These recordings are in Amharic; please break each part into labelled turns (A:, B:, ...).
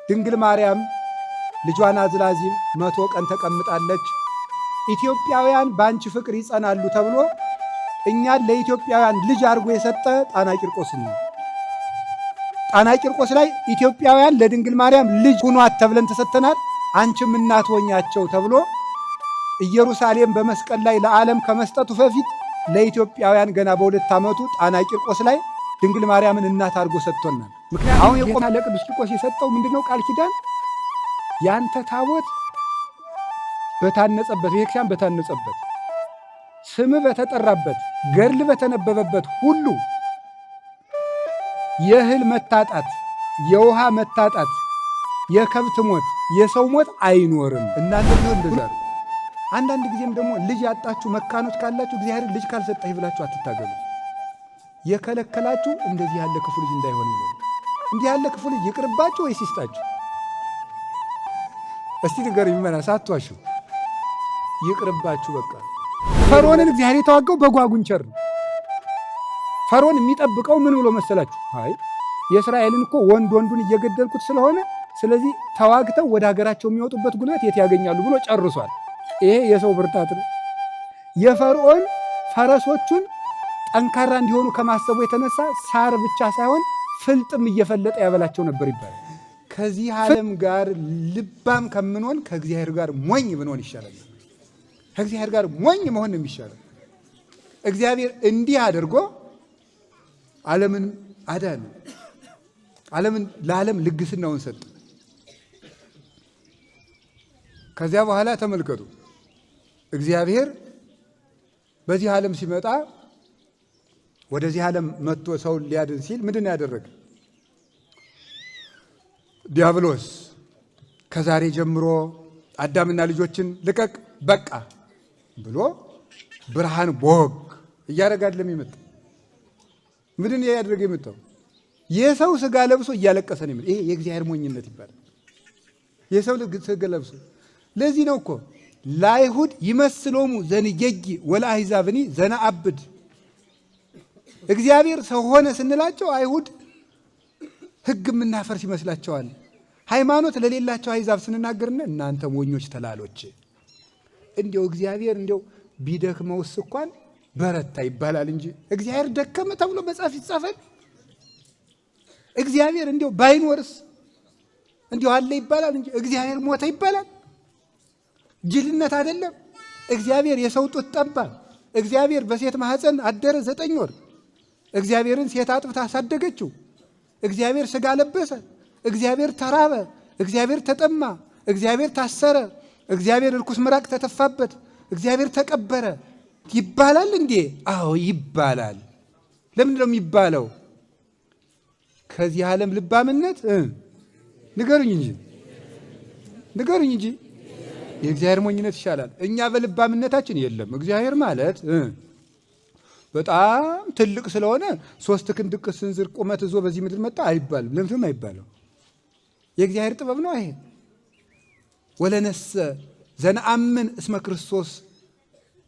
A: ድንግል ማርያም ልጇን አዝላዚም 100 ቀን ተቀምጣለች። ኢትዮጵያውያን ባንቺ ፍቅር ይጸናሉ ተብሎ እኛን ለኢትዮጵያውያን ልጅ አድርጎ የሰጠ ጣና ቂርቆስ ነው። ጣና ቂርቆስ ላይ ኢትዮጵያውያን ለድንግል ማርያም ልጅ ሁኗት ተብለን ተሰጥተናል። አንቺም እናት ሆኛቸው ተብሎ ኢየሩሳሌም በመስቀል ላይ ለዓለም ከመስጠቱ በፊት ለኢትዮጵያውያን ገና በ2 ዓመቱ ጣና ቂርቆስ ላይ ድንግል ማርያምን እናት አድርጎ ሰጥቶናል። ምክንያቱም አሁን የቆመ ለቅዱስ ቂርቆስ የሰጠው ምንድነው? ቃል ኪዳን ያንተ ታቦት በታነጸበት ቤተክርስቲያን በታነጸበት ስም በተጠራበት ገድል በተነበበበት ሁሉ የእህል መታጣት፣ የውሃ መታጣት፣ የከብት ሞት፣ የሰው ሞት አይኖርም። እናንተ ቢሆን እንደዛ ነው። አንዳንድ ጊዜም ደግሞ ልጅ ያጣችሁ መካኖች ካላችሁ እግዚአብሔር ልጅ ካልሰጠህ ብላችሁ አትታገሉ። የከለከላችሁ እንደዚህ ያለ ክፉ ልጅ እንዳይሆን ነው። እንዲህ ያለ ክፉ ልጅ ይቅርባችሁ ወይስ ይስጣችሁ? እስቲ ንገር ይመና ሳትዋሹ ይቅርባችሁ። በቃ ፈርዖንን እግዚአብሔር የተዋጋው በጓጉንቸር ነው። ፈርዖን የሚጠብቀው ምን ብሎ መሰላችሁ? አይ የእስራኤልን እኮ ወንዱን እየገደልኩት ስለሆነ ስለዚህ ተዋግተው ወደ ሀገራቸው የሚወጡበት ጉልበት የት ያገኛሉ ብሎ ጨርሷል። ይሄ የሰው ብርታት ነው። የፈርዖን ፈረሶቹን ጠንካራ እንዲሆኑ ከማሰቡ የተነሳ ሳር ብቻ ሳይሆን ፍልጥም እየፈለጠ ያበላቸው ነበር ይባላል። ከዚህ ዓለም ጋር ልባም ከምንሆን ከእግዚአብሔር ጋር ሞኝ ብንሆን ይሻላል። ከእግዚአብሔር ጋር ሞኝ መሆን ነው የሚሻለው። እግዚአብሔር እንዲህ አድርጎ ዓለምን አዳነ። ዓለምን ለዓለም ልግስናውን ሰጠ። ከዚያ በኋላ ተመልከቱ፣ እግዚአብሔር በዚህ ዓለም ሲመጣ ወደዚህ ዓለም መጥቶ ሰውን ሊያድን ሲል ምንድን ያደረገ? ዲያብሎስ ከዛሬ ጀምሮ አዳምና ልጆችን ልቀቅ በቃ ብሎ ብርሃን ቦግ እያደረጋለም ይመጣ። ምንድን ያደረገ የመጣው? የሰው ስጋ ለብሶ እያለቀሰ ነው። ይሄ የእግዚአብሔር ሞኝነት ይባላል። የሰው ስጋ ለብሶ። ለዚህ ነው እኮ ለአይሁድ ይመስሎሙ ዘንጌጊ ወለአሕዛብኒ ዘነአብድ። እግዚአብሔር ሰው ሆነ ስንላቸው አይሁድ ሕግ የምናፈርስ ይመስላቸዋል። ሃይማኖት ለሌላቸው አሕዛብ ስንናገርና እናንተ ሞኞች ተላሎች፣ እንዲያው እግዚአብሔር እንዲያው ቢደክመውስ እንኳን በረታ ይባላል እንጂ እግዚአብሔር ደከመ ተብሎ መጽሐፍ ይጻፋል? እግዚአብሔር እንዲያው ባይኖርስ እንዲያው አለ ይባላል እንጂ እግዚአብሔር ሞተ ይባላል? ጅልነት አይደለም? እግዚአብሔር የሰው ጡት ጠባ። እግዚአብሔር በሴት ማህፀን አደረ 9 ወር። እግዚአብሔርን ሴት አጥብታ አሳደገችው። እግዚአብሔር ሥጋ ለበሰ። እግዚአብሔር ተራበ። እግዚአብሔር ተጠማ። እግዚአብሔር ታሰረ። እግዚአብሔር ርኩስ ምራቅ ተተፋበት። እግዚአብሔር ተቀበረ ይባላል እንዴ? አዎ ይባላል። ለምንድን ነው የሚባለው? ከዚህ ዓለም ልባምነት ንገሩኝ እንጂ የእግዚአብሔር ሞኝነት ይሻላል። እኛ በልባምነታችን የለም። እግዚአብሔር ማለት በጣም ትልቅ ስለሆነ 3 ክንድ ስንዝር ቁመት ይዞ በዚህ ምድር መጣ አይባልም። ለምንም አይባለው። የእግዚአብሔር ጥበብ ነው ይሄ። ወለነሰ ዘነአምን እስመ ክርስቶስ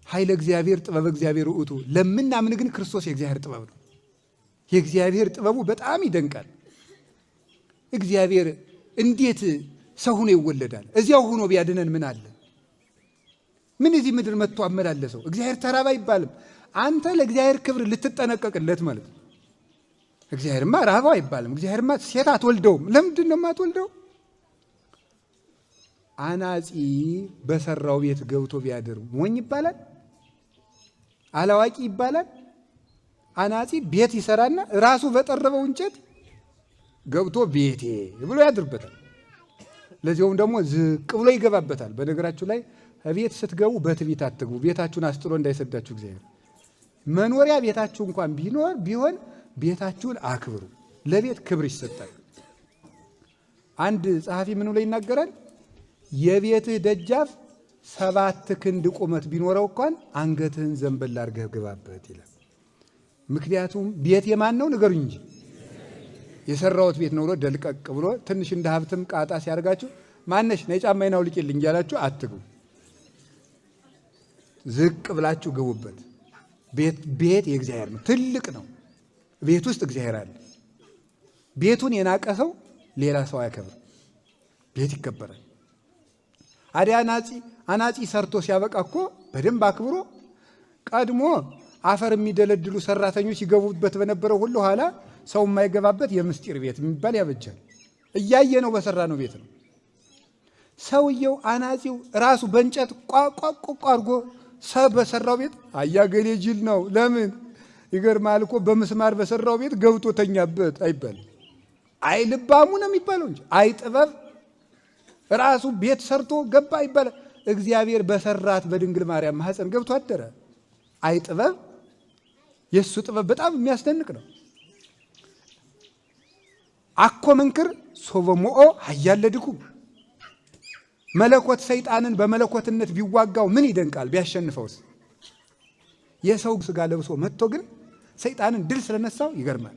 A: ኃይለ እግዚአብሔር ጥበብ እግዚአብሔር ውእቱ። ለምናምን ግን ክርስቶስ የእግዚአብሔር ጥበብ ነው። የእግዚአብሔር ጥበቡ በጣም ይደንቃል። እግዚአብሔር እንዴት ሰው ሆኖ ይወለዳል? እዚያው ሆኖ ቢያድነን ምን አለ? ምን እዚህ ምድር መጥቶ አመላለሰው? እግዚአብሔር ተራባ አይባልም። አንተ ለእግዚአብሔር ክብር ልትጠነቀቅለት ማለት ነው። እግዚአብሔርማ ራባው አይባልም። እግዚአብሔርማ ሴት አትወልደውም። ለምንድን ነው የማትወልደው? አናጺ በሰራው ቤት ገብቶ ቢያድር ሞኝ ይባላል? አላዋቂ ይባላል? አናጺ ቤት ይሰራና ራሱ በጠረበው እንጨት ገብቶ ቤቴ ብሎ ያድርበታል። ለዚያውም ደግሞ ዝቅ ብሎ ይገባበታል። በነገራችሁ ላይ ቤት ስትገቡ በትዕቢት አትግቡ። ቤታችሁን አስጥሎ እንዳይሰዳችሁ እግዚአብሔር። መኖሪያ ቤታችሁ እንኳን ቢሆን ቤታችሁን አክብሩ። ለቤት ክብር ይሰጣል። አንድ ጸሐፊ ምን ብሎ ይናገራል? የቤትህ ደጃፍ 7 ክንድ ቁመት ቢኖረው እንኳን አንገትህን ዘንበል አድርገህ ግባበት ይላል። ምክንያቱም ቤት የማን ነው ንገሩኝ እንጂ የሰራሁት ቤት ነው ብሎ ደልቀቅ ብሎ ትንሽ እንደ ሀብትም ቃጣ ሲያደርጋችሁ ማነሽ ነይ ጫማዬን አውልቂልኝ እያላችሁ አትግቡ። ዝቅ ብላችሁ ግቡበት። ቤት የእግዚአብሔር ነው፣ ትልቅ ነው። ቤት ውስጥ እግዚአብሔር አለ። ቤቱን የናቀ ሰው ሌላ ሰው አያከብር። ቤት ይከበራል። አዲያ አናጺ ሰርቶ ሲያበቃ እኮ በደንብ አክብሮ ቀድሞ አፈር የሚደለድሉ ሰራተኞች ይገቡበት በነበረው ሁሉ ኋላ ሰው የማይገባበት የምስጢር ቤት የሚባል ያበጃል። እያየ ነው በሰራ ነው ቤት ነው። ሰውየው አናጺው ራሱ በእንጨት ቋቋቋ አድርጎ በሰራው ቤት አያገሌ ጅል ነው። ለምን ይገርማል እኮ በምስማር በሰራው ቤት ገብቶ ተኛበት አይባልም። አይ ልባሙ ነው የሚባለው እንጂ አይ ጥበብ ራሱ ቤት ሰርቶ ገባ ይባላል። እግዚአብሔር በሰራት በድንግል ማርያም ማህፀን ገብቶ አደረ። አይ ጥበብ የሱ ጥበብ በጣም የሚያስደንቅ ነው። አኮ መንክር ሶበሞኦ ሀያለ ድኩም መለኮት ሰይጣንን በመለኮትነት ቢዋጋው ምን ይደንቃል? ቢያሸንፈውስ? የሰው ስጋ ለብሶ መጥቶ ግን ሰይጣንን ድል ስለነሳው ይገርማል።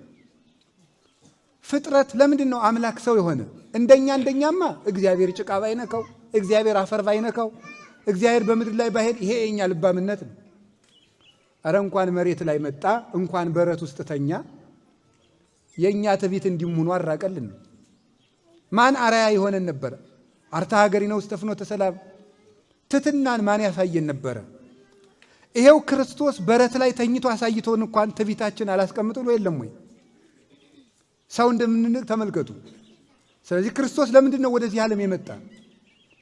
A: ፍጥረት ለምንድን ነው አምላክ ሰው የሆነ? እንደኛማ እግዚአብሔር ጭቃ ባይነካው፣ እግዚአብሔር አፈር ባይነካው፣ እግዚአብሔር በምድር ላይ ባይሄድ ይሄ የኛ ልባምነት ነው። አረ እንኳን መሬት ላይ መጣ እንኳን በረት ውስጥ ተኛ የኛ ትዕቢት እንዲሙኑ አራቀልን። ማን አራያ የሆነን ነበረ? አርታ ሀገሪነ ውስተ ፍኖተ ሰላም ትትናን ማን ያሳየን ነበረ? ይሄው ክርስቶስ በረት ላይ ተኝቶ አሳይቶን እንኳን ትዕቢታችን አላስቀምጥ ብሎ የለም ወይ? ሰው እንደምንንቅ ተመልከቱ። ስለዚህ ክርስቶስ ለምንድን ነው ወደዚህ ዓለም የመጣ?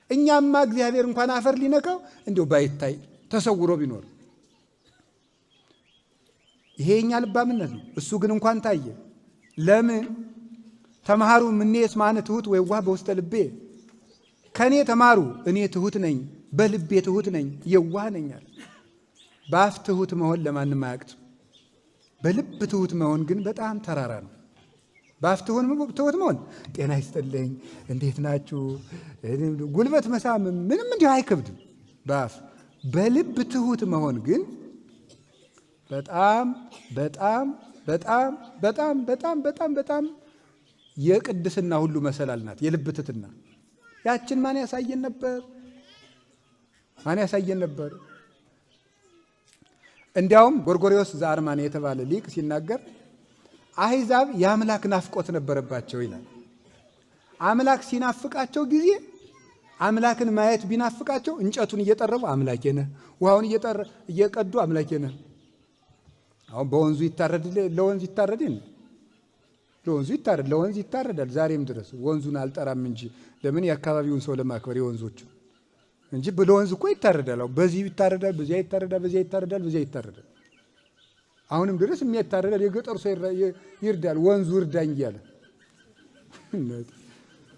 A: እኛማ እግዚአብሔር እንኳን አፈር ሊነካው እንዲሁ ባይታይ ተሰውሮ ቢኖር ይሄ የኛ ልባምነት ነው። እሱ ግን እንኳን ታየ። ለምን ተማሩ ምኔ እስማነ ትሁት ወየዋህ በውስተ ልቤ፣ ከኔ ተማሩ እኔ ትሁት ነኝ በልቤ ትሁት ነኝ የዋህ ነኝ አለ። በአፍ ትሁት መሆን ለማንም አያቅትም። በልብ ትሁት መሆን ግን በጣም ተራራ ነው። በአፍ ትሁት መሆን ጤና ይስጥልኝ እንዴት ናችሁ ጉልበት መሳም ምንም እንዲሁ አይከብድም በአፍ። በልብ ትሁት መሆን ግን በጣም በጣም በጣም በጣም በጣም በጣም በጣም የቅድስና ሁሉ መሰላል ናት የልብ ትሕትና። ያችን ማን ያሳየን ነበር? ማን ያሳየን ነበር? እንዲያውም ጎርጎርዮስ ዘአርማንያ የተባለ ሊቅ ሲናገር አሕዛብ የአምላክ ናፍቆት ነበረባቸው ይላል። አምላክ ሲናፍቃቸው ጊዜ አምላክን ማየት ቢናፍቃቸው እንጨቱን እየጠረቡ አምላኬ ነህ፣ ውሃውን እየቀዱ አምላኬ ነህ። አሁን በወንዙ ይታረድ ለወንዝ ይታረድ ለወንዝ ይታረዳል ዛሬም ድረስ። ወንዙን አልጠራም እንጂ ለምን የአካባቢውን ሰው ለማክበር የወንዞች እንጂ ለወንዝ እኮ ይታረዳል። አሁን በዚህ ይታረዳል፣ በዚያ ይታረዳል፣ በዚያ ይታረዳል፣ በዚያ ይታረዳል። አሁንም ድረስ የሚያታረዳል። የገጠሩ ሰው ይርዳል፣ ወንዙ እርዳኝ እያለ።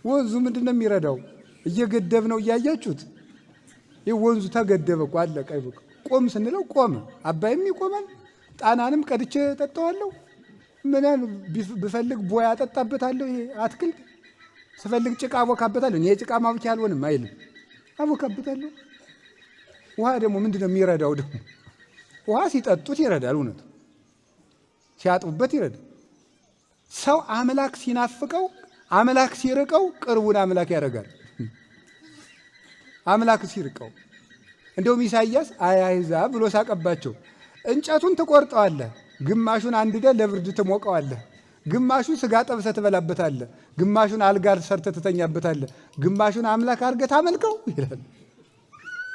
A: ወንዙ ምንድን ነው የሚረዳው? እየገደብ ነው እያያችሁት። ይህ ወንዙ ተገደበ እኮ አለቀ። ቆም ስንለው ቆመ። አባይም ይቆማል። ጣናንም ቀድቼ ጠጣዋለሁ። ምንም ብፈልግ ቦያ አጠጣበታለሁ። ይሄ አትክልት ስፈልግ ጭቃ አቦካበታለሁ። እኔ የጭቃ ማብኪያ አልሆንም አይልም፣ አቦካበታለሁ። ውሃ ደግሞ ምንድን ነው የሚረዳው? ደግሞ ውሃ ሲጠጡት ይረዳል፣ እውነት ሲያጥቡበት ይረዳል። ሰው አምላክ ሲናፍቀው፣ አምላክ ሲርቀው ቅርቡን አምላክ ያደርጋል። አምላክ ሲርቀው እንደውም ኢሳይያስ አሕዛብ ብሎ ሳቀባቸው። እንጨቱን ትቆርጠዋለህ፣ ግማሹን አንድደህ ለብርድ ትሞቀዋለህ፣ ግማሹን ስጋ ጠብሰህ ትበላበታለህ፣ ግማሹን አልጋ ሰርተህ ትተኛበታለህ፣ ግማሹን አምላክ አድርገህ ታመልከው ይላል።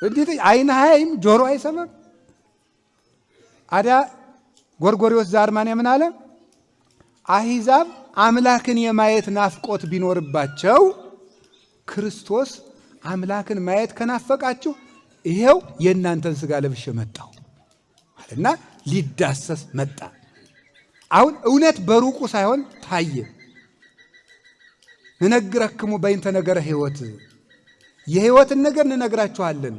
A: እንዴት ዓይን አያይም ጆሮ አይሰማም? አዳ ጎርጎርዮስ ዘአርማንያ ምን አለ? አሕዛብ አምላክን የማየት ናፍቆት ቢኖርባቸው ክርስቶስ አምላክን ማየት ከናፈቃችሁ ይሄው የእናንተን ስጋ ለብሼ መጣሁ እና ሊዳሰስ መጣ። አሁን እውነት በሩቁ ሳይሆን ታየ። እንነግረክሙ በይንተ ነገረ ሕይወት፣ የሕይወትን ነገር እንነግራችኋለን።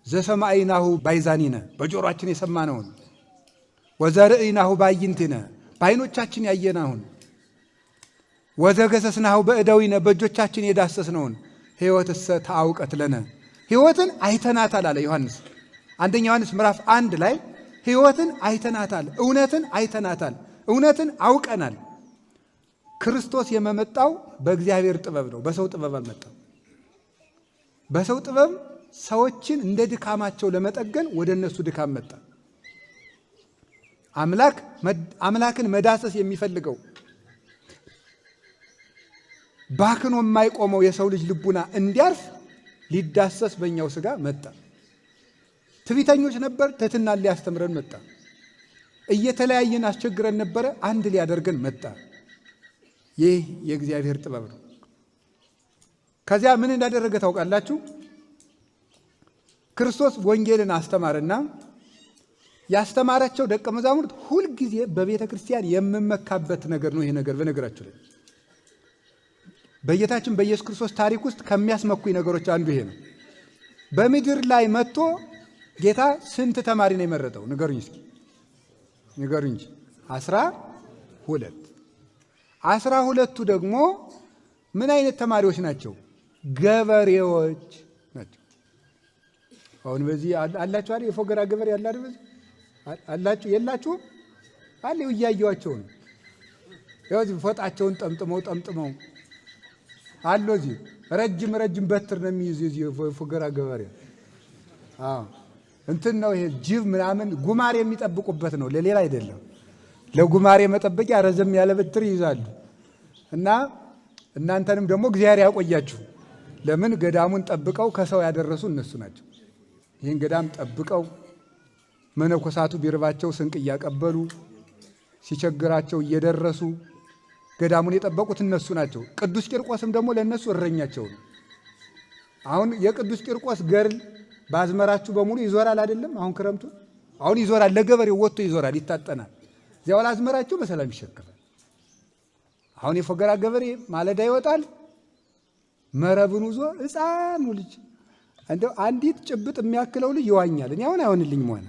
A: ዘሰማዕናሁ ባይዛኒነ፣ በጆሮአችን የሰማነውን፣ ወዘርእይናሁ ባይንቲነ፣ በዓይኖቻችን ያየናውን፣ ወዘገሰስናሁ በእደዊነ፣ በእጆቻችን የዳሰስነውን። ሕይወትሰ ተአውቀት ለነ፣ ሕይወትን አይተናታል አለ ዮሐንስ። አንደኛ ዮሐንስ ምዕራፍ 1 ላይ ሕይወትን አይተናታል፣ እውነትን አይተናታል፣ እውነትን አውቀናል። ክርስቶስ የመጣው በእግዚአብሔር ጥበብ ነው፣ በሰው ጥበብ አልመጣም። በሰው ጥበብ ሰዎችን እንደ ድካማቸው ለመጠገን ወደ እነሱ ድካም መጣ። አምላክን መዳሰስ የሚፈልገው ባክኖ የማይቆመው የሰው ልጅ ልቡና እንዲያርፍ ሊዳሰስ በእኛው ሥጋ መጣ። ትዕቢተኞች ነበር፣ ትሕትናን ሊያስተምረን መጣ። እየተለያየን አስቸግረን ነበረ፣ አንድ ሊያደርገን መጣ። ይህ የእግዚአብሔር ጥበብ ነው። ከዚያ ምን እንዳደረገ ታውቃላችሁ? ክርስቶስ ወንጌልን አስተማረና ያስተማራቸው ደቀ መዛሙርት ሁልጊዜ በቤተ ክርስቲያን የምመካበት ነገር ነው። ይሄ ነገር በነገራችሁ ላይ በጌታችን በኢየሱስ ክርስቶስ ታሪክ ውስጥ ከሚያስመኩኝ ነገሮች አንዱ ይሄ ነው። በምድር ላይ መጥቶ ጌታ ስንት ተማሪ ነው የመረጠው? ንገሩኝ እስኪ ንገሩኝ እንጂ 12። 12ቱ ደግሞ ምን አይነት ተማሪዎች ናቸው? ገበሬዎች ናቸው። አሁን በዚህ አላችሁ አይደል? የፎገራ ገበሬ አለ አይደል? በዚህ አላችሁ የላችሁም? አለ እያየኋቸው ነው። ይኸው ፎጣቸውን ጠምጥመው አሉ። እዚህ ረጅም በትር ነው የሚይዙ የፎገራ ገበሬ። እንትን ነው ይሄ ጅብ ምናምን ጉማሬ የሚጠብቁበት ነው፣ ለሌላ አይደለም። ለጉማሬ መጠበቂያ ረዘም ያለ በትር ይይዛሉ። እና እናንተንም ደግሞ እግዚአብሔር ያቆያችሁ። ለምን ገዳሙን ጠብቀው ከሰው ያደረሱ እነሱ ናቸው። ይህን ገዳም ጠብቀው መነኮሳቱ ቢርባቸው ስንቅ እያቀበሉ ሲቸግራቸው እየደረሱ ገዳሙን የጠበቁት እነሱ ናቸው። ቅዱስ ቂርቆስም ደግሞ ለእነሱ እረኛቸው ነው። አሁን የቅዱስ ቂርቆስ ገርል ባዝመራችሁ በሙሉ ይዞራል አይደለም? አሁን ክረምቱ አሁን ይዞራል፣ ለገበሬው ወጥቶ ይዞራል፣ ይታጠናል። እዚያው አዝመራቸው በሰላም ይሸከማል። አሁን የፎገራ ገበሬ ማለዳ ይወጣል፣ መረብን ይዞ ሕፃኑ ልጅ እንደው አንዲት ጭብጥ የሚያክለው ልጅ ይዋኛል። እኔ አሁን አይሆንልኝም ሆነ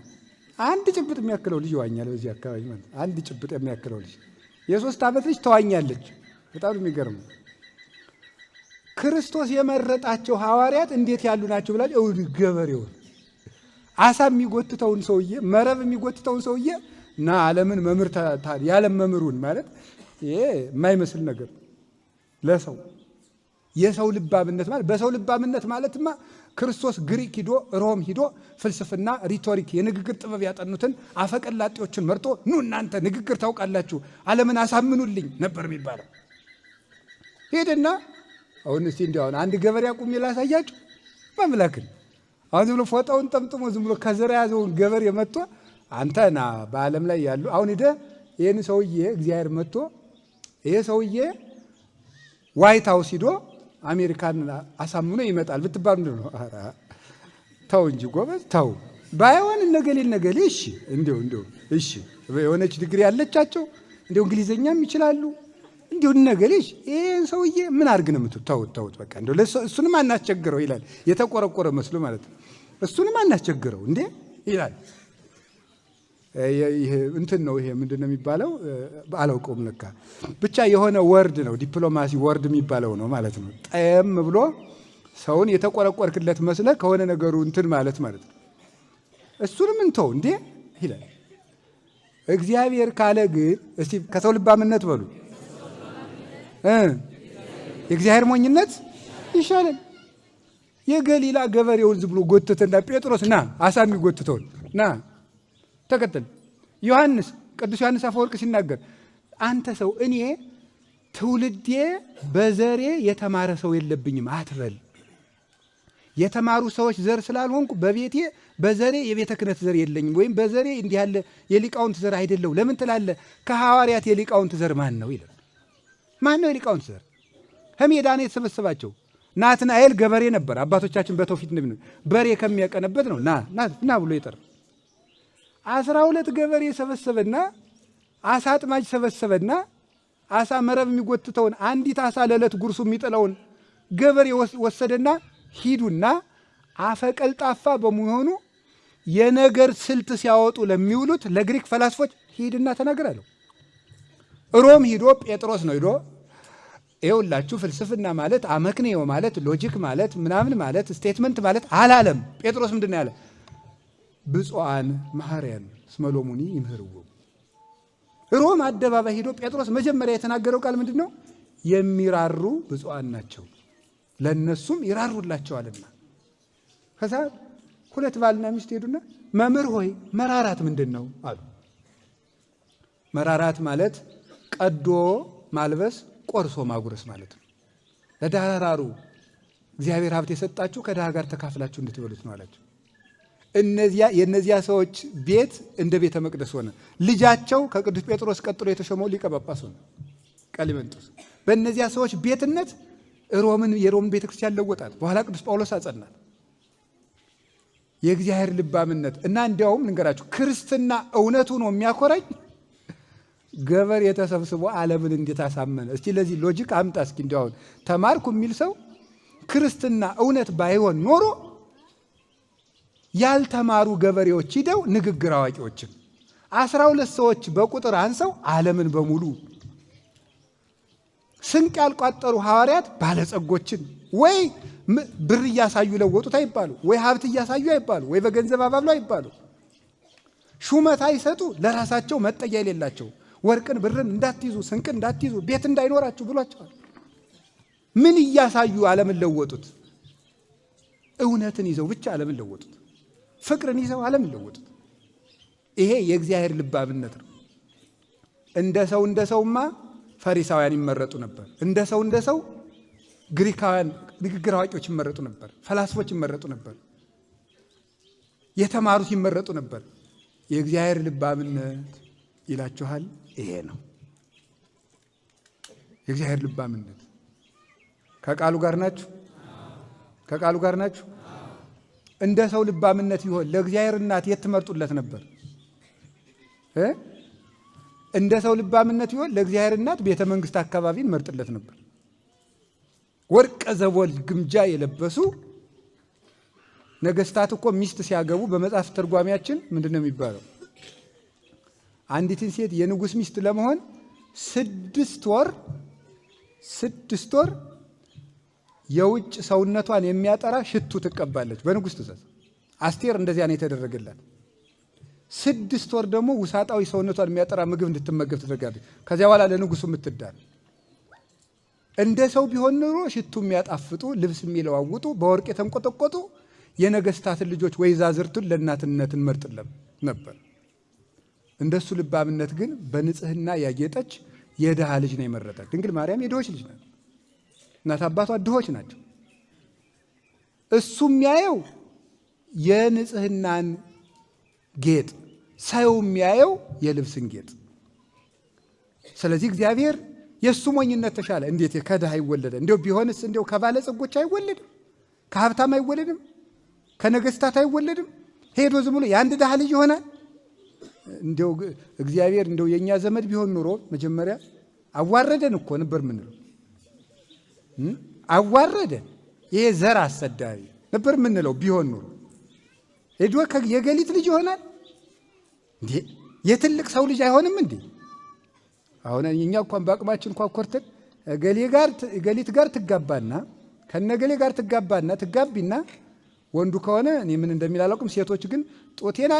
A: አንድ ጭብጥ የሚያክለው ልጅ ይዋኛል። በዚህ አካባቢ ማለት አንድ ጭብጥ የሚያክለው ልጅ የ3 ዓመት ልጅ ተዋኛለች። በጣም የሚገርም ክርስቶስ የመረጣቸው ሐዋርያት እንዴት ያሉ ናቸው ብላችሁ ገበሬውን አሳ የሚጎትተውን ሰውዬ መረብ የሚጎትተውን ሰውዬ እና ዓለምን መምህር የዓለም መምህሩን ማለት ይሄ የማይመስል ነገር ለሰው የሰው ልባምነት ማለት በሰው ልባምነት ማለትማ ክርስቶስ ግሪክ ሂዶ ሮም ሂዶ ፍልስፍና፣ ሪቶሪክ፣ የንግግር ጥበብ ያጠኑትን አፈቀላጤዎችን መርጦ ኑ እናንተ ንግግር ታውቃላችሁ ዓለምን አሳምኑልኝ ነበር የሚባለው። ሄደና አሁን እስቲ እንዲያው አንድ ገበሬ አቁሜ ላሳያችሁ መምላክን አሁን ዝም ብሎ ፎጣውን ጠምጥሞ ዝም ብሎ ከዘራ ያዘውን ገበሬ መጥቶ አንተና በዓለም ላይ ያሉ አሁን ሄደ ይህን ሰውዬ እግዚአብሔር መጥቶ ይሄ ሰውዬ ዋይት ሃውስ ሂዶ አሜሪካን አሳምኖ ይመጣል ብትባሉ ነው። ኧረ ተው እንጂ ጎበዝ ተው። ባይሆን ነገሌ እሺ እንዲሁ እሺ የሆነች ዲግሪ ያለቻቸው እንዲሁ እንግሊዘኛም ይችላሉ እንዲሁ ነገሌ እሺ ይሄን ሰውዬ ምን አድርግ ነው የምትተው? ተውት በቃ እንዲሁ እሱንም አናስቸግረው ይላል። የተቆረቆረ መስሎ ማለት ነው። እሱንም አናስቸግረው እንዴ ይላል። ይሄ እንትን ነው። ይሄ ምንድን ነው የሚባለው? አላውቀውም። ለካ ብቻ የሆነ ወርድ ነው፣ ዲፕሎማሲ ወርድ የሚባለው ነው ማለት ነው። ጠየም ብሎ ሰውን የተቆረቆርክለት መስለ ከሆነ ነገሩ እንትን ማለት ነው። እሱንም እንተው እንዴ ይላል። እግዚአብሔር ካለ ግን እስቲ ከሰው ልባምነት በሉ የእግዚአብሔር ሞኝነት ይሻላል። የገሊላ ገበሬውን ዝም ብሎ ጎተተና ጴጥሮስ ና አሳ የሚጎትተውን ና ተከተል። ዮሐንስ ቅዱስ ዮሐንስ አፈወርቅ ሲናገር አንተ ሰው እኔ ትውልዴ በዘሬ የተማረ ሰው የለብኝም አትበል። የተማሩ ሰዎች ዘር ስላልሆንኩ በቤቴ በዘሬ የቤተ ክህነት ዘር የለኝም፣ ወይም በዘሬ እንዲህ ያለ የሊቃውንት ዘር አይደለው። ለምን ትላለህ? ከሐዋርያት የሊቃውንት ዘር ማን ነው ይላል። ማን ነው የሊቃውንት ዘር? ከሜዳ ነው የተሰበሰባቸው። ናትናኤል ገበሬ ነበር። አባቶቻችን በተውፊት በሬ ከሚያቀነበት ነው ና ብሎ የጠራ 12 ገበሬ ሰበሰበና አሳ አጥማጅ ሰበሰበና አሳ መረብ የሚጎትተውን አንዲት አሳ ለዕለት ጉርሱ የሚጥለውን ገበሬ ወሰደና ሂዱና አፈቀልጣፋ በመሆኑ የነገር ስልት ሲያወጡ ለሚውሉት ለግሪክ ፈላስፎች ሂድና ተናገር አለው። ሮም ሂዶ ጴጥሮስ ነው ሂዶ ይኸውላችሁ ፍልስፍና ማለት አመክንዮ ማለት ሎጂክ ማለት ምናምን ማለት ስቴትመንት ማለት አላለም። ጴጥሮስ ምንድን ነው ያለ? ብፁዓን መሐርያን እስመ ሎሙኒ ይምህርዎ። ሮም አደባባይ ሂዶ ጴጥሮስ መጀመሪያ የተናገረው ቃል ምንድን ነው? የሚራሩ ብፁዓን ናቸው ለነሱም ይራሩላቸዋልና። ከዛ 2 ባልና ሚስት ሄዱና መምህር ሆይ መራራት ምንድን ነው አሉ። መራራት ማለት ቀዶ ማልበስ ቆርሶ ማጉረስ ማለት ነው። ለድሃ ራሩ፣ እግዚአብሔር ሀብት የሰጣችሁ ከድሃ ጋር ተካፍላችሁ እንድትበሉት ነው አላቸው። የእነዚያ ሰዎች ቤት እንደ ቤተ መቅደስ ሆነ። ልጃቸው ከቅዱስ ጴጥሮስ ቀጥሎ የተሾመው ሊቀ ጳጳስ ሆነ ቀሊመንጦስ። በእነዚያ ሰዎች ቤትነት የሮምን ቤተክርስቲያን ለወጣት። በኋላ ቅዱስ ጳውሎስ አጸናት። የእግዚአብሔር ልባምነት እና እንዲያውም ልንገራችሁ፣ ክርስትና እውነቱ ነው የሚያኮራኝ። ገበሬ ተሰብስቦ ዓለምን እንዴት አሳመነ? እስቲ ለዚህ ሎጂክ አምጣ እስኪ። እንዲያውን ተማርኩ የሚል ሰው ክርስትና እውነት ባይሆን ኖሮ ያልተማሩ ገበሬዎች ሂደው ንግግር አዋቂዎችን 12 ሰዎች በቁጥር አንሰው ዓለምን በሙሉ ስንቅ ያልቋጠሩ ሐዋርያት ባለጸጎችን ወይ ብር እያሳዩ ለወጡት አይባሉ፣ ወይ ሀብት እያሳዩ አይባሉ፣ ወይ በገንዘብ አባብለው አይባሉ። ሹመት አይሰጡ፣ ለራሳቸው መጠጊያ የሌላቸው ወርቅን ብርን እንዳትይዙ፣ ስንቅን እንዳትይዙ፣ ቤት እንዳይኖራችሁ ብሏቸዋል። ምን እያሳዩ ዓለምን ለወጡት? እውነትን ይዘው ብቻ ዓለምን ለወጡት። ፍቅርን ይዘው ዓለምን ለወጡት። ይሄ የእግዚአብሔር ልባምነት ነው። እንደ ሰውማ ፈሪሳውያን ይመረጡ ነበር። እንደ ሰው ግሪካውያን ንግግር አዋቂዎች ይመረጡ ነበር። ፈላስፎች ይመረጡ ነበር። የተማሩት ይመረጡ ነበር። የእግዚአብሔር ልባምነት ይላችኋል ይሄ ነው። የእግዚአብሔር ልባምነት ከቃሉ ጋር ናችሁ? ከቃሉ ጋር ናችሁ? እንደ ሰው ልባምነት ይሆን ለእግዚአብሔር እናት የት ትመርጡለት ነበር? እንደ ሰው ልባምነት ይሆን ለእግዚአብሔር እናት ቤተ መንግስት አካባቢ እንመርጥለት ነበር። ወርቀ ዘቦል ግምጃ የለበሱ ነገስታት እኮ ሚስት ሲያገቡ በመጽሐፍ ተርጓሚያችን ምንድን ነው የሚባለው? አንዲትን ሴት የንጉስ ሚስት ለመሆን 6 ወር የውጭ ሰውነቷን የሚያጠራ ሽቱ ትቀባለች በንጉስ ትእዛዝ። አስቴር እንደዚያ ነው የተደረገላት። 6 ወር ደግሞ ውሳጣዊ ሰውነቷን የሚያጠራ ምግብ እንድትመገብ ትደረጋለች። ከዚያ በኋላ ለንጉሱ የምትዳር። እንደ ሰው ቢሆን ኖሮ ሽቱ የሚያጣፍጡ፣ ልብስ የሚለዋውጡ፣ በወርቅ የተንቆጠቆጡ የነገስታትን ልጆች ወይዛዝርቱን ለእናትነት እንመርጥለም ነበር። እንደሱ ልባምነት ግን በንጽህና ያጌጠች የድሃ ልጅ ነው የመረጠች። ድንግል ማርያም የድሆች ልጅ ናት። እናት አባቷ ድሆች ናቸው። እሱ የሚያየው የንጽህናን ጌጥ፣ ሰው የሚያየው የልብስን ጌጥ። ስለዚህ እግዚአብሔር የእሱ ሞኝነት ተሻለ። እንዴት ከድሃ አይወለድም? እንዲያው ቢሆንስ እንዲያው ከባለጸጎች አይወለድም? ከሀብታም አይወለድም? ከነገስታት አይወለድም? ሄዶ ዝም ብሎ የአንድ ድሃ ልጅ ይሆናል? እንዲያው እግዚአብሔር እንዲያው የእኛ ዘመድ ቢሆን ኑሮ መጀመሪያ አዋረደን እኮ ነበር ምንለው። አዋረደን፣ ይሄ ዘር አሰዳቢ ነበር ምንለው ቢሆን ኑሮ። ሄዶ የገሊት ልጅ ይሆናል እንዴ? የትልቅ ሰው ልጅ አይሆንም እንዴ? አሁን እኛ እንኳን በአቅማችን እንኳን ኮርተን ገሊት ጋር ትጋባና ከነገሌ ጋር ትጋቢና ወንዱ ከሆነ እኔ ምን እንደሚል አላውቅም። ሴቶች ግን ጦቴና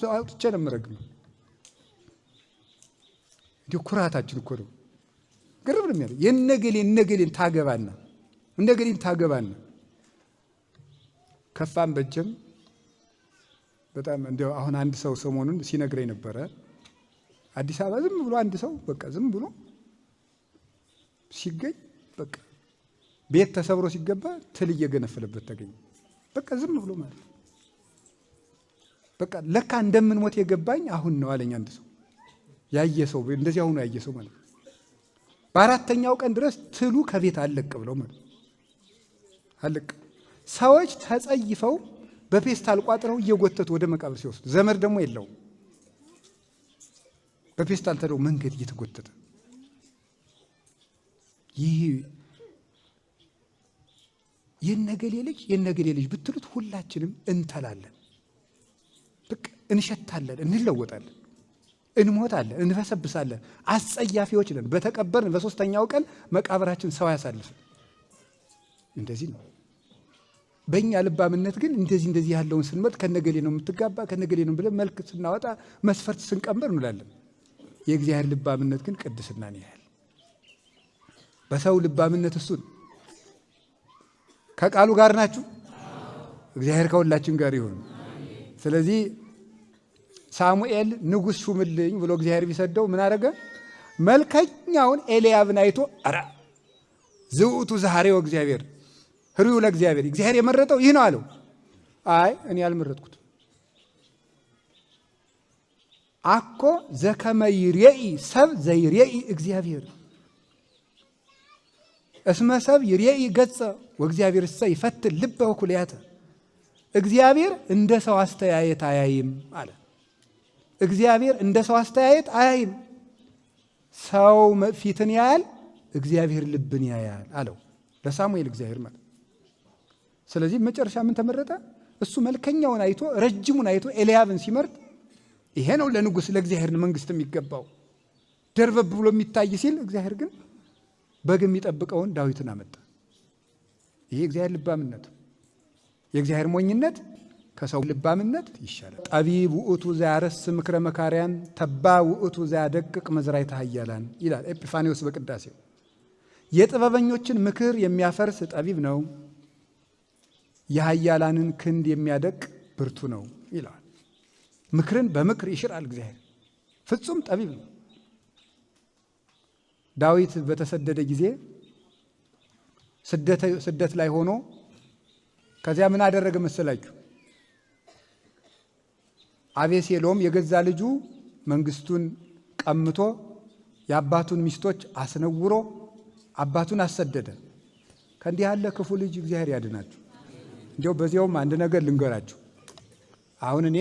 A: አውጥቼ ነው የምረግመው። እንዲሁ ኩራታችን እኮ ነው። ግርም ነው የሚያለው። የነገሌን ታገባና ከፋም በጀም በጣም እንዲያው አሁን አንድ ሰው ሰሞኑን ሲነግረኝ ነበረ። አዲስ አበባ ዝም ብሎ አንድ ሰው በቃ ዝም ብሎ ሲገኝ በቃ ቤት ተሰብሮ ሲገባ ትል እየገነፈለበት ተገኘ። በቃ ዝም ብሎ ማለት በቃ ለካ እንደምንሞት የገባኝ አሁን ነው አለኝ አንድ ሰው። ያየ ሰው እንደዚህ አሁን ያየ ሰው ማለት በአራተኛው ቀን ድረስ ትሉ ከቤት አለቅ ብለው ማለት አለቅ። ሰዎች ተጸይፈው በፔስታል ቋጥረው እየጎተቱ ወደ መቃብር ሲወስዱ፣ ዘመድ ደግሞ የለውም። በፔስታል ተደው መንገድ እየተጎተተ ይህ የነገሌ ልጅ ብትሉት ሁላችንም እንተላለን። በቃ እንሸታለን፣ እንለወጣለን፣ እንሞታለን፣ እንበሰብሳለን። አስጸያፊዎች ነን። በተቀበርን በ3ኛው ቀን መቃብራችን ሰው ያሳልፍን። እንደዚህ ነው። በእኛ ልባምነት ግን እንደዚህ ያለውን ስንመርጥ ከነገሌ ነው የምትጋባ ከነገሌ ነው ብለን መልክ ስናወጣ መስፈርት ስንቀምር እንላለን። የእግዚአብሔር ልባምነት ግን ቅድስናን ያህል። በሰው ልባምነት እሱን ከቃሉ ጋር ናችሁ? እግዚአብሔር ከሁላችን ጋር ይሁን። ስለዚህ ሳሙኤል ንጉሥ ሹምልኝ ብሎ እግዚአብሔር ቢሰደው ምን አደረገ? መልከኛውን ኤልያብን አይቶ ኧረ ዝውቱ ዛሬው እግዚአብሔር ህሪው ለእግዚአብሔር እግዚአብሔር የመረጠው ይህ ነው አለው። አይ እኔ ያልመረጥኩት አኮ ዘከመ ይሬኢ ሰብ ዘይሬኢ እግዚአብሔር እስመ ሰብ ይሬኢ ገጸ ወእግዚአብሔር እሰ ይፈትን ልበ ወኩልያተ። እግዚአብሔር እንደ ሰው አስተያየት አያይም አለ። እግዚአብሔር እንደ ሰው አስተያየት አያይም። ሰው ፊትን ያያል፣ እግዚአብሔር ልብን ያያል አለው ለሳሙኤል እግዚአብሔር ማለት። ስለዚህ መጨረሻ ምን ተመረጠ? እሱ መልከኛውን አይቶ ረጅሙን አይቶ ኤልያብን ሲመርጥ ይሄ ነው ለንጉሥ ለእግዚአብሔር መንግስት የሚገባው ደርበብ ብሎ የሚታይ ሲል፣ እግዚአብሔር ግን በግ የሚጠብቀውን ዳዊትን አመጣ። ይሄ እግዚአብሔር ልባምነት። የእግዚአብሔር ሞኝነት ከሰው ልባምነት ይሻላል። ጠቢብ ውእቱ ዘያረስ ምክረ መካሪያን ተባ ውእቱ ዘያደቅቅ መዝራዕተ ኃያላን ይላል ኤጲፋንዮስ በቅዳሴው። የጥበበኞችን ምክር የሚያፈርስ ጠቢብ ነው፣ የኃያላንን ክንድ የሚያደቅ ብርቱ ነው ይላል። ምክርን በምክር ይሽራል እግዚአብሔር። ፍጹም ጠቢብ ነው። ዳዊት በተሰደደ ጊዜ ስደት ላይ ሆኖ ከዚያ ምን አደረገ መሰላችሁ? አቤሴሎም የገዛ ልጁ መንግስቱን ቀምቶ የአባቱን ሚስቶች አስነውሮ አባቱን አሰደደ። ከእንዲህ ያለ ክፉ ልጅ እግዚአብሔር ያድናችሁ። እንዲያው በዚያውም አንድ ነገር ልንገራችሁ። አሁን እኔ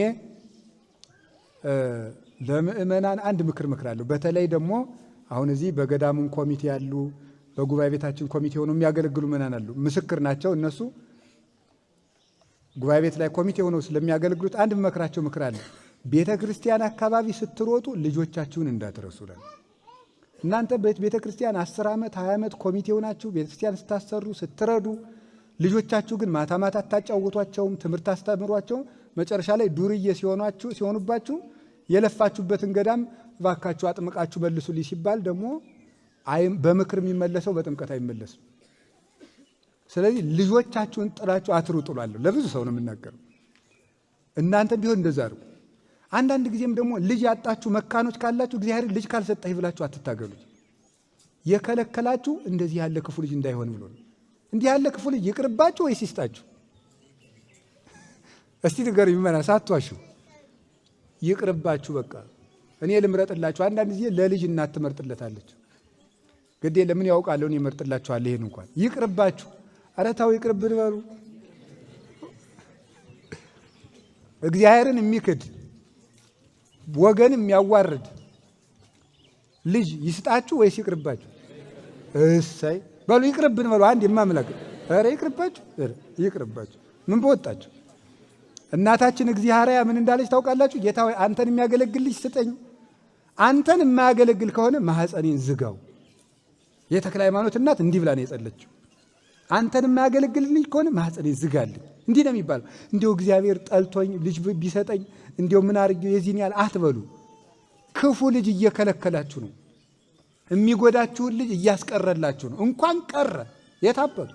A: ለምእመናን አንድ ምክር እመክራለሁ። በተለይ ደግሞ አሁን እዚህ በገዳሙን ኮሚቴ ያሉ በጉባኤ ቤታችን ኮሚቴ ሆነው የሚያገለግሉ ምእመናን አሉ። ምስክር ናቸው እነሱ። ጉባኤ ቤት ላይ ኮሚቴ ሆነው ስለሚያገለግሉት አንድ መክራቸው ምክር አለ። ቤተ ክርስቲያን አካባቢ ስትሮጡ ልጆቻችሁን እንዳትረሱ። እናንተ ቤተ ክርስቲያን 10 ዓመት 20 ዓመት ኮሚቴ ሆናችሁ ቤተ ክርስቲያን ስታሰሩ ስትረዱ፣ ልጆቻችሁ ግን ማታ ማታ አታጫውቷቸውም፣ ትምህርት አስተምሯቸውም። መጨረሻ ላይ ዱርዬ ሲሆኑባችሁ የለፋችሁበትን ገዳም እባካችሁ አጥምቃችሁ መልሱልኝ ሲባል ደግሞ በምክር የሚመለሰው በጥምቀት አይመለስም። ስለዚህ ልጆቻችሁን ጥላችሁ አትሩጡ እላለሁ። ለብዙ ሰው ነው የምናገረው። እናንተም ቢሆን እንደዛ አድርጉ። አንዳንድ ጊዜም ደግሞ ልጅ ያጣችሁ መካኖች ካላችሁ እግዚአብሔር ልጅ ካልሰጠህ ብላችሁ አትታገሉት። የከለከላችሁ እንደዚህ ያለ ክፉ ልጅ እንዳይሆን ብሎ ነው። እንዲህ ያለ ክፉ ልጅ ይቅርባችሁ ወይስ ይስጣችሁ? እስቲ ንገሩ ይመና ሳትዋሹ። ይቅርባችሁ በቃ። እኔ ልምረጥላችሁ። አንዳንድ ጊዜ ለልጅ እናት ትመርጥለታለች። ግዴ ለምን ያውቃለሁ እኔ እመርጥላችኋለሁ። ይሄን እንኳን ይቅርባችሁ። ኧረ ተው ይቅርብን በሉ። እግዚአብሔርን የሚክድ ወገን የሚያዋርድ ልጅ ይስጣችሁ ወይስ ይቅርባችሁ? እሰይ በሉ ይቅርብን በሉ። አንድ የማምላክ ኧረ ይቅርባችሁ፣ ይቅርባችሁ። ምን በወጣችሁ። እናታችን እግዚአብሔር ምን እንዳለች ታውቃላችሁ? ጌታ ሆይ አንተን የሚያገለግል ልጅ ስጠኝ። አንተን የማያገለግል ከሆነ ማህፀኔን ዝጋው። የተክለ ሃይማኖት እናት እንዲህ ብላ ነው የጸለችው። አንተን የማያገለግል ልጅ ከሆነ ማህፀኔን ዝጋልኝ። እንዲህ ነው የሚባለው። እንዲሁ እግዚአብሔር ጠልቶኝ ልጅ ቢሰጠኝ እንዲሁ ምን አድርጌው የዚህን ያህል አትበሉ። ክፉ ልጅ እየከለከላችሁ ነው። የሚጎዳችሁን ልጅ እያስቀረላችሁ ነው። እንኳን ቀረ የታበቱ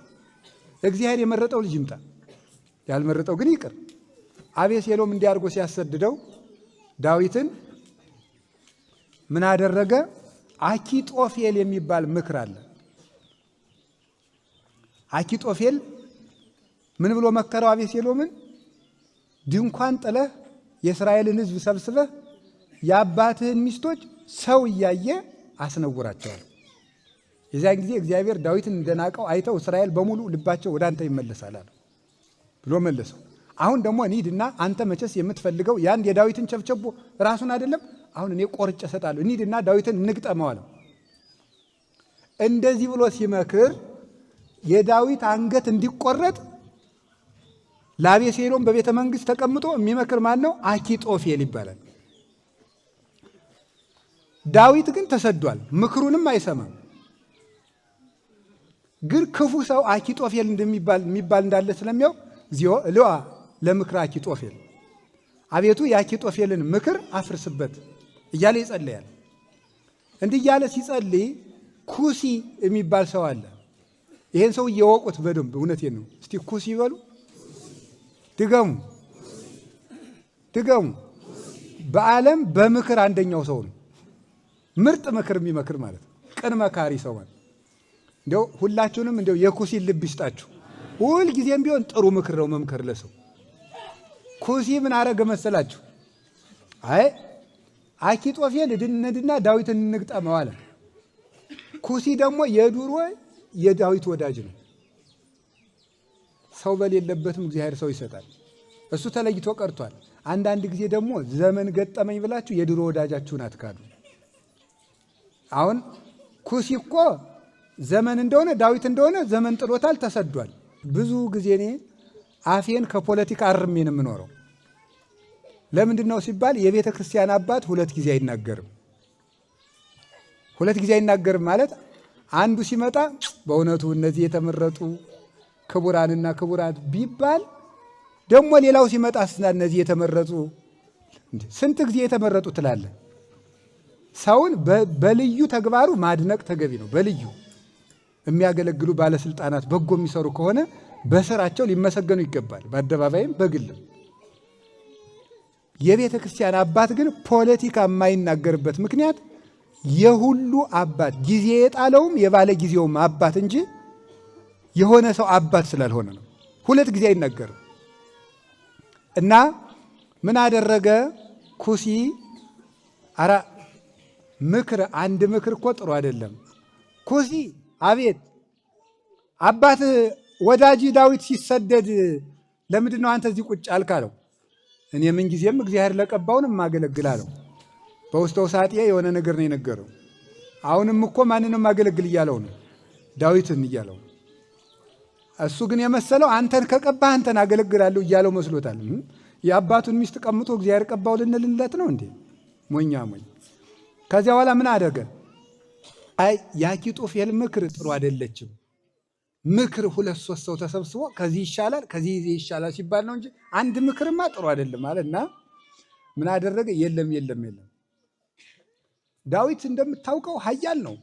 A: እግዚአብሔር የመረጠው ልጅ ይምጣ፣ ያልመረጠው ግን ይቅር። አቤሴሎም እንዲያርጎ ሲያሰድደው ዳዊትን ምን አደረገ? አኪጦፌል የሚባል ምክር አለ። አኪጦፌል ምን ብሎ መከረው አቤሴሎምን? ድንኳን ጥለህ የእስራኤልን ሕዝብ ሰብስበህ የአባትህን ሚስቶች ሰው እያየ አስነውራቸዋል። የዚያን ጊዜ እግዚአብሔር ዳዊትን እንደናቀው አይተው እስራኤል በሙሉ ልባቸው ወደ አንተ ይመለሳል አለ ብሎ መለሰው። አሁን ደግሞ እንሂድና አንተ መቼስ የምትፈልገው ያን የዳዊትን ቸብቸቦ ራሱን አይደለም፣ አሁን እኔ ቆርጬ እሰጣለሁ፣ እንሂድና ዳዊትን እንግጠመው አለ። እንደዚህ ብሎ ሲመክር የዳዊት አንገት እንዲቆረጥ ለአቤሴሎም በቤተ መንግስት ተቀምጦ የሚመክር ማን ነው? አኪጦፌል ይባላል። ዳዊት ግን ተሰዷል፣ ምክሩንም አይሰማም። ግን ክፉ ሰው አኪጦፌል እንደሚባል እንዳለ ስለሚያው እግዚኦ እልዋ ለምክር አኪጦፌል፣ አቤቱ የአኪጦፌልን ምክር አፍርስበት እያለ ይጸልያል። እንዲህ እያለ ሲጸልይ ኩሲ የሚባል ሰው አለ። ይሄን ሰው እየወቁት በደንብ እውነቴን ነው። እስቲ ኩሲ ይበሉ፣ ድገሙ። በዓለም በምክር አንደኛው ሰው ነው። ምርጥ ምክር የሚመክር ማለት ነው። ቅን መካሪ ሰው ማለት እንደው ሁላችሁንም እንደው የኩሲን ልብ ይስጣችሁ። ሁል ጊዜም ቢሆን ጥሩ ምክር ነው መምከር ለሰው። ኩሲ ምን አረገ መሰላችሁ? አይ አኪጦፌል እንድና ዳዊትን እንግጠመው አለ። ኩሲ ደግሞ የዱሮ የዳዊት ወዳጅ ነው። ሰው በሌለበትም እግዚአብሔር ሰው ይሰጣል። እሱ ተለይቶ ቀርቷል። አንዳንድ ጊዜ ደግሞ ዘመን ገጠመኝ ብላችሁ የድሮ ወዳጃችሁን አትካዱ። አሁን ኩሲ እኮ ዘመን እንደሆነ ዳዊት እንደሆነ ዘመን ጥሎታል፣ ተሰዷል። ብዙ ጊዜ እኔ አፌን ከፖለቲካ አርሜ ነው የምኖረው። ለምንድን ነው ሲባል የቤተ ክርስቲያን አባት ሁለት ጊዜ አይናገርም። ሁለት ጊዜ አይናገርም ማለት አንዱ ሲመጣ በእውነቱ እነዚህ የተመረጡ ክቡራንና ክቡራት ቢባል ደግሞ ሌላው ሲመጣ እነዚህ የተመረጡ ስንት ጊዜ የተመረጡ ትላለህ። ሰውን በልዩ ተግባሩ ማድነቅ ተገቢ ነው። በልዩ የሚያገለግሉ ባለስልጣናት በጎ የሚሰሩ ከሆነ በስራቸው ሊመሰገኑ ይገባል፣ በአደባባይም በግልም። የቤተ ክርስቲያን አባት ግን ፖለቲካ የማይናገርበት ምክንያት የሁሉ አባት ጊዜ የጣለውም የባለ ጊዜውም አባት እንጂ የሆነ ሰው አባት ስላልሆነ ነው። ሁለት ጊዜ አይናገርም። እና ምን አደረገ ኩሲ? አራ ምክር አንድ ምክር እኮ ጥሩ አይደለም። ኩሲ አቤት አባት ወዳጅ ዳዊት ሲሰደድ ለምንድን ነው አንተ እዚህ ቁጭ አልክ አለው። እኔ ምን ጊዜም እግዚአብሔር ለቀባውን ማገለግል አለው። በውስጠ ውሳጤ የሆነ ነገር ነው የነገረው። አሁንም እኮ ማንንም ማገለግል እያለው ነው፣ ዳዊትን እያለው። እሱ ግን የመሰለው አንተን ከቀባህ አንተን አገለግላለሁ እያለው መስሎታል። የአባቱን ሚስት ቀምቶ እግዚአብሔር ቀባው ልንልለት ነው እንዴ? ሞኛ ሞኝ። ከዚያ በኋላ ምን አደረገ? አይ የአኪጦፌል ምክር ጥሩ አይደለችም። ምክር ሁለት ሶስት ሰው ተሰብስቦ ከዚህ ይሻላል ከዚህ ይሻላል ሲባል ነው እንጂ አንድ ምክርማ ጥሩ አይደለም አለና ምን አደረገ? የለም ዳዊት እንደምታውቀው ኃያል ነው።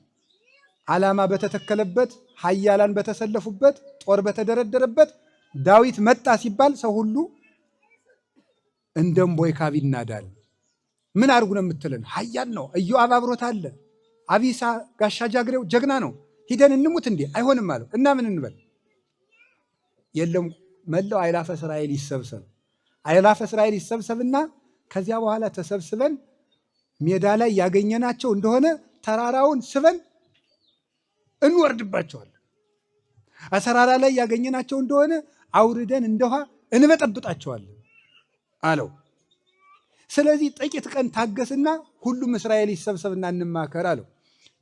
A: ዓላማ በተተከለበት ኃያላን በተሰለፉበት ጦር በተደረደረበት ዳዊት መጣ ሲባል ሰው ሁሉ እንደምቦይ ካብ ይናዳል። ምን አድርጉ ነው የምትለን? ኃያል ነው። ኢዮአብ አብሮት አለ። አቢሳ ጋሻ ጃግሬው ጀግና ነው። ሂደን እንሙት እንዴ? አይሆንም አለው። እና ምን እንበል? የለም መላው አእላፈ እስራኤል ይሰብሰብ። አእላፈ እስራኤል ይሰብሰብና ከዚያ በኋላ ተሰብስበን ሜዳ ላይ ያገኘናቸው እንደሆነ ተራራውን ስበን እንወርድባቸዋለን። ተራራ ላይ ያገኘናቸው እንደሆነ አውርደን እንደውሃ እንበጠብጣቸዋለን አለው። ስለዚህ ጥቂት ቀን ታገስና ሁሉም እስራኤል ይሰብሰብና እንማከር አለው።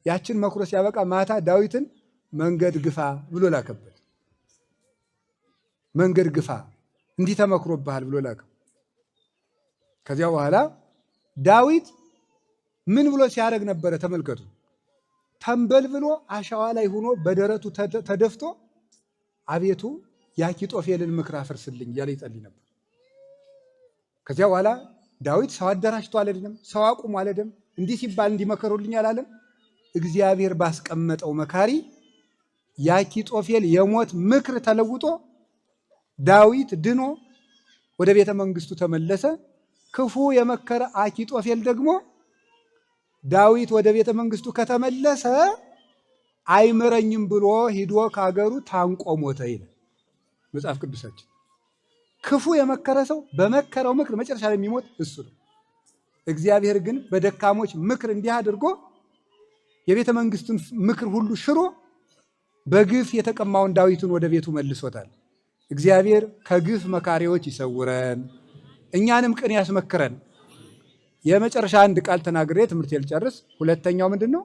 A: ያችን መክሮ ሲያበቃ ማታ ዳዊትን መንገድ ግፋ ብሎ ላከበት። መንገድ ግፋ እንዲህ ተመክሮብሃል ብሎ ላከው። ከዚያ በኋላ ዳዊት ምን ብሎ ሲያደርግ ነበረ? ተመልከቱ። ተንበል ብሎ አሸዋ ላይ ሆኖ በደረቱ ተደፍቶ አቤቱ የአኪጦፌልን ምክር አፍርስልኝ እያለ ይጸልይ ነበር። ከዚያ በኋላ ዳዊት ሰው አደራጅቶ አልሄደም፣ ሰው አቁሞ አልሄደም። እንዲህ ሲባል እንዲመከሩልኝ አላለም። እግዚአብሔር ባስቀመጠው መካሪ የአኪጦፌል የሞት ምክር ተለውጦ ዳዊት ድኖ ወደ ቤተ መንግስቱ ተመለሰ። ክፉ የመከረ አኪጦፌል ደግሞ ዳዊት ወደ ቤተ መንግስቱ ከተመለሰ አይምረኝም ብሎ ሂዶ ከሀገሩ ታንቆ ሞተ ይላል መጽሐፍ ቅዱሳችን። ክፉ የመከረ ሰው በመከረው ምክር መጨረሻ ላይ የሚሞት እሱ ነው። እግዚአብሔር ግን በደካሞች ምክር እንዲህ አድርጎ የቤተ መንግስቱን ምክር ሁሉ ሽሮ በግፍ የተቀማውን ዳዊትን ወደ ቤቱ መልሶታል። እግዚአብሔር ከግፍ መካሪዎች ይሰውረን፣ እኛንም ቅን ያስመክረን። የመጨረሻ አንድ ቃል ተናግሬ ትምህርት ልጨርስ። ሁለተኛው ምንድን ነው?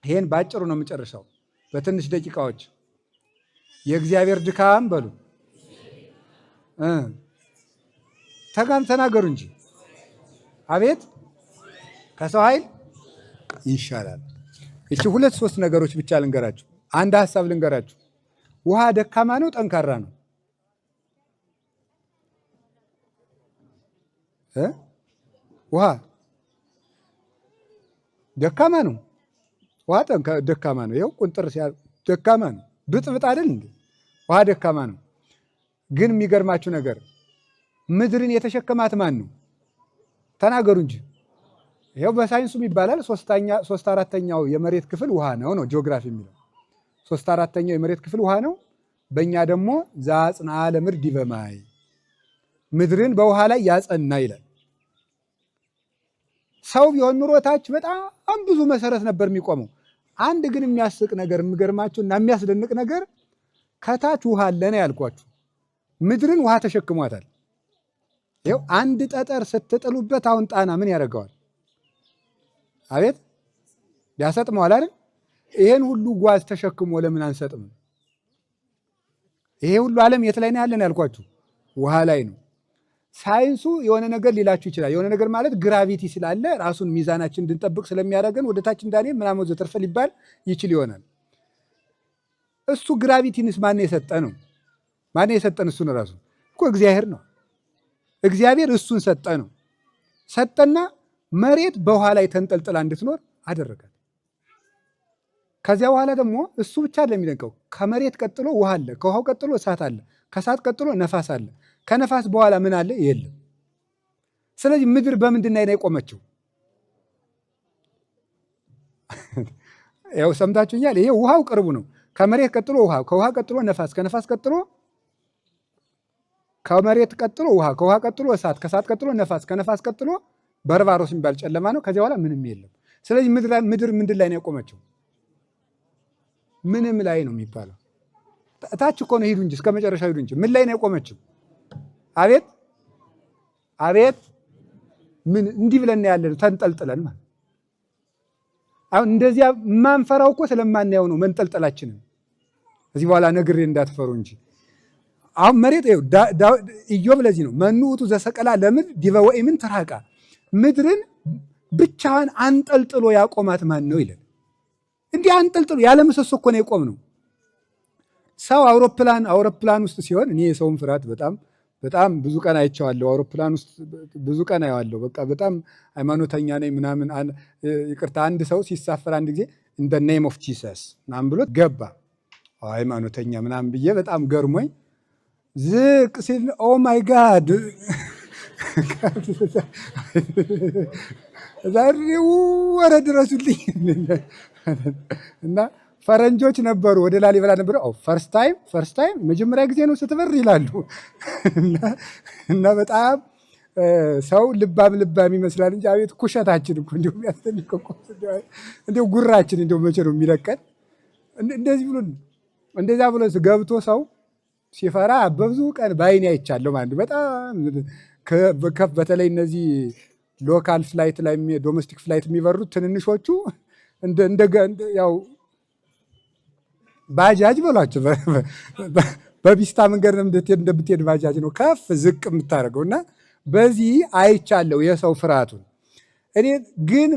A: ይሄን ባጭሩ ነው የምጨርሰው በትንሽ ደቂቃዎች። የእግዚአብሔር ድካም በሉ ተናገሩ እንጂ አቤት ከሰው ኃይል ይሻላል። እቺ ሁለት ሶስት ነገሮች ብቻ ልንገራችሁ። አንድ ሐሳብ ልንገራችሁ። ውሃ ደካማ ነው ጠንካራ ነው? ውሃ ደካማ ነው። ውሃ ደካማ ነው። ይኸው ቁንጥር ደካማ ነው። ብጥብጥ አይደል እንዴ? ውሃ ደካማ ነው። ግን የሚገርማችሁ ነገር ምድርን የተሸከማት ማን ነው? ተናገሩ እንጂ። ይኸው በሳይንሱም ይባላል 3/4 የመሬት ክፍል ውሃ ነው ጂኦግራፊ የሚለው። 3/4 የመሬት ክፍል ውሃ ነው። በእኛ ደግሞ ዘአጽንዐ ለምድር ዲበ ማይ ምድርን በውሃ ላይ ያጸና ይላል። ሰው ቢሆን ኑሮ ታች በጣም ብዙ መሰረት ነበር የሚቆመው። አንድ ግን የሚያስቅ ነገር የሚገርማችሁ እና የሚያስደንቅ ነገር ከታች ውሃ አለ ነው ያልኳችሁ። ምድርን ውሃ ተሸክሟታል። ይኸው አንድ ጠጠር ስትጥሉበት አሁን ጣና ምን ያደርገዋል? አቤት ያሰጥመዋል አይደል? ይሄን ሁሉ ጓዝ ተሸክሞ ለምን አንሰጥም? ይሄ ሁሉ ዓለም የት ላይ ነው ያለን ያልኳችሁ? ውሃ ላይ ነው። ሳይንሱ የሆነ ነገር ሊላችሁ ይችላል። የሆነ ነገር ማለት ግራቪቲ ስላለ ራሱን ሚዛናችን እንድንጠብቅ ስለሚያደርገን ወደ ታች እንዳንሄድ ምናምን ዘተርፈ ሊባል ይችል ይሆናል። እሱ ግራቪቲንስ ማን የሰጠ ነው? ማን የሰጠን? እሱን ራሱ እኮ እግዚአብሔር ነው። እግዚአብሔር እሱን ሰጠ ነው። ሰጠና መሬት በውሃ ላይ ተንጠልጥላ እንድትኖር አደረጋት። ከዚያ በኋላ ደግሞ እሱ ብቻ ለሚደንቀው ከመሬት ቀጥሎ ውሃ አለ፣ ከውሃው ቀጥሎ እሳት አለ፣ ከእሳት ቀጥሎ ነፋስ አለ። ከነፋስ በኋላ ምን አለ? የለም። ስለዚህ ምድር በምንድን ላይ ነው የቆመችው? ያው ሰምታችሁኛል። ይሄ ውሃው ቅርቡ ነው። ከመሬት ቀጥሎ ውሃ፣ ከውሃ ቀጥሎ ነፋስ፣ ከነፋስ ቀጥሎ ከመሬት ቀጥሎ ውሃ፣ ከውሃ ቀጥሎ እሳት፣ ከእሳት ቀጥሎ ነፋስ፣ ከነፋስ ቀጥሎ በርባሮስ የሚባል ጨለማ ነው። ከዚያ በኋላ ምንም የለም። ስለዚህ ምድር ምንድን ላይ ነው የቆመችው? ምንም ላይ ነው የሚባለው። ታች እኮ ነው። ሂዱ እንጂ እስከ መጨረሻ ሂዱ እንጂ ምን ላይ ነው የቆመችው? አቤት አቤት። ምን እንዲህ ብለን ያለን ተንጠልጥለን ማለት አሁን እንደዚያ የማንፈራው እኮ ስለማናየው ነው መንጠልጠላችንን። እዚህ በኋላ ነግሬ እንዳትፈሩ እንጂ አሁን መሬት ኢዮብ ለዚህ ነው መኑ ውእቱ ዘሰቀላ ለምድር ዲበ ወኢምን ተራቃ፣ ምድርን ብቻዋን አንጠልጥሎ ያቆማት ማን ነው ይላል። እንዲህ አንጠልጥሎ ያለ ምሰሶ እኮ ነው የቆም ነው። ሰው አውሮፕላን ውስጥ ሲሆን እኔ የሰውን ፍርሃት በጣም ብዙ ቀን አይቼዋለሁ። አውሮፕላን ውስጥ ብዙ ቀን አየዋለሁ። በቃ በጣም ሃይማኖተኛ ነኝ ምናምን። ይቅርታ አንድ ሰው ሲሳፈር አንድ ጊዜ እንደ ኔም ኦፍ ጂሰስ ምናምን ብሎት ገባ። ሃይማኖተኛ ምናምን ብዬ በጣም ገርሞኝ ዝቅ ሲል ኦ ማይ ጋድ ወረ ድረሱልኝ እና ፈረንጆች ነበሩ ወደ ላሊበላ ነበሩ። ፈርስት ታይም መጀመሪያ ጊዜ ነው ስትበር ይላሉ። እና በጣም ሰው ልባም ይመስላል እንጂ አቤት ኩሸታችን እኮ እንዲሁ የሚያስደንቅ እንዲሁ ጉራችን እንዲሁ መቼ ነው የሚለቀን? እንደዚያ ብሎ ገብቶ ሰው ሲፈራ በብዙ ቀን በዓይኔ አይቻለሁ ማለት በጣም በተለይ እነዚህ ሎካል ፍላይት ላይ ዶሜስቲክ ፍላይት የሚበሩት ትንንሾቹ ያው ባጃጅ በሏቸው በፒስታ መንገድ እንደምትሄድ ባጃጅ ነው ከፍ ዝቅ የምታደርገው። እና በዚህ አይቻለሁ የሰው ፍርሃቱን። እኔ ግን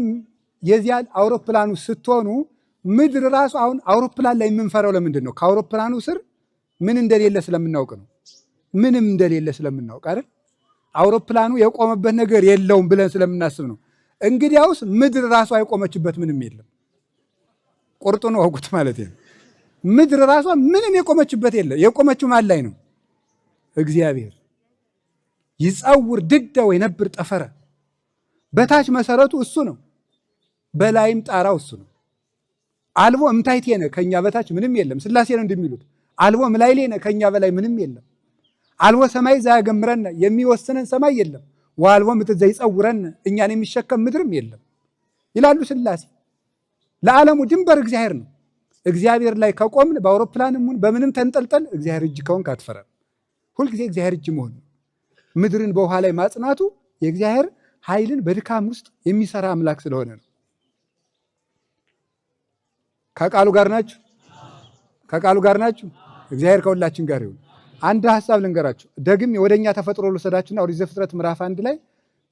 A: የዚያን አውሮፕላኑ ስትሆኑ ምድር ራሱ አሁን አውሮፕላን ላይ የምንፈራው ለምንድን ነው? ከአውሮፕላኑ ስር ምን እንደሌለ ስለምናውቅ ነው። ምንም እንደሌለ ስለምናውቅ አይደል? አውሮፕላኑ የቆመበት ነገር የለውም ብለን ስለምናስብ ነው። እንግዲያውስ ምድር ራሱ አይቆመችበት ምንም የለም። ቁርጡን ወጉት ማለት ነው። ምድር ራሷ ምንም የቆመችበት የለ። የቆመችው ማን ላይ ነው? እግዚአብሔር። ይጸውር ድደ ወይነብር ጠፈረ። በታች መሰረቱ እሱ ነው፣ በላይም ጣራው እሱ ነው። አልቦ እምታይቴነ ከኛ በታች ምንም የለም። ሥላሴ ነው እንደሚሉት አልቦ እምላዕሌነ ከኛ በላይ ምንም የለም። አልቦ ሰማይ ዘያገምረነ የሚወስነን ሰማይ የለም። ወአልቦ ምድር ዘይጸውረነ እኛን የሚሸከም ምድርም የለም ይላሉ ሥላሴ። ለዓለሙ ድንበር እግዚአብሔር ነው። እግዚአብሔር ላይ ከቆምን በአውሮፕላንም በምንም ተንጠልጠል እግዚአብሔር እጅ ከሆንክ አትፈራም። ሁልጊዜ እግዚአብሔር እጅ መሆን ነው። ምድርን በውሃ ላይ ማጽናቱ የእግዚአብሔር ኃይልን በድካም ውስጥ የሚሰራ አምላክ ስለሆነ ነው። ከቃሉ ጋር ናችሁ? ከቃሉ ጋር ናችሁ? እግዚአብሔር ከሁላችን ጋር ይሁን። አንድ ሐሳብ ልንገራችሁ። ደግም ወደኛ ተፈጥሮ ልወሰዳችሁና ኦሪት ዘፍጥረት ምዕራፍ 1 ላይ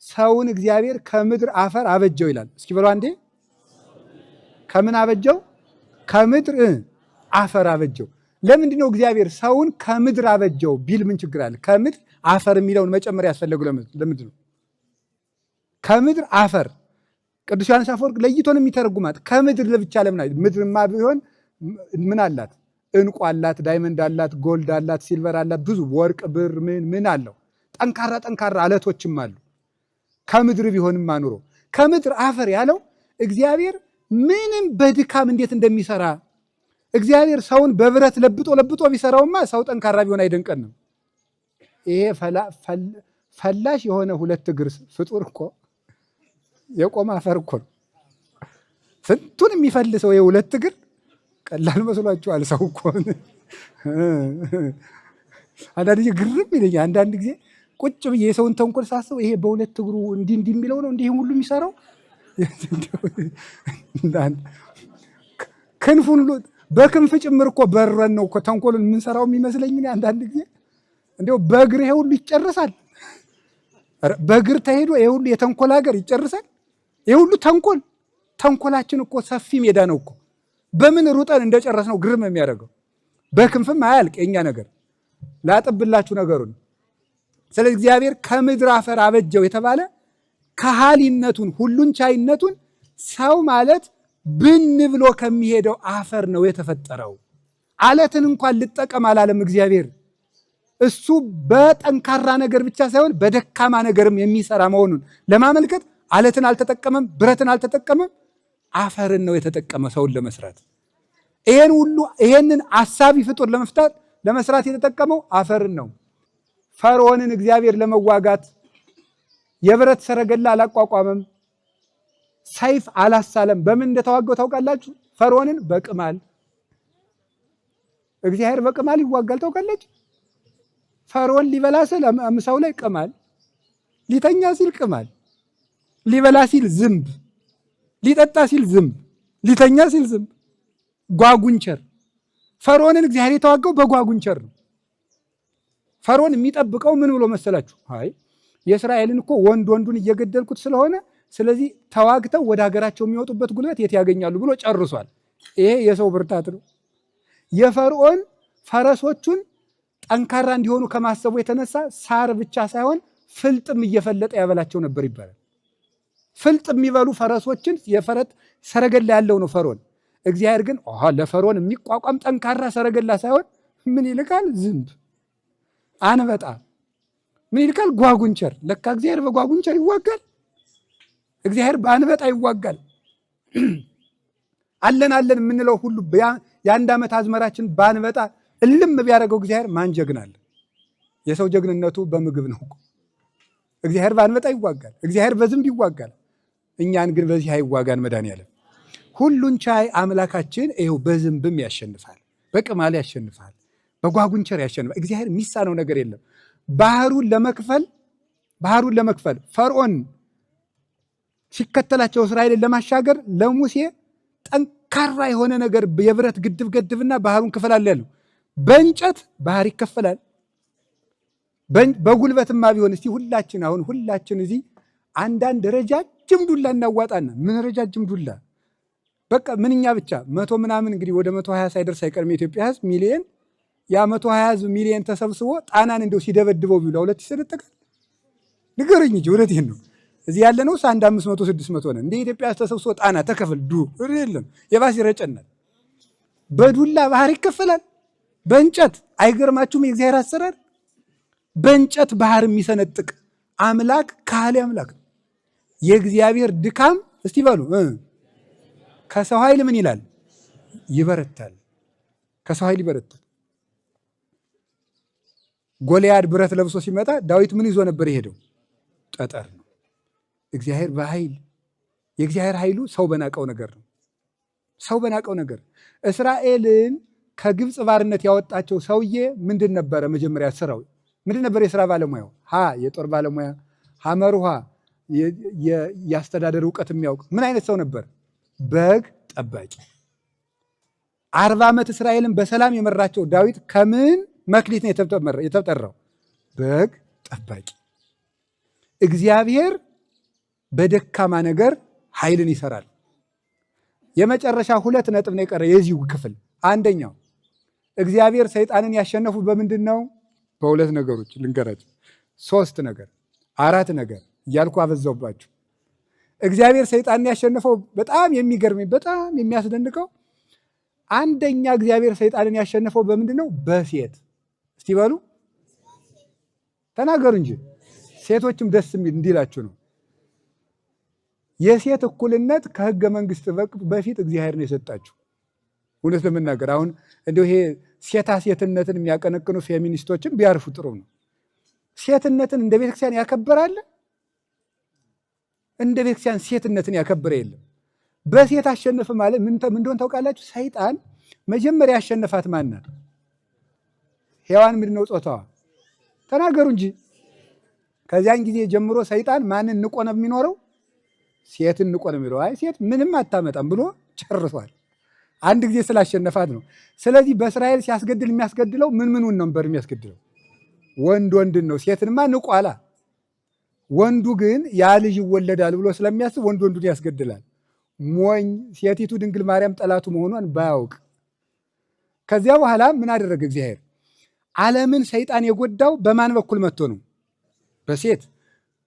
A: ሰውን እግዚአብሔር ከምድር አፈር አበጀው ይላል። እስኪ በሉ አንዴ። ከምን አበጀው? ከምድር አፈር አበጀው። ለምንድን ነው እግዚአብሔር ሰውን ከምድር አበጀው ቢል ምን ችግር አለ? ከምድር አፈር የሚለውን መጨመር ያስፈለጉ ለምንድን ነው? ከምድር አፈር ቅዱስ ዮሐንስ አፈወርቅ ለይቶ ነው የሚተረጉማት። ከምድር ለብቻ ለምን አይደል? ምድርማ ቢሆን ምን አላት? እንቁ አላት፣ ዳይመንድ አላት፣ ጎልድ አላት፣ ሲልቨር አላት፣ ብዙ ወርቅ፣ ብር ምን አለው? ጠንካራ አለቶችም አሉ። ከምድር ቢሆንም አኑሮ ከምድር አፈር ያለው እግዚአብሔር ምንም በድካም እንዴት እንደሚሰራ እግዚአብሔር ሰውን በብረት ለብጦ ቢሰራውማ ሰው ጠንካራ ቢሆን አይደንቀንም። ይሄ ፈላሽ የሆነ ሁለት እግር ፍጡር እኮ የቆመ አፈር እኮ ነው። ስንቱን የሚፈልሰው የሁለት እግር ቀላል መስሏችኋል? ሰው እኮ አንዳንድ ጊዜ ግርም ይለኛል። አንዳንድ ጊዜ ቁጭ ብዬ የሰውን ተንኮል ሳስበው ይሄ በሁለት እግሩ እንዲህ የሚለው ነው እንዲህ ሁሉ የሚሰራው ክንፉን በክንፍ ጭምር እኮ በረን ነው እኮ ተንኮልን የምንሰራው የሚመስለኝ አንዳንድ ጊዜ። እንዲያው በእግር ይሄ ሁሉ ይጨርሳል? በእግር ተሄዶ ይሄ ሁሉ የተንኮል ሀገር ይጨርሳል? ይሄ ሁሉ ተንኮላችን እኮ ሰፊ ሜዳ ነው እኮ። በምን ሩጠን እንደጨረስ ነው ግርም የሚያደርገው። በክንፍም አያልቅ የኛ ነገር። ላጥብላችሁ ነገሩን። ስለዚህ እግዚአብሔር ከምድር አፈር አበጀው የተባለ ከሃሊነቱን ሁሉን ቻይነቱን ሰው ማለት ብን ብሎ ከሚሄደው አፈር ነው የተፈጠረው። አለትን እንኳን ልጠቀም አላለም እግዚአብሔር። እሱ በጠንካራ ነገር ብቻ ሳይሆን በደካማ ነገርም የሚሰራ መሆኑን ለማመልከት አለትን አልተጠቀመም፣ ብረትን አልተጠቀመም፣ አፈርን ነው የተጠቀመ ሰውን ለመስራት። ይሄንን አሳቢ ፍጡር ለመስራት የተጠቀመው አፈርን ነው። ፈርዖንን እግዚአብሔር ለመዋጋት የብረት ሰረገላ አላቋቋመም፣ ሰይፍ አላሳለም። በምን እንደተዋጋው ታውቃላችሁ? ፈርዖንን በቅማል። እግዚአብሔር በቅማል ይዋጋል ታውቃላችሁ? ፈርዖን ሊበላ ሲል ምሳው ላይ ቅማል፣ ሊተኛ ሲል ቅማል፣ ሊበላ ሲል ዝንብ፣ ሊጠጣ ሲል ዝንብ፣ ሊተኛ ሲል ዝንብ፣ ጓጉንቸር። ፈርዖንን እግዚአብሔር የተዋጋው በጓጉንቸር ነው። ፈርዖን የሚጠብቀው ምን ብሎ መሰላችሁ? አይ የእስራኤልን እኮ ወንዱን እየገደልኩት ስለሆነ ስለዚህ ተዋግተው ወደ ሀገራቸው የሚወጡበት ጉልበት የት ያገኛሉ ብሎ ጨርሷል። ይሄ የሰው ብርታት ነው። የፈርዖን ፈረሶቹን ጠንካራ እንዲሆኑ ከማሰቡ የተነሳ ሳር ብቻ ሳይሆን ፍልጥም እየፈለጠ ያበላቸው ነበር ይባላል። ፍልጥ የሚበሉ ፈረሶችን የፈረጥ ሰረገላ ያለው ነው ፈርዖን። እግዚአብሔር ግን ለፈርዖን የሚቋቋም ጠንካራ ሰረገላ ሳይሆን ምን ይልካል? ዝንብ፣ አንበጣ፣ ምን ይልካል? ጓጉንቸር። ለካ እግዚአብሔር በጓጉንቸር ይዋጋል። እግዚአብሔር በአንበጣ ይዋጋል። አለን የምንለው ሁሉ የአንድ ዓመት አዝመራችን በአንበጣ እልም ቢያደርገው እግዚአብሔር ማን ጀግናል? የሰው ጀግንነቱ በምግብ ነው። እግዚአብሔር በአንበጣ ይዋጋል። እግዚአብሔር በዝንብ ይዋጋል። እኛን ግን በዚህ አይዋጋን መድኃኒዓለም። ሁሉን ቻይ አምላካችን ይኸው በዝንብም ያሸንፋል፣ በቅማል ያሸንፋል፣ በጓጉንቸር ያሸንፋል። እግዚአብሔር የሚሳነው ነገር የለም። ባህሩን ለመክፈል ፈርዖን ሲከተላቸው እስራኤልን ለማሻገር ለሙሴ ጠንካራ የሆነ ነገር የብረት ግድብ ገድብና ባህሩን ክፈላል ያለው። በእንጨት ባህር ይከፈላል። በጉልበትማ ቢሆን እስቲ ሁላችን እዚህ አንዳንድ ረጃጅም ዱላ እናዋጣና ምን ረጃጅም ዱላ በቃ ምንኛ ብቻ 100 ምናምን እንግዲህ ወደ 120 ሳይደርስ አይቀርም የኢትዮጵያ ሕዝብ ሚሊየን። ያ 120 ሚሊየን ተሰብስቦ ጣናን እንደው ሲደበድበው ቢሉ ሁለት ይሰነጠቃል። ንገረኝ እንጂ እውነቴን ነው። እዚህ ያለ ነው 500 600 ነን። እንደ ኢትዮጵያ ተሰብስቦ ጣና ተከፈል የለም የባስ ይረጨናል። በዱላ ባህር ይከፈላል። በእንጨት አይገርማችሁም? የእግዚአብሔር አሰራር በእንጨት ባህር የሚሰነጥቅ አምላክ ካህሊ አምላክ ነው። የእግዚአብሔር ድካም እስቲ በሉ ከሰው ኃይል ምን ይላል? ይበረታል። ከሰው ኃይል ይበረታል። ጎልያድ ብረት ለብሶ ሲመጣ ዳዊት ምን ይዞ ነበር የሄደው? ጠጠር ነው። እግዚአብሔር በኃይል የእግዚአብሔር ኃይሉ ሰው በናቀው ነገር ነው። ሰው በናቀው ነገር እስራኤልን ከግብፅ ባርነት ያወጣቸው ሰውዬ ምንድን ነበረ? መጀመሪያ ስራው ምንድን ነበር? የስራ ባለሙያው የጦር ባለሙያ ሐመሩሃ የአስተዳደር እውቀት የሚያውቅ ምን አይነት ሰው ነበር? በግ ጠባቂ። 40 ዓመት እስራኤልን በሰላም የመራቸው ዳዊት ከምን መክሊት ነው የተጠራው? በግ ጠባቂ። እግዚአብሔር በደካማ ነገር ኃይልን ይሰራል። የመጨረሻ 2 ነጥብ ነው የቀረ የዚሁ ክፍል። አንደኛው እግዚአብሔር ሰይጣንን ያሸነፉ በምንድን ነው? በ2 ነገሮች ልንገራችሁ። 3 ነገር 4 ነገር እያልኩ አበዛውባችሁ። እግዚአብሔር ሰይጣንን ያሸነፈው በጣም የሚገርመኝ በጣም የሚያስደንቀው አንደኛ እግዚአብሔር ሰይጣንን ያሸነፈው በምንድን ነው? በሴት። እስቲ በሉ ተናገሩ እንጂ ሴቶችም ደስ እንዲላችሁ ነው። የሴት እኩልነት ከሕገ መንግስት በፊት እግዚአብሔር ነው የሰጣችሁ። እውነት ለመናገር አሁን እንደው ይሄ ሴትነትን የሚያቀነቅኑ ፌሚኒስቶችን ቢያርፉ ጥሩ ነው። ሴትነትን እንደ ቤተክርስቲያን ያከበራል? እንደ ቤተክርስቲያን ሴትነትን ያከበረ የለም። በሴት አሸነፈ ማለት ምን እንደሆነ ታውቃላችሁ? ሰይጣን መጀመሪያ ያሸነፋት ማናት? ሔዋን ምንድን ነው ጾታዋ? ተናገሩ እንጂ። ከዚያን ጊዜ ጀምሮ ሰይጣን ማንን ንቆ ነው የሚኖረው? ሴትን ንቆ ነው የሚኖረው። አይ ሴት ምንም አታመጣም ብሎ ጨርሷል። አንድ ጊዜ ስላሸነፋት ነው። ስለዚህ በእስራኤል ሲያስገድል የሚያስገድለው ምኑን ነበር የሚያስገድለው? ወንድን ነው። ሴትንማ ንቋላ። ወንዱ ግን ያ ልጅ ይወለዳል ብሎ ስለሚያስብ ወንዱን ያስገድላል። ሞኝ ሴቲቱ ድንግል ማርያም ጠላቱ መሆኗን ባያውቅ። ከዚያ በኋላ ምን አደረገ እግዚአብሔር? ዓለምን ሰይጣን የጎዳው በማን በኩል መጥቶ ነው? በሴት።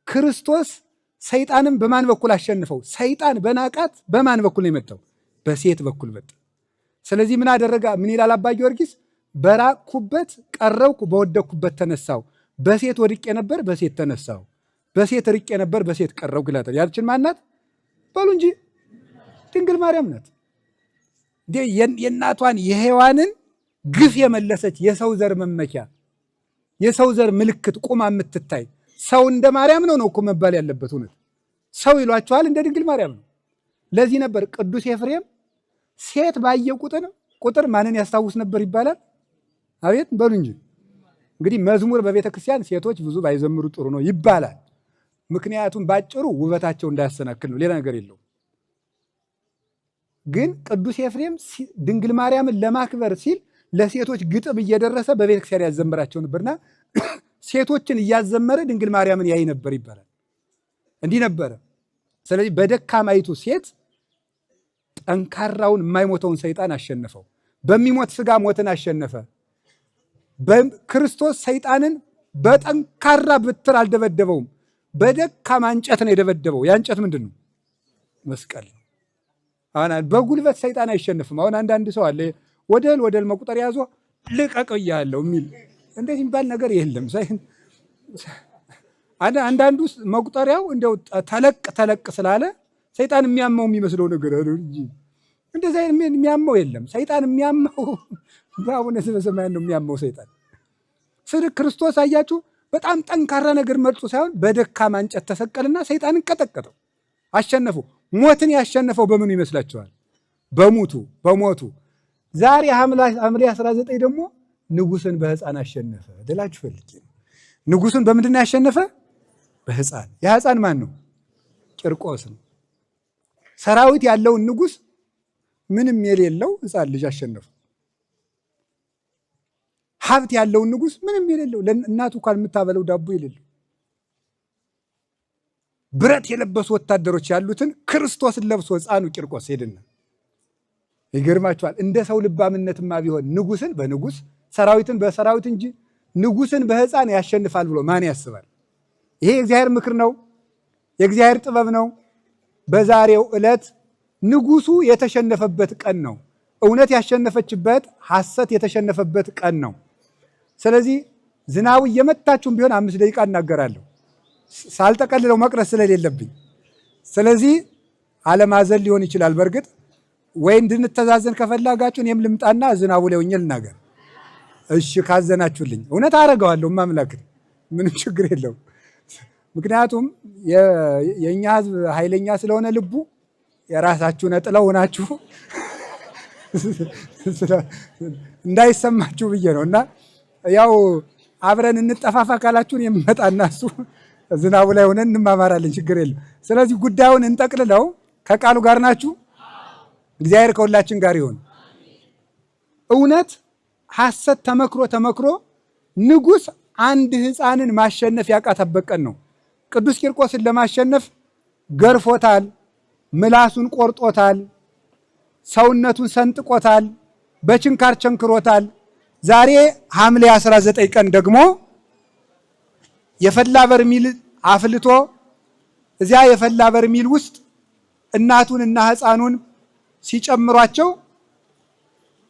A: ክርስቶስ ሰይጣንም በማን በኩል አሸንፈው? ሰይጣን በናቃት በማን በኩል ነው የመጣው? በሴት በኩል መጣ። ስለዚህ ምን አደረገ? ምን ይላል አባ ጊዮርጊስ? በራቅኩበት ቀረብኩ፣ በወደቅኩበት ተነሳው። በሴት ወድቄ ነበር፣ በሴት ተነሳው። በሴት ርቄ ነበር፣ በሴት ቀረብኩ ይላታል። ያችን ማናት በሉ እንጂ ድንግል ማርያም ናት። የእናቷን የሔዋንን ግፍ የመለሰች የሰው ዘር መመኪያ፣ የሰው ዘር ምልክት ቁማ የምትታይ ሰው እንደ ማርያም ነው እኮ መባል ያለበት። እውነት ሰው ይሏቸዋል፣ እንደ ድንግል ማርያም ነው። ለዚህ ነበር ቅዱስ ኤፍሬም ሴት ባየ ቁጥር ማንን ያስታውስ ነበር ይባላል? አቤት በሉ እንጂ። እንግዲህ መዝሙር በቤተ ክርስቲያን ሴቶች ብዙ ባይዘምሩ ጥሩ ነው ይባላል። ምክንያቱም ባጭሩ ውበታቸው እንዳያሰናክል ነው፣ ሌላ ነገር የለውም። ግን ቅዱስ ኤፍሬም ድንግል ማርያምን ለማክበር ሲል ለሴቶች ግጥም እየደረሰ በቤተ ክርስቲያን ያዘምራቸው ነበርና ሴቶችን እያዘመረ ድንግል ማርያምን ያይ ነበር ይባላል። እንዲህ ነበረ። ስለዚህ በደካማይቱ ሴት ጠንካራውን የማይሞተውን ሰይጣን አሸነፈው። በሚሞት ስጋ ሞትን አሸነፈ። ክርስቶስ ሰይጣንን በጠንካራ ብትር አልደበደበውም፣ በደካማ እንጨት ነው የደበደበው። ያ እንጨት ምንድን ነው? መስቀል። አሁን በጉልበት ሰይጣን አይሸነፍም። አሁን አንዳንድ ሰው አለ ወደል መቁጠር ያዞ ልቀቀው እያለው የሚል እንዴት የሚባል ነገር የለም። አንዳንዱ መቁጠሪያው እንደው ተለቅ ስላለ ሰይጣን የሚያመው የሚመስለው ነገር እንጂ እንደዛ የሚያመው የለም። ሰይጣን የሚያመው በአቡነ ዘበሰማያት ነው የሚያመው ሰይጣን። ክርስቶስ አያችሁ በጣም ጠንካራ ነገር መርጦ ሳይሆን በደካማ እንጨት ተሰቀልና ሰይጣንን ቀጠቀጠው፣ አሸነፈው። ሞትን ያሸነፈው በምኑ ይመስላችኋል? በሞቱ። ዛሬ ሐምሌ 19 ደግሞ ንጉሥን በሕፃን አሸነፈ ልላችሁ ፈልጌ ነው። ንጉሥን በምንድን ያሸነፈ? በሕፃን። ያ ሕፃን ማን ነው? ቂርቆስ ነው። ሰራዊት ያለውን ንጉሥ ምንም የሌለው ሕፃን ልጅ አሸነፈ። ሀብት ያለውን ንጉሥ ምንም የሌለው ለእናቱ እንኳን የምታበለው ዳቦ የሌለው ብረት የለበሱ ወታደሮች ያሉትን ክርስቶስን ለብሶ ሕፃኑ ቂርቆስ ሄድና ይገርማችኋል። እንደ ሰው ልባምነትማ ቢሆን ንጉሥን በንጉሥ ሰራዊትን በሰራዊት እንጂ ንጉሥን በሕፃን ያሸንፋል ብሎ ማን ያስባል? ይሄ የእግዚአብሔር ምክር ነው፣ የእግዚአብሔር ጥበብ ነው። በዛሬው ዕለት ንጉሱ የተሸነፈበት ቀን ነው። እውነት ያሸነፈችበት፣ ሐሰት የተሸነፈበት ቀን ነው። ስለዚህ ዝናቡ እየመታችሁም ቢሆን 5 ደቂቃ እናገራለሁ ሳልጠቀልለው መቅረት ስለሌለብኝ። ስለዚህ አለማዘን ሊሆን ይችላል። በእርግጥ ወይ እንድንተዛዘን ከፈላጋችሁ እኔም ልምጣና ዝናቡ ላይ ሆኜ ልናገር። እሺ ካዘናችሁልኝ እውነት አደርገዋለሁ። ማምላክ ምንም ችግር የለውም። ምክንያቱም የእኛ ሕዝብ ኃይለኛ ስለሆነ ልቡ የራሳችሁ ነጥለው ሆናችሁ እንዳይሰማችሁ ብዬ ነው። እና ያው አብረን እንጠፋፋ ካላችሁን የምመጣና እሱ ዝናቡ ላይ ሆነን እንማማራለን፣ ችግር የለም። ስለዚህ ጉዳዩን እንጠቅልለው። ከቃሉ ጋር ናችሁ? እግዚአብሔር ከሁላችን ጋር ይሁን። እውነት ሐሰት ተመክሮ ንጉሥ አንድ ሕፃንን ማሸነፍ ያቃተበት ቀን ነው። ቅዱስ ቂርቆስን ለማሸነፍ ገርፎታል፣ ምላሱን ቆርጦታል፣ ሰውነቱን ሰንጥቆታል፣ በችንካር ቸንክሮታል። ዛሬ ሐምሌ 19 ቀን ደግሞ የፈላ በርሚል አፍልቶ እዚያ የፈላ በርሚል ውስጥ እናቱንና ሕፃኑን ሲጨምሯቸው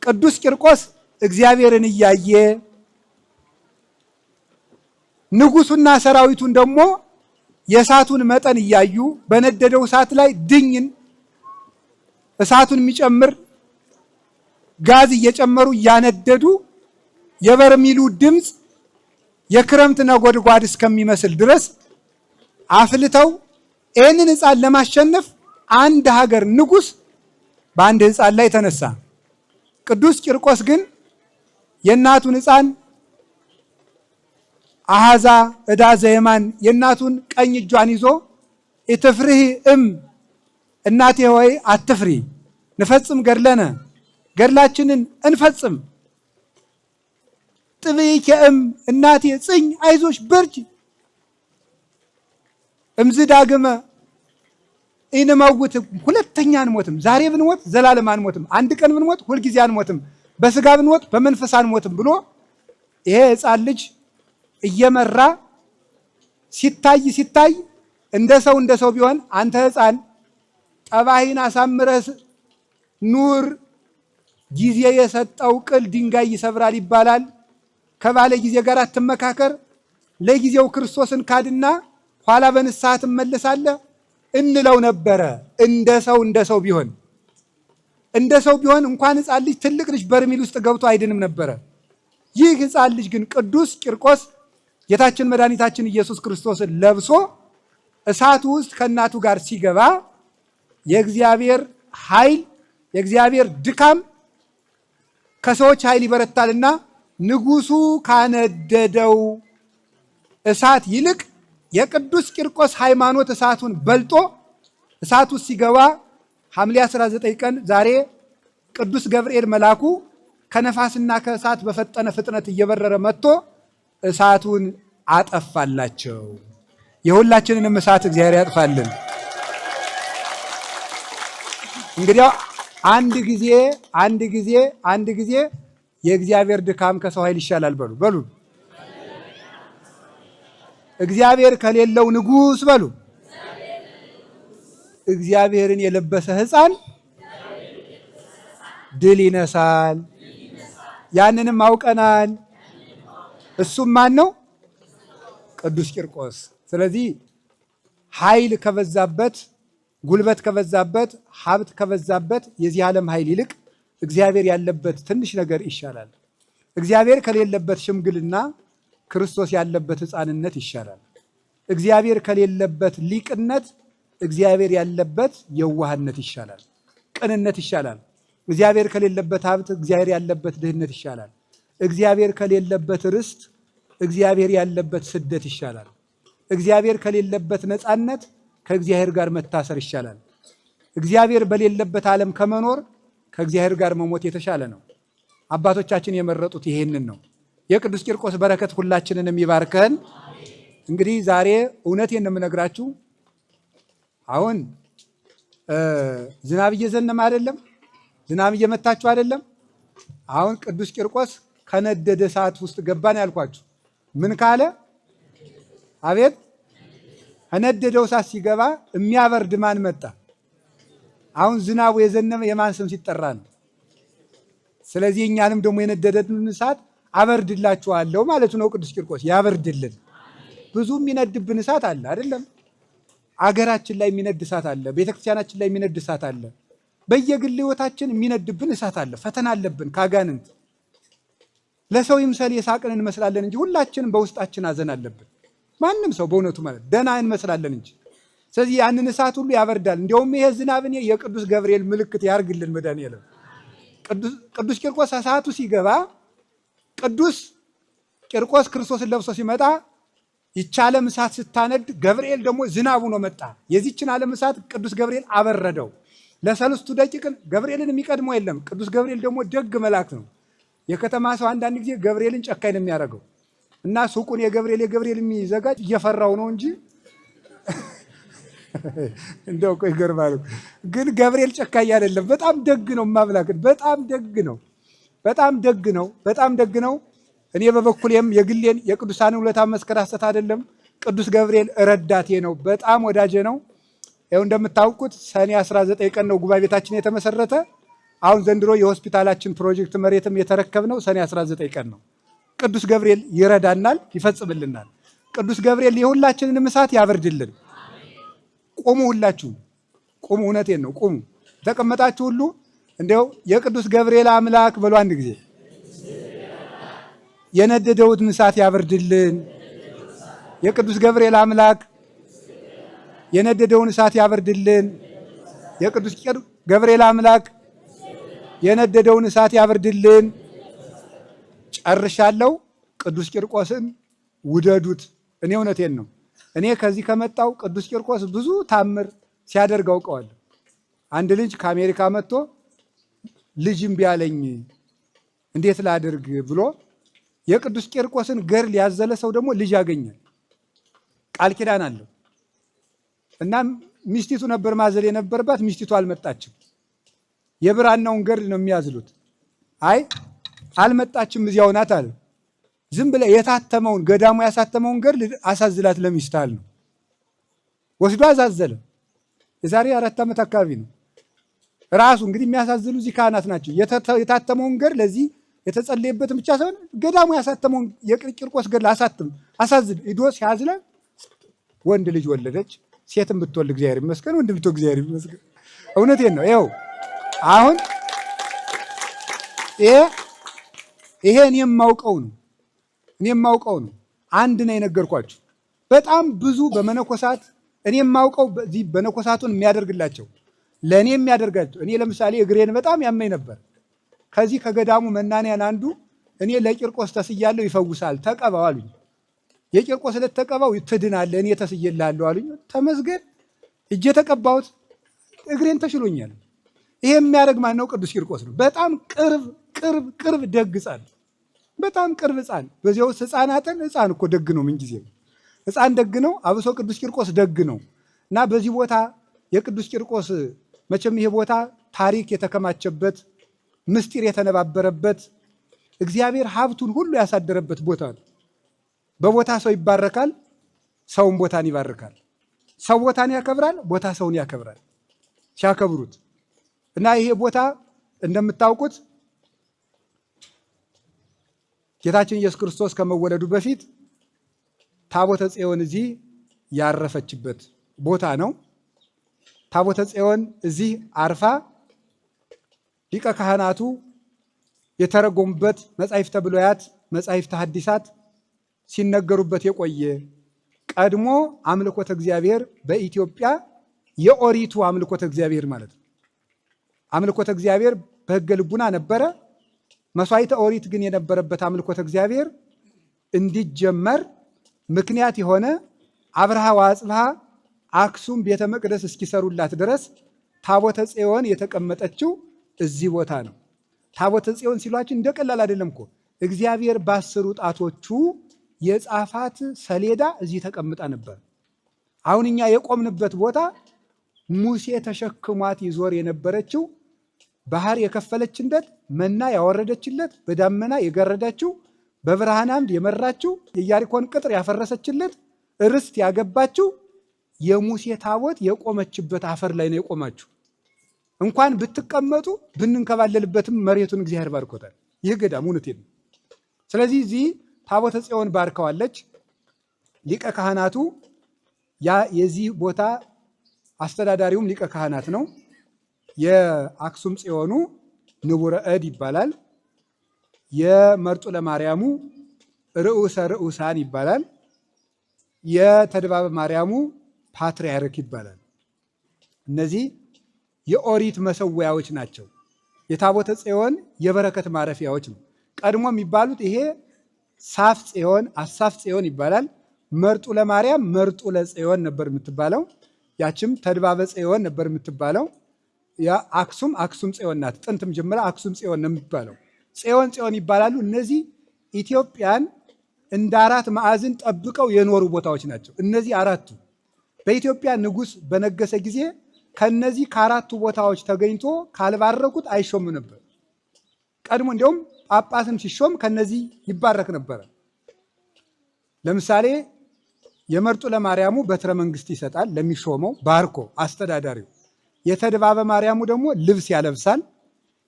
A: ቅዱስ ቂርቆስ እግዚአብሔርን እያየ ንጉሱና ሰራዊቱን ደግሞ የእሳቱን መጠን እያዩ በነደደው እሳት ላይ ድኝን እሳቱን የሚጨምር ጋዝ እየጨመሩ እያነደዱ የበርሚሉ ድምፅ የክረምት ነጎድጓድ እስከሚመስል ድረስ አፍልተው ይህንን ሕፃን ለማሸነፍ አንድ ሀገር ንጉሥ በአንድ ሕፃን ላይ ተነሳ። ቅዱስ ቂርቆስ ግን የእናቱን ሕፃን አሃዛ ዕዳ ዘየማን የእናቱን ቀኝ እጇን ይዞ ኢትፍርሂ እናቴ ሆይ አትፍሪ፣ ንፈጽም ገድለነ ገድላችንን እንፈጽም፣ ጥብይከ እናቴ ጽኝ አይዞሽ በርቺ፣ እምዝ ዳግመ ኢንመውት ሁለተኛ አንሞትም፣ ዛሬ ብንሞት ዘላለም አንሞትም፣ አንድ ቀን ብንሞት ሁልጊዜ አንሞትም፣ በስጋ ብንሞት በመንፈስ አንሞትም ብሎ ይሄ ሕፃን ልጅ እየመራ ሲታይ እንደ ሰው ቢሆን አንተ ሕፃን ጠባይን አሳምረህ ኑር፣ ጊዜ የሰጠው ቅል ድንጋይ ይሰብራል ይባላል። ከባለ ጊዜ ጋር አትመካከር፣ ለጊዜው ክርስቶስን ካድና ኋላ በንስሐ ትመለሳለህ እንለው ነበረ። እንደ ሰው ቢሆን እንኳን ሕፃን ልጅ ትልቅ ልጅ በርሚል ውስጥ ገብቶ አይድንም ነበረ። ይህ ሕፃን ልጅ ግን ቅዱስ ቂርቆስ ጌታችን መድኃኒታችን ኢየሱስ ክርስቶስን ለብሶ እሳቱ ውስጥ ከእናቱ ጋር ሲገባ የእግዚአብሔር ኃይል የእግዚአብሔር ድካም ከሰዎች ኃይል ይበረታልና ንጉሱ ካነደደው እሳት ይልቅ የቅዱስ ቂርቆስ ሃይማኖት እሳቱን በልጦ እሳቱ ሲገባ ሐምሌ 19 ቀን ዛሬ ቅዱስ ገብርኤል መልአኩ ከነፋስና ከእሳት በፈጠነ ፍጥነት እየበረረ መጥቶ እሳቱን አጠፋላቸው። የሁላችንንም እሳት እግዚአብሔር ያጥፋልን። እንግዲያው አንድ ጊዜ የእግዚአብሔር ድካም ከሰው ኃይል ይሻላል በሉ። እግዚአብሔር ከሌለው ንጉሥ በሉ። እግዚአብሔርን የለበሰ ሕፃን ድል ይነሳል። ያንንም አውቀናል። እሱም ማን ነው? ቅዱስ ቂርቆስ። ስለዚህ ኃይል ከበዛበት፣ ጉልበት ከበዛበት፣ ሀብት ከበዛበት የዚህ ዓለም ኃይል ይልቅ እግዚአብሔር ያለበት ትንሽ ነገር ይሻላል። እግዚአብሔር ከሌለበት ሽምግልና ክርስቶስ ያለበት ሕፃንነት ይሻላል። እግዚአብሔር ከሌለበት ሊቅነት እግዚአብሔር ያለበት የዋህነት ይሻላል፣ ቅንነት ይሻላል። እግዚአብሔር ከሌለበት ሀብት እግዚአብሔር ያለበት ድህነት ይሻላል። እግዚአብሔር ከሌለበት ርስት እግዚአብሔር ያለበት ስደት ይሻላል። እግዚአብሔር ከሌለበት ነፃነት ከእግዚአብሔር ጋር መታሰር ይሻላል። እግዚአብሔር በሌለበት ዓለም ከመኖር ከእግዚአብሔር ጋር መሞት የተሻለ ነው። አባቶቻችን የመረጡት ይሄንን ነው። የቅዱስ ቂርቆስ በረከት ሁላችንንም ይባርከን። እንግዲህ ዛሬ እውነቴን ነው የምነግራችሁ። አሁን ዝናብ እየዘነመ አይደለም? ዝናብ እየመታችሁ አይደለም? አሁን ቅዱስ ቂርቆስ ከነደደ እሳት ውስጥ ገባን ያልኳችሁ ምን ካለ? አቤት! ከነደደው እሳት ሲገባ የሚያበርድ ማን መጣ? አሁን ዝናቡ የዘነመ የማን ስም ሲጠራ ነው? ስለዚህ እኛንም ደግሞ የነደደን እሳት አበርድላችኋለሁ ማለቱ ነው። ቅዱስ ቂርቆስ ያበርድልን። ብዙ የሚነድብን እሳት አለ አይደለም? አገራችን ላይ የሚነድ እሳት አለ። ቤተክርስቲያናችን ላይ የሚነድ እሳት አለ። በየግል ሕይወታችን የሚነድብን እሳት አለ። ፈተና አለብን ካጋንንት። ለሰው ይምሰል የሳቅን እንመስላለን እንጂ ሁላችንም በውስጣችን አዘን አለብን። ማንም ሰው በእውነቱ ማለት ደህና እንመስላለን እንጂ። ስለዚህ ያንን እሳት ሁሉ ያበርዳል። እንዲያውም ይሄ ዝናብ የቅዱስ ገብርኤል ምልክት ያርግልን መድኃኒዓለም። ቅዱስ ቂርቆስ እሳቱ ሲገባ ቅዱስ ቂርቆስ ክርስቶስን ለብሶ ሲመጣ ይህች ዓለም እሳት ስታነድ ገብርኤል ደግሞ ዝናቡ ነው መጣ። የዚችን ዓለም እሳት ቅዱስ ገብርኤል አበረደው። ለሰለስቱ ደቂቅን ገብርኤልን የሚቀድመው የለም። ቅዱስ ገብርኤል ደግሞ ደግ መልአክ ነው። የከተማ ሰው አንዳንድ ጊዜ ገብርኤልን ጨካኝ ነው የሚያደርገው እና ሱቁን የገብርኤል የሚዘጋጅ እየፈራው ነው እንጂ እንደው እኮ ይገርማል። ግን ገብርኤል ጨካኝ አይደለም። በጣም ደግ ነው። ማምላክን በጣም ደግ ነው። በጣም ደግ ነው። እኔ በበኩሌም የግሌን የቅዱሳንን ውለታ መስከር ሐሰት አይደለም። ቅዱስ ገብርኤል ረዳቴ ነው። በጣም ወዳጄ ነው። ይኸው እንደምታውቁት ሰኔ 19 ቀን ነው ጉባኤ ቤታችን የተመሰረተ። አሁን ዘንድሮ የሆስፒታላችን ፕሮጀክት መሬትም የተረከብነው ሰኔ 19 ቀን ነው። ቅዱስ ገብርኤል ይረዳናል፣ ይፈጽምልናል። ቅዱስ ገብርኤል የሁላችንንም እሳት ያበርድልን። ቁሙ፣ ሁላችሁ ቁሙ። እውነቴን ነው። ቁሙ። ተቀመጣችሁ ሁሉ እንዲያው የቅዱስ ገብርኤል አምላክ በሉ አንድ ጊዜ የነደደውን እሳት ያበርድልን። የቅዱስ ገብርኤል አምላክ የነደደውን እሳት ያበርድልን። የቅዱስ ገብርኤል አምላክ የነደደውን እሳት ያበርድልን። ጨርሻለሁ። ቅዱስ ቂርቆስን ውደዱት። እኔ እውነቴን ነው። እኔ ከዚህ ከመጣው ቅዱስ ቂርቆስ ብዙ ታምር ሲያደርግ አውቀዋለሁ። አንድ ልጅ ከአሜሪካ መጥቶ ልጅ እምቢ አለኝ እንዴት ላድርግ ብሎ የቅዱስ ቂርቆስን ገድል ያዘለ ሰው ደግሞ ልጅ ያገኛል። ቃል ኪዳን አለው እና ሚስቲቱ ነበር ማዘል የነበረባት። ሚስቲቱ አልመጣችም። የብራናውን ገድል ነው የሚያዝሉት። አይ አልመጣችም እዚያው ናት አለ። ዝም ብለህ የታተመውን ገዳሙ ያሳተመውን ገድል አሳዝላት ለሚስታል ነው ወስዶ አዛዘለ። የዛሬ 4 ዓመት አካባቢ ነው። ራሱ እንግዲህ የሚያሳዝሉ እዚህ ካህናት ናቸው። የታተመውን ገድል ለዚህ የተጸለየበትን ብቻ ሳይሆን ገዳሙ ያሳተመውን የቂርቆስ ገድል አሳዝል ሂዶ ሲያዝለ ወንድ ልጅ ወለደች። ሴትም ብትወልድ እግዚአብሔር ይመስገን፣ ወንድ ብትወልድ እግዚአብሔር ይመስገን። እውነቴን ነው። ይኸው አሁን ይሄ እኔ የማውቀው ነው። አንድ ነው የነገርኳችሁ። በጣም ብዙ በመነኮሳት እኔ የማውቀው በዚህ በነኮሳቱን የሚያደርግላቸው ለእኔ የሚያደርጋቸው። እኔ ለምሳሌ እግሬን በጣም ያመኝ ነበር። ከዚህ ከገዳሙ መናንያን አንዱ እኔ ለቂርቆስ ተስያለሁ ይፈውሳል ተቀባው አሉኝ። የቂርቆስ ዕለት ተቀባው ትድናለህ እኔ ተስዬልሃለሁ አሉኝ። ተመስገን እጄ ተቀባሁት፣ እግሬን ተሽሎኛል። ይሄ የሚያደርግ ማን ነው? ቅዱስ ቂርቆስ ነው። በጣም ቅርብ ደግ ሕፃን፣ በጣም ቅርብ ሕፃን። በዚያው ውስጥ ሕፃናትን ሕፃን እኮ ደግ ነው። ምን ጊዜ ሕፃን ደግ ነው። አብሶ ቅዱስ ቂርቆስ ደግ ነው እና በዚህ ቦታ የቅዱስ ቂርቆስ መቼም ይሄ ቦታ ታሪክ የተከማቸበት ምስጢር የተነባበረበት እግዚአብሔር ሀብቱን ሁሉ ያሳደረበት ቦታ ነው። በቦታ ሰው ይባረካል፣ ሰውን ቦታን ይባርካል። ሰው ቦታን ያከብራል፣ ቦታ ሰውን ያከብራል ሲያከብሩት እና ይሄ ቦታ እንደምታውቁት ጌታችን ኢየሱስ ክርስቶስ ከመወለዱ በፊት ታቦተ ጽዮን እዚህ ያረፈችበት ቦታ ነው። ታቦተ ጽዮን እዚህ አርፋ ሊቀ ካህናቱ የተረጎሙበት መጻሕፍተ ብሉያት መጻሕፍተ ሐዲሳት ሲነገሩበት የቆየ ቀድሞ አምልኮተ እግዚአብሔር በኢትዮጵያ የኦሪቱ አምልኮተ እግዚአብሔር ማለት ነው። አምልኮተ እግዚአብሔር በሕገ ልቡና ነበረ። መስዋዕተ ኦሪት ግን የነበረበት አምልኮተ እግዚአብሔር እንዲጀመር ምክንያት የሆነ አብርሃ ወአጽብሃ አክሱም ቤተ መቅደስ እስኪሰሩላት ድረስ ታቦተ ጽዮን የተቀመጠችው እዚህ ቦታ ነው። ታቦተ ጽዮን ሲሏችን እንደ ቀላል አይደለም እኮ እግዚአብሔር በ10 ጣቶቹ የጻፋት ሰሌዳ እዚህ ተቀምጣ ነበር። አሁን እኛ የቆምንበት ቦታ ሙሴ ተሸክሟት ይዞር የነበረችው ባህር የከፈለችለት መና ያወረደችለት በዳመና የገረዳችው በብርሃን አምድ የመራችው የኢያሪኮን ቅጥር ያፈረሰችለት ርስት ያገባችው የሙሴ ታቦት የቆመችበት አፈር ላይ ነው የቆማችሁ። እንኳን ብትቀመጡ ብንንከባለልበትም መሬቱን እግዚአብሔር ባርኮታል። ይህ ገዳም እውነቴን ነው። ስለዚህ እዚህ ታቦተ ጽዮን ባርከዋለች። ሊቀ ካህናቱ የዚህ ቦታ አስተዳዳሪውም ሊቀ ካህናት ነው። የአክሱም ጽዮኑ ንቡረ እድ ይባላል። የመርጡ ለማርያሙ ርዑሰ ርዑሳን ይባላል። የተድባበ ማርያሙ ፓትርያርክ ይባላል። እነዚህ የኦሪት መሰዊያዎች ናቸው። የታቦተ ጽዮን የበረከት ማረፊያዎች ነው። ቀድሞ የሚባሉት ይሄ ሳፍ ጽዮን፣ አሳፍ ጽዮን ይባላል። መርጡ ለማርያም መርጡ ለጽዮን ነበር የምትባለው። ያችም ተድባበ ጽዮን ነበር የምትባለው። አክሱም አክሱም ጽዮን ናት። ጥንትም ጀምራ አክሱም ጽዮን ነው የምትባለው። ጽዮን ጽዮን ይባላሉ። እነዚህ ኢትዮጵያን እንደ 4 ማዕዝን ጠብቀው የኖሩ ቦታዎች ናቸው። እነዚህ አራቱ በኢትዮጵያ ንጉሥ በነገሰ ጊዜ ከነዚህ ከአራቱ ቦታዎች ተገኝቶ ካልባረኩት አይሾም ነበር። ቀድሞ እንዲያውም ጳጳስም ሲሾም ከነዚህ ይባረክ ነበረ። ለምሳሌ የመርጡ ለማርያሙ በትረ መንግስት ይሰጣል ለሚሾመው ባርኮ አስተዳዳሪው። የተድባበ ማርያሙ ደግሞ ልብስ ያለብሳል።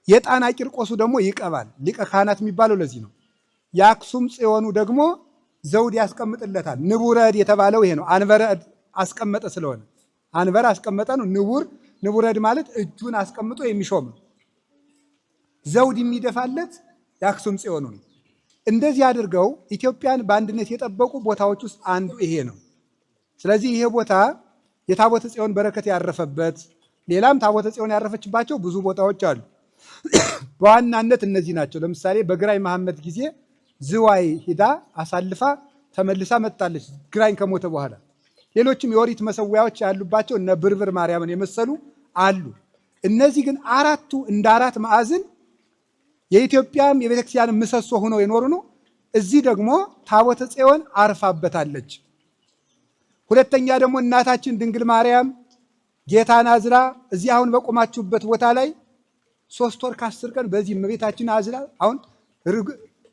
A: የጣና ቂርቆሱ ደግሞ ይቀባል። ሊቀ ካህናት የሚባለው ለዚህ ነው። የአክሱም ጽዮኑ ደግሞ ዘውድ ያስቀምጥለታል። ንቡረ እድ የተባለው ይሄ ነው። አንበረ እድ አስቀመጠ ስለሆነ አንበረ አስቀመጠ ነው። ንቡረ እድ ማለት እጁን አስቀምጦ የሚሾም ነው። ዘውድ የሚደፋለት የአክሱም ጽዮኑ ነው። እንደዚህ አድርገው ኢትዮጵያን በአንድነት የጠበቁ ቦታዎች ውስጥ አንዱ ይሄ ነው። ስለዚህ ይሄ ቦታ የታቦተ ጽዮን በረከት ያረፈበት፣ ሌላም ታቦተ ጽዮን ያረፈችባቸው ብዙ ቦታዎች አሉ። በዋናነት እነዚህ ናቸው። ለምሳሌ በግራኝ መሐመድ ጊዜ ዝዋይ ሂዳ አሳልፋ ተመልሳ መጣለች፣ ግራኝ ከሞተ በኋላ። ሌሎችም የኦሪት መሰዊያዎች ያሉባቸው እነ ብርብር ማርያምን የመሰሉ አሉ። እነዚህ ግን አራቱ እንደ አራት ማዕዝን የኢትዮጵያም የቤተክርስቲያን ምሰሶ ሆነው የኖሩ ነው። እዚህ ደግሞ ታቦተ ጽዮን አርፋበታለች። ሁለተኛ ደግሞ እናታችን ድንግል ማርያም ጌታን አዝላ እዚህ አሁን በቆማችሁበት ቦታ ላይ 3 ወር ከ10 ቀን በዚህ እመቤታችን አዝላ አሁን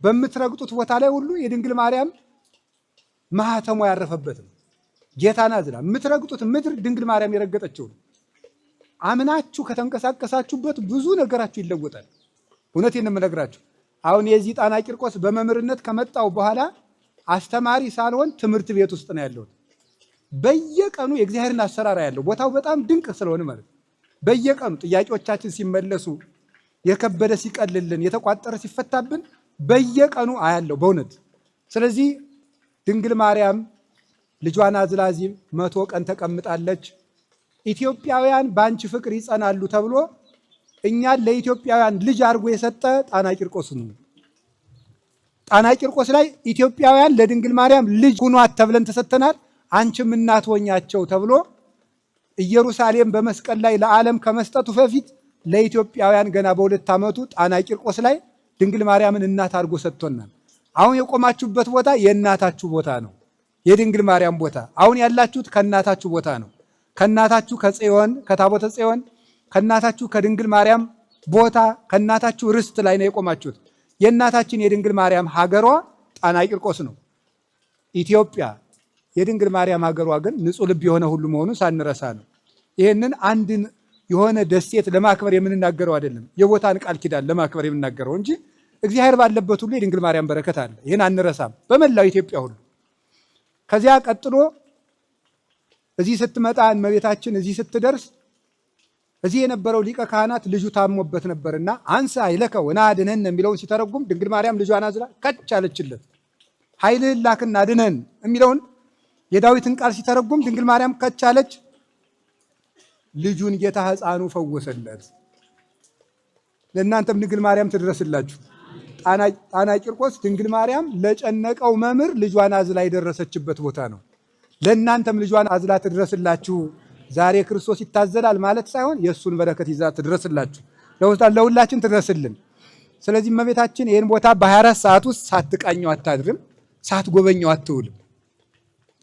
A: በምትረግጡት ቦታ ላይ ሁሉ የድንግል ማርያም ማህተሟ ያረፈበት ነው። ጌታን አዝላ የምትረግጡት ምድር ድንግል ማርያም የረገጠችው ነው። አምናችሁ ከተንቀሳቀሳችሁበት ብዙ ነገራችሁ ይለወጣል። እውነቴን ነው የምነግራችሁ። አሁን የዚህ ጣና ቂርቆስ በመምህርነት ከመጣው በኋላ አስተማሪ ሳልሆን ትምህርት ቤት ውስጥ ነው ያለሁት። በየቀኑ የእግዚአብሔርን አሰራር ያለው ቦታው በጣም ድንቅ ስለሆነ ማለት በየቀኑ ጥያቄዎቻችን ሲመለሱ፣ የከበደ ሲቀልልን፣ የተቋጠረ ሲፈታብን በየቀኑ አያለው በእውነት። ስለዚህ ድንግል ማርያም ልጇን አዝላ እዚህ 100 ቀን ተቀምጣለች። ኢትዮጵያውያን በአንቺ ፍቅር ይጸናሉ ተብሎ እኛን ለኢትዮጵያውያን ልጅ አድርጎ የሰጠ ጣና ቂርቆስ ነው። ጣና ቂርቆስ ላይ ኢትዮጵያውያን ለድንግል ማርያም ልጅ ሁኗት ተብለን ተሰጥተናል። አንቺም እናት ሆኛቸው ተብሎ ኢየሩሳሌም በመስቀል ላይ ለዓለም ከመስጠቱ በፊት ለኢትዮጵያውያን ገና በ2 ዓመቱ ጣና ቂርቆስ ላይ ድንግል ማርያምን እናት አድርጎ ሰጥቶናል። አሁን የቆማችሁበት ቦታ የእናታችሁ ቦታ ነው፣ የድንግል ማርያም ቦታ። አሁን ያላችሁት ከእናታችሁ ቦታ ነው። ከእናታችሁ ከጽዮን ከታቦተ ጽዮን ከእናታችሁ ከድንግል ማርያም ቦታ ከእናታችሁ ርስት ላይ ነው የቆማችሁት። የእናታችን የድንግል ማርያም ሀገሯ ጣና ቂርቆስ ነው። ኢትዮጵያ የድንግል ማርያም ሀገሯ ግን ንጹሕ ልብ የሆነ ሁሉ መሆኑን ሳንረሳ ነው። ይህንን አንድን የሆነ ደሴት ለማክበር የምንናገረው አይደለም፣ የቦታን ቃል ኪዳን ለማክበር የምንናገረው እንጂ እግዚአብሔር ባለበት ሁሉ የድንግል ማርያም በረከት አለ። ይህን አንረሳም፣ በመላው ኢትዮጵያ ሁሉ። ከዚያ ቀጥሎ እዚህ ስትመጣ እመቤታችን እዚህ ስትደርስ እዚህ የነበረው ሊቀ ካህናት ልጁ ታሞበት ነበርና አንሳ ኃይለከ ወናድነን የሚለውን ሲተረጉም ድንግል ማርያም ልጇን አዝላ ከች አለችለት። ኃይልህን ላክና አድነን የሚለውን የዳዊትን ቃል ሲተረጉም ድንግል ማርያም ከች አለች። ልጁን ጌታ ሕፃኑ ፈወሰለት። ለእናንተም ድንግል ማርያም ትድረስላችሁ። ጣና ቂርቆስ ድንግል ማርያም ለጨነቀው መምህር ልጇን አዝላ የደረሰችበት ቦታ ነው። ለእናንተም ልጇን አዝላ ትድረስላችሁ። ዛሬ ክርስቶስ ይታዘላል ማለት ሳይሆን የእሱን በረከት ይዛ ትድረስላችሁ፣ ለሁላችን ትድረስልን። ስለዚህ እመቤታችን ይህን ቦታ በ24 ሰዓት ውስጥ ሳትቃኘው አታድርም፣ ሳትጎበኘው አትውልም።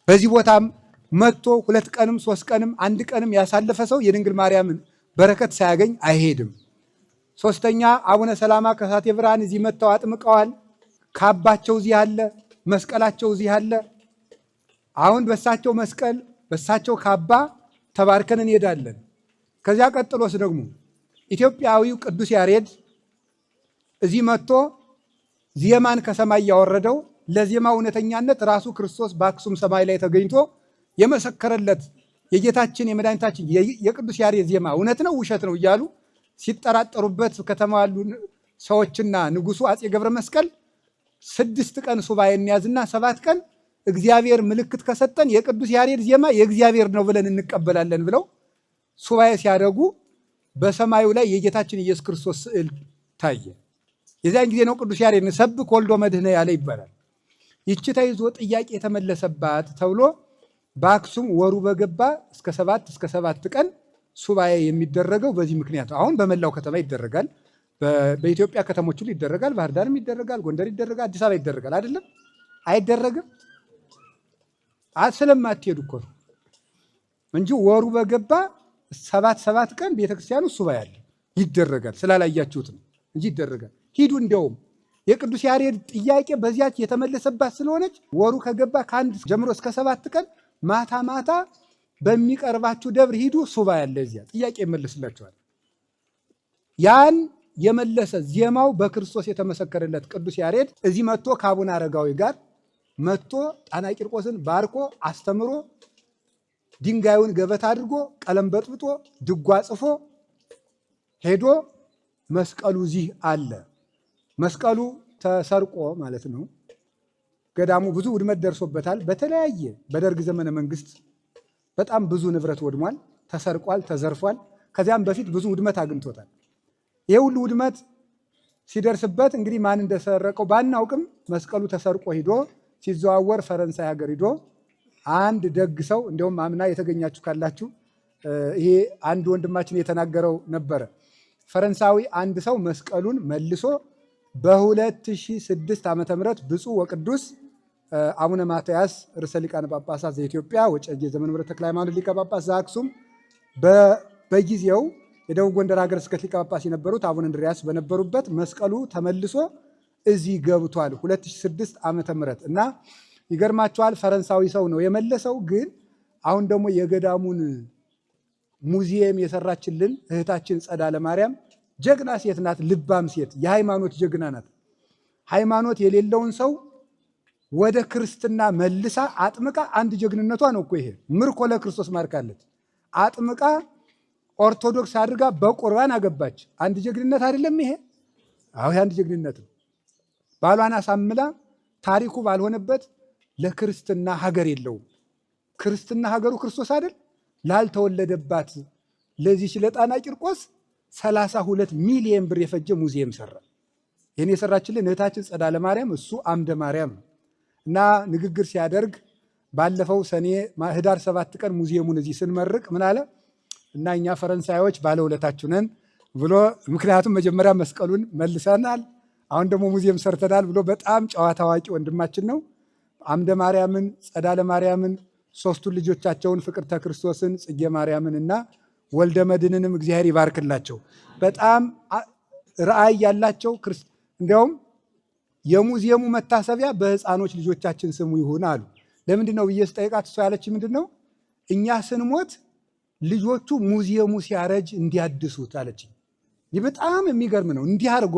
A: በዚህ ቦታም መጥቶ 2 ቀንም 3 ቀንም 1 ቀንም ያሳለፈ ሰው የድንግል ማርያምን በረከት ሳያገኝ አይሄድም። ሶስተኛ አቡነ ሰላማ ከሳቴ ብርሃን እዚህ መጥተው አጥምቀዋል። ካባቸው እዚህ አለ፣ መስቀላቸው እዚህ አለ። አሁን በሳቸው መስቀል በሳቸው ካባ ተባርከን እንሄዳለን። ከዚያ ቀጥሎስ ደግሞ ኢትዮጵያዊው ቅዱስ ያሬድ እዚህ መጥቶ ዜማን ከሰማይ ያወረደው ለዜማ እውነተኛነት ራሱ ክርስቶስ በአክሱም ሰማይ ላይ ተገኝቶ የመሰከረለት የጌታችን የመድኃኒታችን የቅዱስ ያሬድ ዜማ እውነት ነው ውሸት ነው እያሉ ሲጠራጠሩበት ከተማ ያሉ ሰዎችና ንጉሱ አፄ ገብረ መስቀል 6 ቀን ሱባኤ እንያዝና 7 ቀን እግዚአብሔር ምልክት ከሰጠን የቅዱስ ያሬድ ዜማ የእግዚአብሔር ነው ብለን እንቀበላለን ብለው ሱባኤ ሲያደርጉ በሰማዩ ላይ የጌታችን ኢየሱስ ክርስቶስ ስዕል ታየ። የዚያን ጊዜ ነው ቅዱስ ያሬድ ሰብክ ወልዶ መድኅነ ያለ ይባላል። ይቺ ተይዞ ጥያቄ የተመለሰባት ተብሎ በአክሱም ወሩ በገባ እስከ 7 ቀን ሱባኤ የሚደረገው በዚህ ምክንያት። አሁን በመላው ከተማ ይደረጋል፣ በኢትዮጵያ ከተሞች ሁሉ ይደረጋል። ባህር ዳርም ይደረጋል፣ ጎንደር ይደረጋል፣ አዲስ አበባ ይደረጋል። አይደለም አይደረግም? ስለማትሄዱ እኮ ነው እንጂ ወሩ በገባ 7 ቀን ቤተክርስቲያኑ ሱባኤ ያለ ይደረጋል። ስላላያችሁት ነው እንጂ ይደረጋል። ሂዱ። እንደውም የቅዱስ ያሬድ ጥያቄ በዚያች የተመለሰባት ስለሆነች ወሩ ከገባ ከ1 ጀምሮ እስከ 7 ቀን ማታ ማታ በሚቀርባችሁ ደብር ሂዱ፣ ሱባኤ ያለ እዚያ ጥያቄ ይመለስላችኋል። ያን የመለሰ ዜማው በክርስቶስ የተመሰከረለት ቅዱስ ያሬድ እዚህ መጥቶ ከአቡነ አረጋዊ ጋር መጥቶ ጣና ቂርቆስን ባርኮ አስተምሮ ድንጋዩን ገበታ አድርጎ ቀለም በጥብጦ ድጓ ጽፎ ሄዶ መስቀሉ እዚህ አለ። መስቀሉ ተሰርቆ ማለት ነው። ገዳሙ ብዙ ውድመት ደርሶበታል። በተለያየ በደርግ ዘመነ መንግስት በጣም ብዙ ንብረት ወድሟል፣ ተሰርቋል፣ ተዘርፏል። ከዚያም በፊት ብዙ ውድመት አግኝቶታል። ይህ ሁሉ ውድመት ሲደርስበት እንግዲህ ማን እንደሰረቀው ባናውቅም መስቀሉ ተሰርቆ ሂዶ ሲዘዋወር ፈረንሳይ ሀገር ሂዶ አንድ ደግ ሰው እንዲያውም አምና የተገኛችሁ ካላችሁ ይሄ አንድ ወንድማችን የተናገረው ነበረ። ፈረንሳዊ አንድ ሰው መስቀሉን መልሶ በ2006 ዓመተ ምህረት ብፁዕ ወቅዱስ አቡነ ማትያስ ርዕሰ ሊቃነ ጳጳሳት ዘኢትዮጵያ ወዕጨጌ ዘመንበረ ተክለ ሃይማኖት ሊቀ ጳጳስ ዘአክሱም በጊዜው የደቡብ ጎንደር ሀገረ ስብከት ሊቀ ጳጳስ የነበሩት አቡነ እንድርያስ በነበሩበት መስቀሉ ተመልሶ እዚህ ገብቷል 2006 ዓመተ ምህረት እና ይገርማቸዋል። ፈረንሳዊ ሰው ነው የመለሰው። ግን አሁን ደግሞ የገዳሙን ሙዚየም የሰራችልን እህታችን ጸዳለ ማርያም ጀግና ሴት ናት። ልባም ሴት፣ የሃይማኖት ጀግና ናት። ሃይማኖት የሌለውን ሰው ወደ ክርስትና መልሳ አጥምቃ፣ አንድ ጀግንነቷ ነው እኮ ይሄ። ምርኮ ለክርስቶስ ማርካለች። አጥምቃ ኦርቶዶክስ አድርጋ በቁርባን አገባች። አንድ ጀግንነት አይደለም ይሄ? አዎ አንድ ጀግንነት ነው። ባሏን አሳምላ ታሪኩ ባልሆነበት ለክርስትና ሀገር የለውም። ክርስትና ሀገሩ ክርስቶስ አይደል? ላልተወለደባት ለዚህ ለጣና ቂርቆስ 32 ሚሊዮን ብር የፈጀ ሙዚየም ሰራ። ይህን የሰራችልን እህታችን ጸዳለ ማርያም፣ እሱ አምደ ማርያም እና ንግግር ሲያደርግ ባለፈው ህዳር 7 ቀን ሙዚየሙን እዚህ ስንመርቅ ምን አለ እና እኛ ፈረንሳዮች ባለውለታችሁ ነን ብሎ፣ ምክንያቱም መጀመሪያ መስቀሉን መልሰናል፣ አሁን ደግሞ ሙዚየም ሰርተናል ብሎ በጣም ጨዋ ታዋቂ ወንድማችን ነው። አምደ ማርያምን፣ ጸዳለ ማርያምን፣ ሶስቱን ልጆቻቸውን ፍቅርተ ክርስቶስን፣ ጽጌ ማርያምን እና ወልደ መድንንም እግዚአብሔር ይባርክላቸው። በጣም ራእይ ያላቸው እንዲያውም የሙዚየሙ መታሰቢያ በህፃኖች ልጆቻችን ስሙ ይሁን አሉ። ለምንድን ነው ብዬ ስጠይቃት እሷ ያለች ምንድን ነው እኛ ስንሞት ልጆቹ ሙዚየሙ ሲያረጅ እንዲያድሱት አለች። ይህ በጣም የሚገርም ነው። እንዲህ አድርጎ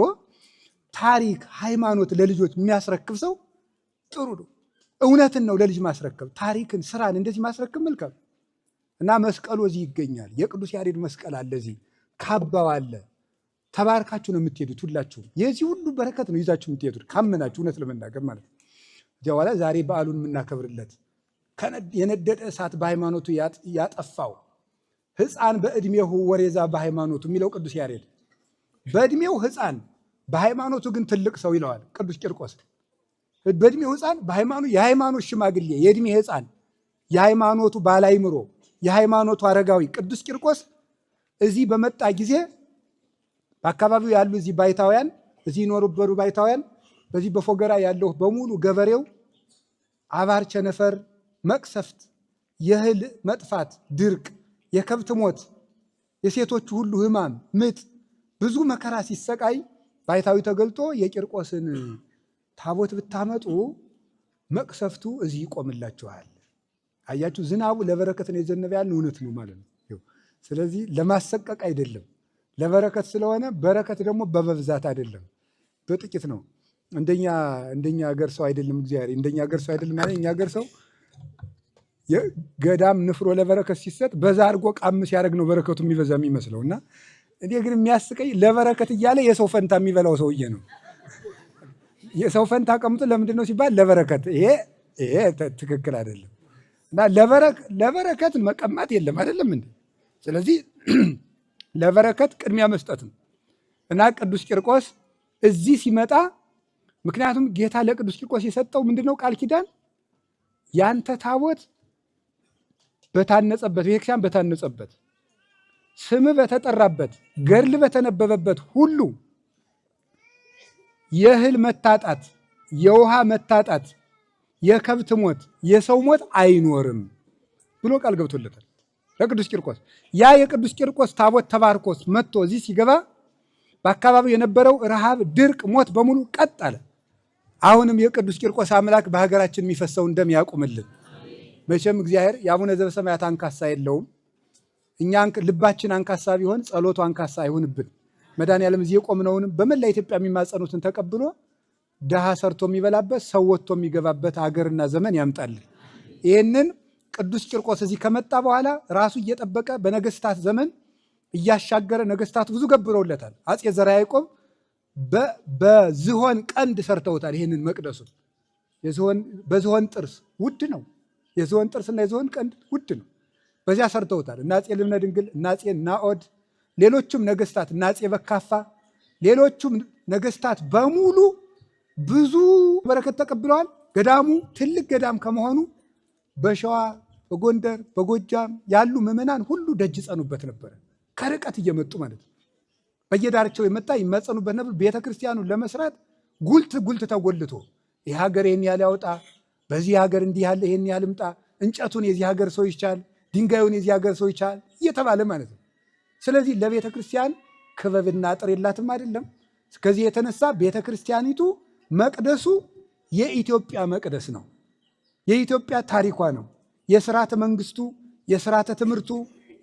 A: ታሪክ ሃይማኖት ለልጆች የሚያስረክብ ሰው ጥሩ ነው። እውነትን ነው ለልጅ ማስረከብ፣ ታሪክን ስራን እንደዚህ ማስረክብ መልካም እና መስቀሉ እዚህ ይገኛል። የቅዱስ ያሬድ መስቀል አለ፣ እዚህ ካባው አለ። ተባርካችሁ ነው የምትሄዱት ሁላችሁም። የዚህ ሁሉ በረከት ነው ይዛችሁ የምትሄዱት ካመናችሁ፣ እውነት ለመናገር ማለት ነው። እዚያ በኋላ ዛሬ በዓሉን የምናከብርለት የነደደ እሳት በሃይማኖቱ ያጠፋው ሕፃን በዕድሜው ወሬዛ በሃይማኖቱ የሚለው ቅዱስ ያሬድ በዕድሜው ሕፃን በሃይማኖቱ ግን ትልቅ ሰው ይለዋል ቅዱስ ቂርቆስ። በዕድሜው ሕፃን የሃይማኖት ሽማግሌ የዕድሜ ሕፃን የሃይማኖቱ ባላይምሮ የሃይማኖቱ አረጋዊ ቅዱስ ቂርቆስ እዚህ በመጣ ጊዜ በአካባቢው ያሉ እዚህ ባይታውያን እዚህ ይኖሩበሩ ባይታውያን በዚህ በፎገራ ያለው በሙሉ ገበሬው አባር፣ ቸነፈር፣ መቅሰፍት፣ የእህል መጥፋት፣ ድርቅ፣ የከብት ሞት፣ የሴቶቹ ሁሉ ሕማም፣ ምጥ፣ ብዙ መከራ ሲሰቃይ ባይታዊ ተገልጦ የቂርቆስን ታቦት ብታመጡ መቅሰፍቱ እዚህ ይቆምላችኋል። አያችሁ፣ ዝናቡ ለበረከት ነው የዘነበ ያልን እውነት ነው ማለት ነው። ስለዚህ ለማሰቀቅ አይደለም፣ ለበረከት ስለሆነ በረከት ደግሞ በመብዛት አይደለም፣ በጥቂት ነው። እንደኛ ሀገር ሰው አይደለም። እግዚአብሔር እንደኛ ሀገር ሰው አይደለም ማለት እኛ ሀገር ሰው ገዳም ንፍሮ ለበረከት ሲሰጥ በዛ አድርጎ ቃም ሲያደርግ ነው በረከቱ የሚበዛ የሚመስለው። እና እኔ ግን የሚያስቀኝ ለበረከት እያለ የሰው ፈንታ የሚበላው ሰውዬ ነው። የሰው ፈንታ ቀምጦ ለምንድን ነው ሲባል ለበረከት። ይሄ ትክክል አይደለም። እና ለበረከት መቀማት የለም አይደለም እንዴ? ስለዚህ ለበረከት ቅድሚያ መስጠት ነው። እና ቅዱስ ቂርቆስ እዚህ ሲመጣ ምክንያቱም ጌታ ለቅዱስ ቂርቆስ የሰጠው ምንድነው ቃል ኪዳን ያንተ ታቦት በታነጸበት ቤተክርስቲያን በታነጸበት ስም በተጠራበት ገድል በተነበበበት ሁሉ የእህል መታጣት፣ የውሃ መታጣት፣ የከብት ሞት፣ የሰው ሞት አይኖርም ብሎ ቃል ገብቶለታል ለቅዱስ ቂርቆስ። ያ የቅዱስ ቂርቆስ ታቦት ተባርኮስ መጥቶ እዚህ ሲገባ በአካባቢው የነበረው ረሃብ፣ ድርቅ፣ ሞት በሙሉ ቀጥ አለ። አሁንም የቅዱስ ቂርቆስ አምላክ በሀገራችን የሚፈሰውን ደም ያቁምልን። መቼም እግዚአብሔር የአቡነ ዘበሰማያት አንካሳ የለውም። እኛ ልባችን አንካሳ ቢሆን ጸሎቱ አንካሳ አይሁንብን። መድኃኔዓለም እዚህ የቆምነውንም በመላ ኢትዮጵያ የሚማጸኑትን ተቀብሎ ድሃ ሰርቶ የሚበላበት ሰው ወጥቶ የሚገባበት ሀገርና ዘመን ያምጣልን። ይህንን ቅዱስ ቂርቆስ እዚህ ከመጣ በኋላ ራሱ እየጠበቀ በነገስታት ዘመን እያሻገረ ነገስታቱ ብዙ ገብረውለታል። አጼ ዘርዓ ያዕቆብ በዝሆን ቀንድ ሰርተውታል። ይህንን መቅደሱን በዝሆን ጥርስ ውድ ነው። የዝሆን ጥርስና የዝሆን ቀንድ ውድ ነው። በዚያ ሰርተውታል። እና አጼ ልብነ ድንግል እና አጼ ናኦድ ሌሎቹም ነገስታት እና አጼ በካፋ ሌሎቹም ነገስታት በሙሉ ብዙ በረከት ተቀብለዋል። ገዳሙ ትልቅ ገዳም ከመሆኑ በሸዋ በጎንደር በጎጃም ያሉ ምዕመናን ሁሉ ደጅ ጸኑበት ነበረ። ከርቀት እየመጡ ማለት ነው። በየዳርቻው የመጣ ይመጸኑበት ነበር። ቤተክርስቲያኑን ለመስራት ጉልት ተጎልቶ ይህ ሀገር ይህን ያህል ያውጣ፣ በዚህ ሀገር እንዲህ ያለ ይህን ያህል ምጣ፣ እንጨቱን የዚህ ሀገር ሰው ይቻል፣ ድንጋዩን የዚህ ሀገር ሰው ይቻል እየተባለ ማለት ነው። ስለዚህ ለቤተ ክርስቲያን ክበብና አጥር የላትም አይደለም። ከዚህ የተነሳ ቤተ ክርስቲያኒቱ መቅደሱ የኢትዮጵያ መቅደስ ነው። የኢትዮጵያ ታሪኳ ነው። የስርዓተ መንግስቱ፣ የስርዓተ ትምህርቱ፣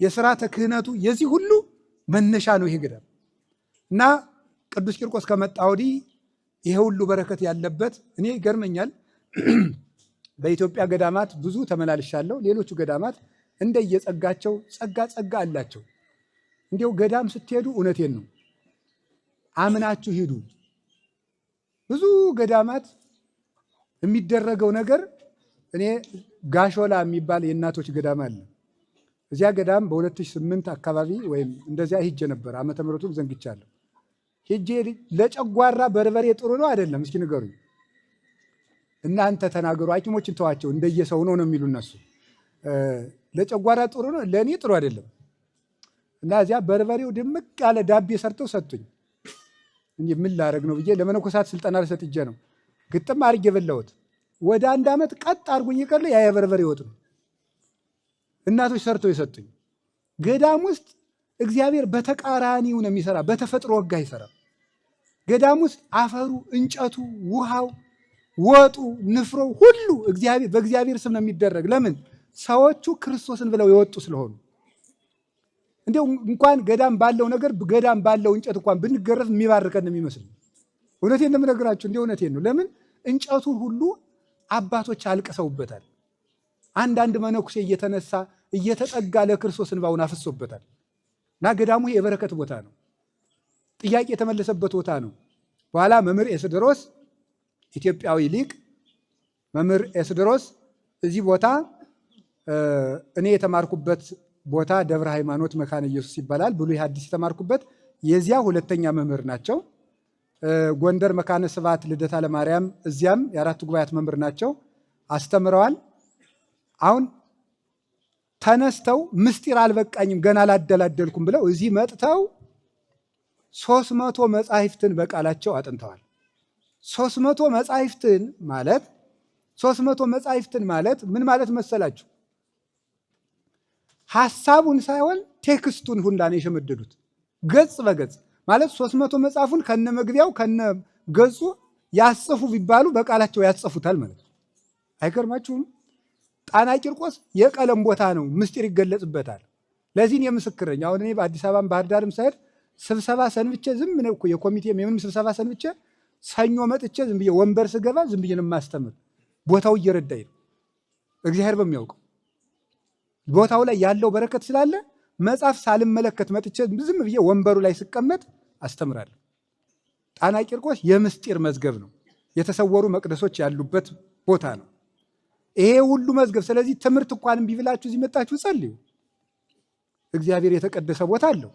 A: የስርዓተ ክህነቱ የዚህ ሁሉ መነሻ ነው ይሄ ገዳም እና ቅዱስ ቂርቆስ ከመጣ ወዲህ ይሄ ሁሉ በረከት ያለበት እኔ ይገርመኛል። በኢትዮጵያ ገዳማት ብዙ ተመላልሻለሁ። ሌሎቹ ገዳማት እንደየጸጋቸው ጸጋ አላቸው። እንዲያው ገዳም ስትሄዱ እውነቴን ነው አምናችሁ ሂዱ። ብዙ ገዳማት የሚደረገው ነገር እኔ ጋሾላ የሚባል የእናቶች ገዳም አለ። እዚያ ገዳም በ2008 አካባቢ ወይም እንደዚያ ሂጄ ነበር። ዓመተ ምሕረቱን ዘንግቻለሁ። ሂጄ ለጨጓራ በርበሬ ጥሩ ነው አይደለም? እስኪ ንገሩኝ እናንተ ተናገሩ። ሐኪሞችን ተዋቸው እንደየሰው ነው የሚሉ እነሱ። ለጨጓራ ጥሩ ነው፣ ለእኔ ጥሩ አይደለም። እና እዚያ በርበሬው ድምቅ ያለ ዳቤ ሰርተው ሰጡኝ። ምን ላደርግ ነው ብዬ ለመነኮሳት ስልጠና ልሰጥጄ ነው ግጥም አድርጌ የበላሁት። ወደ 1 ዓመት ቀጥ አድርጉኝ ይቀር ያ የበርበሬ ወጥ ነው እናቶች ሰርተው የሰጡኝ። ገዳም ውስጥ እግዚአብሔር በተቃራኒው ነው የሚሰራ፣ በተፈጥሮ ሕግ አይሰራም። ገዳም ውስጥ አፈሩ፣ እንጨቱ፣ ውሃው፣ ወጡ፣ ንፍሮው ሁሉ በእግዚአብሔር ስም ነው የሚደረግ። ለምን? ሰዎቹ ክርስቶስን ብለው የወጡ ስለሆኑ። እንዲያው እንኳን ገዳም ባለው ነገር ገዳም ባለው እንጨት እንኳን ብንገረፍ የሚባርከን ነው የሚመስል። እውነቴን ነው የምነግራችሁ፣ እንዲህ እውነቴን ነው። ለምን? እንጨቱን ሁሉ አባቶች አልቅሰውበታል። አንዳንድ መነኩሴ እየተነሳ እየተጠጋ ለክርስቶስ እንባውን አፍሶበታል። እና ገዳሙ የበረከት ቦታ ነው። ጥያቄ የተመለሰበት ቦታ ነው። በኋላ መምህር ኤስድሮስ ኢትዮጵያዊ ሊቅ መምህር ኤስድሮስ እዚህ ቦታ እኔ የተማርኩበት ቦታ ደብረ ሃይማኖት መካነ ኢየሱስ ይባላል። ብሉይ ሐዲስ የተማርኩበት የዚያ ሁለተኛ መምህር ናቸው። ጎንደር መካነ ስብሐት ልደታ ለማርያም እዚያም የአራቱ ጉባኤያት መምህር ናቸው። አስተምረዋል። አሁን ተነስተው ምስጢር አልበቃኝም ገና አላደላደልኩም ብለው እዚህ መጥተው 300 መጻሕፍትን በቃላቸው አጥንተዋል። 300 መጻሕፍትን ማለት ምን ማለት መሰላችሁ? ሐሳቡን ሳይሆን ቴክስቱን ሁላ ነው የሸመደዱት። ገጽ በገጽ ማለት 300 መጽሐፉን ከነ መግቢያው ከነ ገጹ ያጽፉ ቢባሉ በቃላቸው ያጽፉታል ማለት ነው። አይገርማችሁም? ጣና ቂርቆስ የቀለም ቦታ ነው፣ ምስጢር ይገለጽበታል። ለዚህን የምስክር ነኝ። አሁን እኔ በአዲስ አበባም ባህር ዳርም ሳይሄድ ስብሰባ ሰንብቼ ዝም ነው እኮ የኮሚቴ የምንም ስብሰባ ሰንብቼ ሰኞ መጥቼ ዝም ብዬ ወንበር ስገባ ዝም ብዬ ነው የማስተምር። ቦታው እየረዳኝ ነው፣ እግዚአብሔር በሚያውቀው ቦታው ላይ ያለው በረከት ስላለ መጽሐፍ ሳልመለከት መጥቼ ዝም ብዬ ወንበሩ ላይ ስቀመጥ አስተምራለሁ። ጣና ቂርቆስ የምስጢር መዝገብ ነው፣ የተሰወሩ መቅደሶች ያሉበት ቦታ ነው ይሄ ሁሉ መዝገብ። ስለዚህ ትምህርት እንኳን እምቢ ብላችሁ እዚህ መጣችሁ ጸልዩ። እግዚአብሔር የተቀደሰ ቦታ አለው።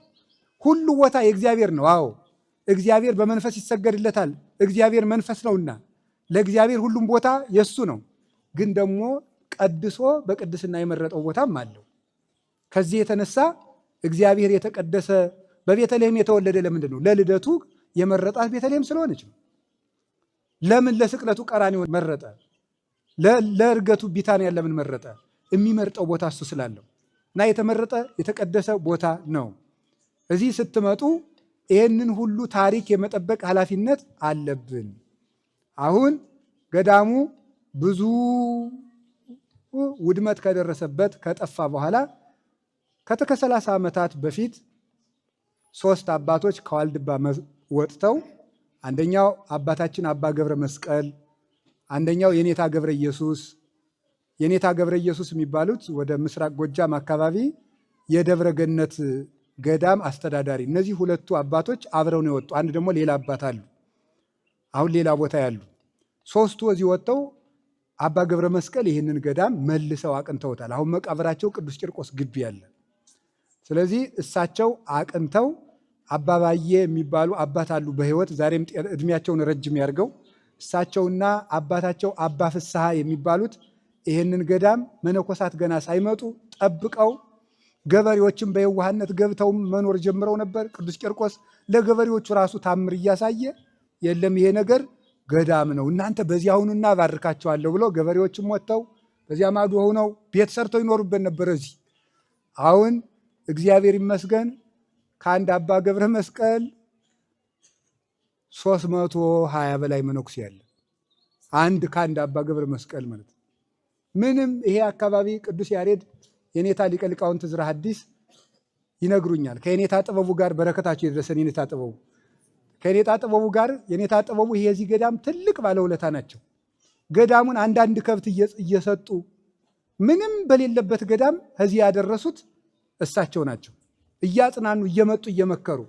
A: ሁሉ ቦታ የእግዚአብሔር ነው። አዎ እግዚአብሔር በመንፈስ ይሰገድለታል። እግዚአብሔር መንፈስ ነውና ለእግዚአብሔር ሁሉም ቦታ የሱ ነው። ግን ደግሞ ቀድሶ በቅድስና የመረጠው ቦታም አለው። ከዚህ የተነሳ እግዚአብሔር የተቀደሰ በቤተልሔም የተወለደ ለምንድን ነው? ለልደቱ የመረጣት ቤተልሔም ስለሆነች ነው። ለምን ለስቅለቱ ቀራንዮ መረጠ? ለእርገቱ ቢታንያን ለምን መረጠ? የሚመርጠው ቦታ እሱ ስላለው እና የተመረጠ የተቀደሰ ቦታ ነው። እዚህ ስትመጡ ይህንን ሁሉ ታሪክ የመጠበቅ ኃላፊነት አለብን። አሁን ገዳሙ ብዙ ውድመት ከደረሰበት ከጠፋ በኋላ ከ30 ዓመታት በፊት 3 አባቶች ከዋልድባ ወጥተው አንደኛው አባታችን አባ ገብረ መስቀል፣ አንደኛው የኔታ ገብረ ኢየሱስ። የኔታ ገብረ ኢየሱስ የሚባሉት ወደ ምስራቅ ጎጃም አካባቢ የደብረ ገነት ገዳም አስተዳዳሪ። እነዚህ ሁለቱ አባቶች አብረው ነው የወጡ። አንድ ደግሞ ሌላ አባት አሉ፣ አሁን ሌላ ቦታ ያሉ። ሶስቱ እዚህ ወጥተው አባ ገብረ መስቀል ይህንን ገዳም መልሰው አቅንተውታል። አሁን መቃብራቸው ቅዱስ ቂርቆስ ግቢ ያለ። ስለዚህ እሳቸው አቅንተው አባባዬ የሚባሉ አባት አሉ በሕይወት ዛሬም እድሜያቸውን ረጅም ያርገው። እሳቸውና አባታቸው አባ ፍስሐ የሚባሉት ይህንን ገዳም መነኮሳት ገና ሳይመጡ ጠብቀው ገበሬዎችን በየዋህነት ገብተው መኖር ጀምረው ነበር። ቅዱስ ቂርቆስ ለገበሬዎቹ ራሱ ታምር እያሳየ የለም ይሄ ነገር ገዳም ነው፣ እናንተ በዚያ ሁኑና ባርካቸዋለሁ ብለው ገበሬዎችም ወጥተው በዚያ ማዶ ሆነው ቤት ሰርተው ይኖሩበት ነበር። እዚህ አሁን እግዚአብሔር ይመስገን ከአንድ አባ ገብረ መስቀል 320 በላይ መነኩሴ ያለ ከአንድ አባ ገብረ መስቀል ማለት ምንም። ይሄ አካባቢ ቅዱስ ያሬድ የኔታ ሊቀ ሊቃውንት ዕዝራ ሐዲስ ይነግሩኛል። ከየኔታ ጥበቡ ጋር በረከታቸው የደረሰን የኔታ ጥበቡ ከኔታ ጥበቡ ጋር የኔታ ጥበቡ ይሄ የዚህ ገዳም ትልቅ ባለውለታ ናቸው። ገዳሙን አንዳንድ ከብት እየሰጡ ምንም በሌለበት ገዳም እዚህ ያደረሱት እሳቸው ናቸው። እያጽናኑ እየመጡ እየመከሩ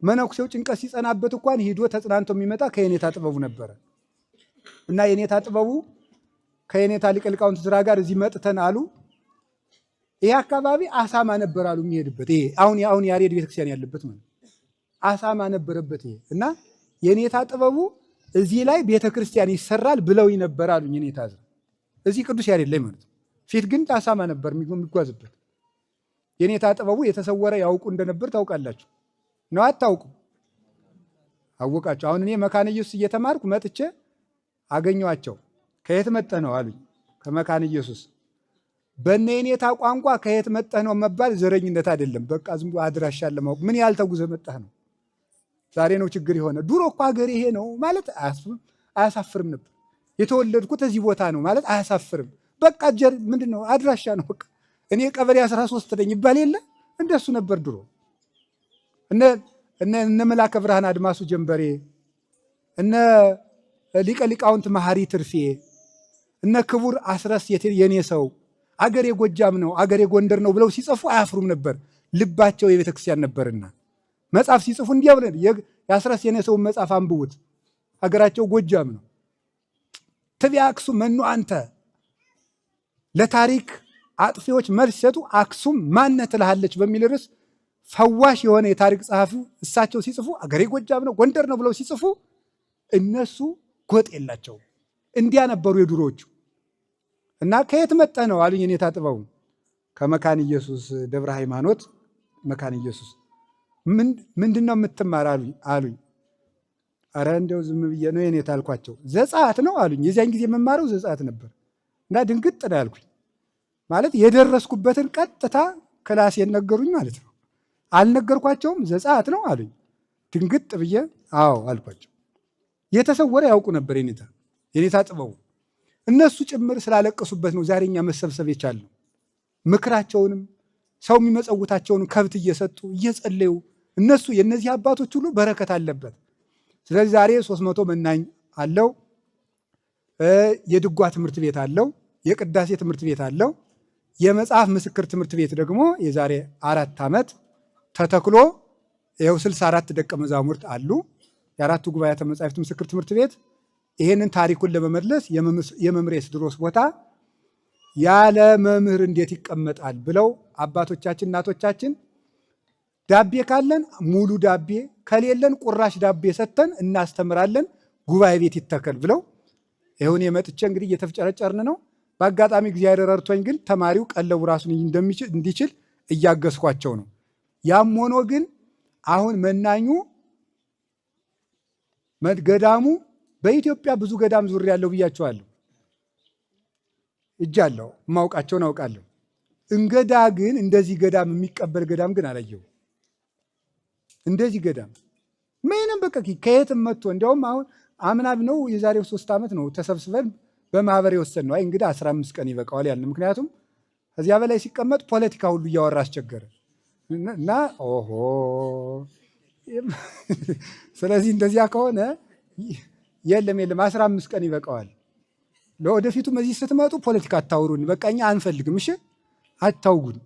A: መነኩሴው ጭንቀት ሲጸናበት እንኳን ሂዶ ተጽናንቶ የሚመጣ ከየኔታ ጥበቡ ነበረ እና የኔታ ጥበቡ ከየኔታ ሊቀ ሊቃውንት ዕዝራ ጋር እዚህ መጥተን አሉ። ይሄ አካባቢ አሳማ ነበር አሉ የሚሄድበት። ይሄ አሁን ያሬድ ቤተክርስቲያን ያለበት ማለት አሳማ ነበረበት። ይሄ እና የኔታ ጥበቡ እዚህ ላይ ቤተክርስቲያን ይሰራል ብለው ነበር አሉ የኔታ ዕዝራ እዚህ ቅዱስ ያሬድ ላይ ማለት። ፊት ግን አሳማ ነበር የሚጓዝበት። የኔታ ጥበቡ የተሰወረ ያውቁ እንደነበር ታውቃላችሁ ነው? አታውቁ? አወቃቸው። አሁን እኔ መካነ ኢየሱስ እየተማርኩ መጥቼ አገኘኋቸው። ከየት መጠህ ነው አሉኝ። ከመካነ ኢየሱስ። በእነ የኔታ ቋንቋ ከየት መጠህ ነው መባል ዘረኝነት አይደለም። በቃ ዝም ብሎ አድራሻን ለማወቅ ምን ያህል ተጉዘህ መጣህ ነው። ዛሬ ነው ችግር የሆነ። ድሮ እኮ ሀገር ይሄ ነው ማለት አያሳፍርም ነበር። የተወለድኩት እዚህ ቦታ ነው ማለት አያሳፍርም። በቃ ምንድን ነው አድራሻ ነው። በቃ እኔ ቀበሌ 13 ነኝ ይባል የለ እንደሱ ነበር ድሮ። እነ መላከ ብርሃን አድማሱ ጀንበሬ፣ እነ ሊቀ ሊቃውንት መሐሪ ትርፌ፣ እነ ክቡር አስረስ የኔ ሰው አገሬ ጎጃም ነው አገሬ ጎንደር ነው ብለው ሲጽፉ አያፍሩም ነበር። ልባቸው የቤተክርስቲያን ነበርና መጽሐፍ ሲጽፉ እንዲያ ብለን የአስረስ የኔ ሰውን መጽሐፍ አንብቡት። አገራቸው ጎጃም ነው። ትቢያ አክሱም መኑ አንተ ለታሪክ አጥፊዎች መልስ ሲሰጡ አክሱም ማነህ ትልሃለች በሚል ርዕስ ፈዋሽ የሆነ የታሪክ ጸሐፊው እሳቸው ሲጽፉ አገሬ ጎጃም ነው ጎንደር ነው ብለው ሲጽፉ እነሱ ጎጥ የላቸውም። እንዲያ ነበሩ የድሮዎቹ። እና ከየት መጠህ ነው አሉኝ የኔታ ጥበቡ። ከመካነ ኢየሱስ ደብረ ሃይማኖት መካነ ኢየሱስ። ምንድን ነው የምትማር አሉኝ። አረ እንደው ዝም ብዬ ነው የኔታ አልኳቸው። ዘጸአት ነው አሉኝ። የዚያን ጊዜ የምማረው ዘጸአት ነበር እና ድንግጥ ነው ያልኩኝ። ማለት የደረስኩበትን ቀጥታ ክላሴን ነገሩኝ ማለት ነው። አልነገርኳቸውም። ዘጸአት ነው አሉኝ። ድንግጥ ብዬ አዎ አልኳቸው። የተሰወረ ያውቁ ነበር የኔታ ጥበቡ። እነሱ ጭምር ስላለቀሱበት ነው ዛሬኛ መሰብሰብ የቻልነው። ምክራቸውንም ሰው የሚመጸውታቸውን ከብት እየሰጡ እየጸለዩ እነሱ የነዚህ አባቶች ሁሉ በረከት አለበት። ስለዚህ ዛሬ 300 መናኝ አለው። የድጓ ትምህርት ቤት አለው። የቅዳሴ ትምህርት ቤት አለው። የመጽሐፍ ምስክር ትምህርት ቤት ደግሞ የዛሬ 4 ዓመት ተተክሎ ይኸው 64 ደቀ መዛሙርት አሉ። የአራቱ ጉባኤያተ መጻሕፍት ምስክር ትምህርት ቤት ይሄንን ታሪኩን ለመመለስ የመምህር ኤስድሮስ ቦታ ያለ መምህር እንዴት ይቀመጣል ብለው አባቶቻችን እናቶቻችን ዳቤ ካለን ሙሉ ዳቤ ከሌለን ቁራሽ ዳቤ ሰጥተን እናስተምራለን፣ ጉባኤ ቤት ይተከል ብለው ይሁን የመጥቼ እንግዲህ እየተፍጨረጨርን ነው። በአጋጣሚ እግዚአብሔር ረድቶኝ ግን ተማሪው ቀለቡ ራሱን እንዲችል እያገዝኳቸው ነው። ያም ሆኖ ግን አሁን መናኙ ገዳሙ በኢትዮጵያ ብዙ ገዳም ዙር ያለው ብያቸዋለሁ። እጃለሁ ማውቃቸውን አውቃለሁ። እንገዳ ግን እንደዚህ ገዳም የሚቀበል ገዳም ግን አላየው። እንደዚህ ገዳም ምንም በቃ ከየትም መጥቶ እንዲያውም አሁን አምናብ ነው የዛሬው 3 ዓመት ነው ተሰብስበን በማህበር የወሰን ነው። አይ እንግዲህ 15 ቀን ይበቃዋል ያልን። ምክንያቱም ከዚያ በላይ ሲቀመጥ ፖለቲካ ሁሉ እያወራ አስቸገረ እና ኦሆ ስለዚህ እንደዚያ ከሆነ የለም 15 ቀን ይበቃዋል። ለወደፊቱም እዚህ ስትመጡ ፖለቲካ አታውሩን፣ በቃ እኛ አንፈልግም። እሺ አታውጉን።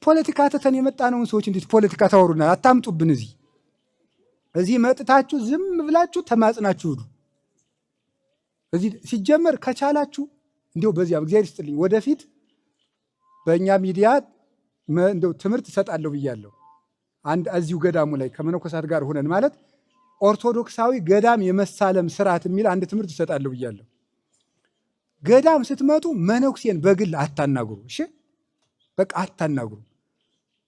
A: ፖለቲካ ትተን የመጣነውን ሰዎች እንዴት ፖለቲካ ታወሩና አታምጡብን። እዚህ መጥታችሁ ዝም ብላችሁ ተማጽናችሁ ሂዱ። እዚህ ሲጀመር ከቻላችሁ እንዲሁ በዚያም እግዚአብሔር ይስጥልኝ ወደፊት በእኛ ሚዲያ እንደው ትምህርት እሰጣለሁ ብያለሁ። አንድ እዚሁ ገዳሙ ላይ ከመነኮሳት ጋር ሆነን ማለት ኦርቶዶክሳዊ ገዳም የመሳለም ስርዓት የሚል አንድ ትምህርት እሰጣለሁ ብያለሁ። ገዳም ስትመጡ መነኩሴን በግል አታናግሩ። እሺ በቃ አታናግሩ።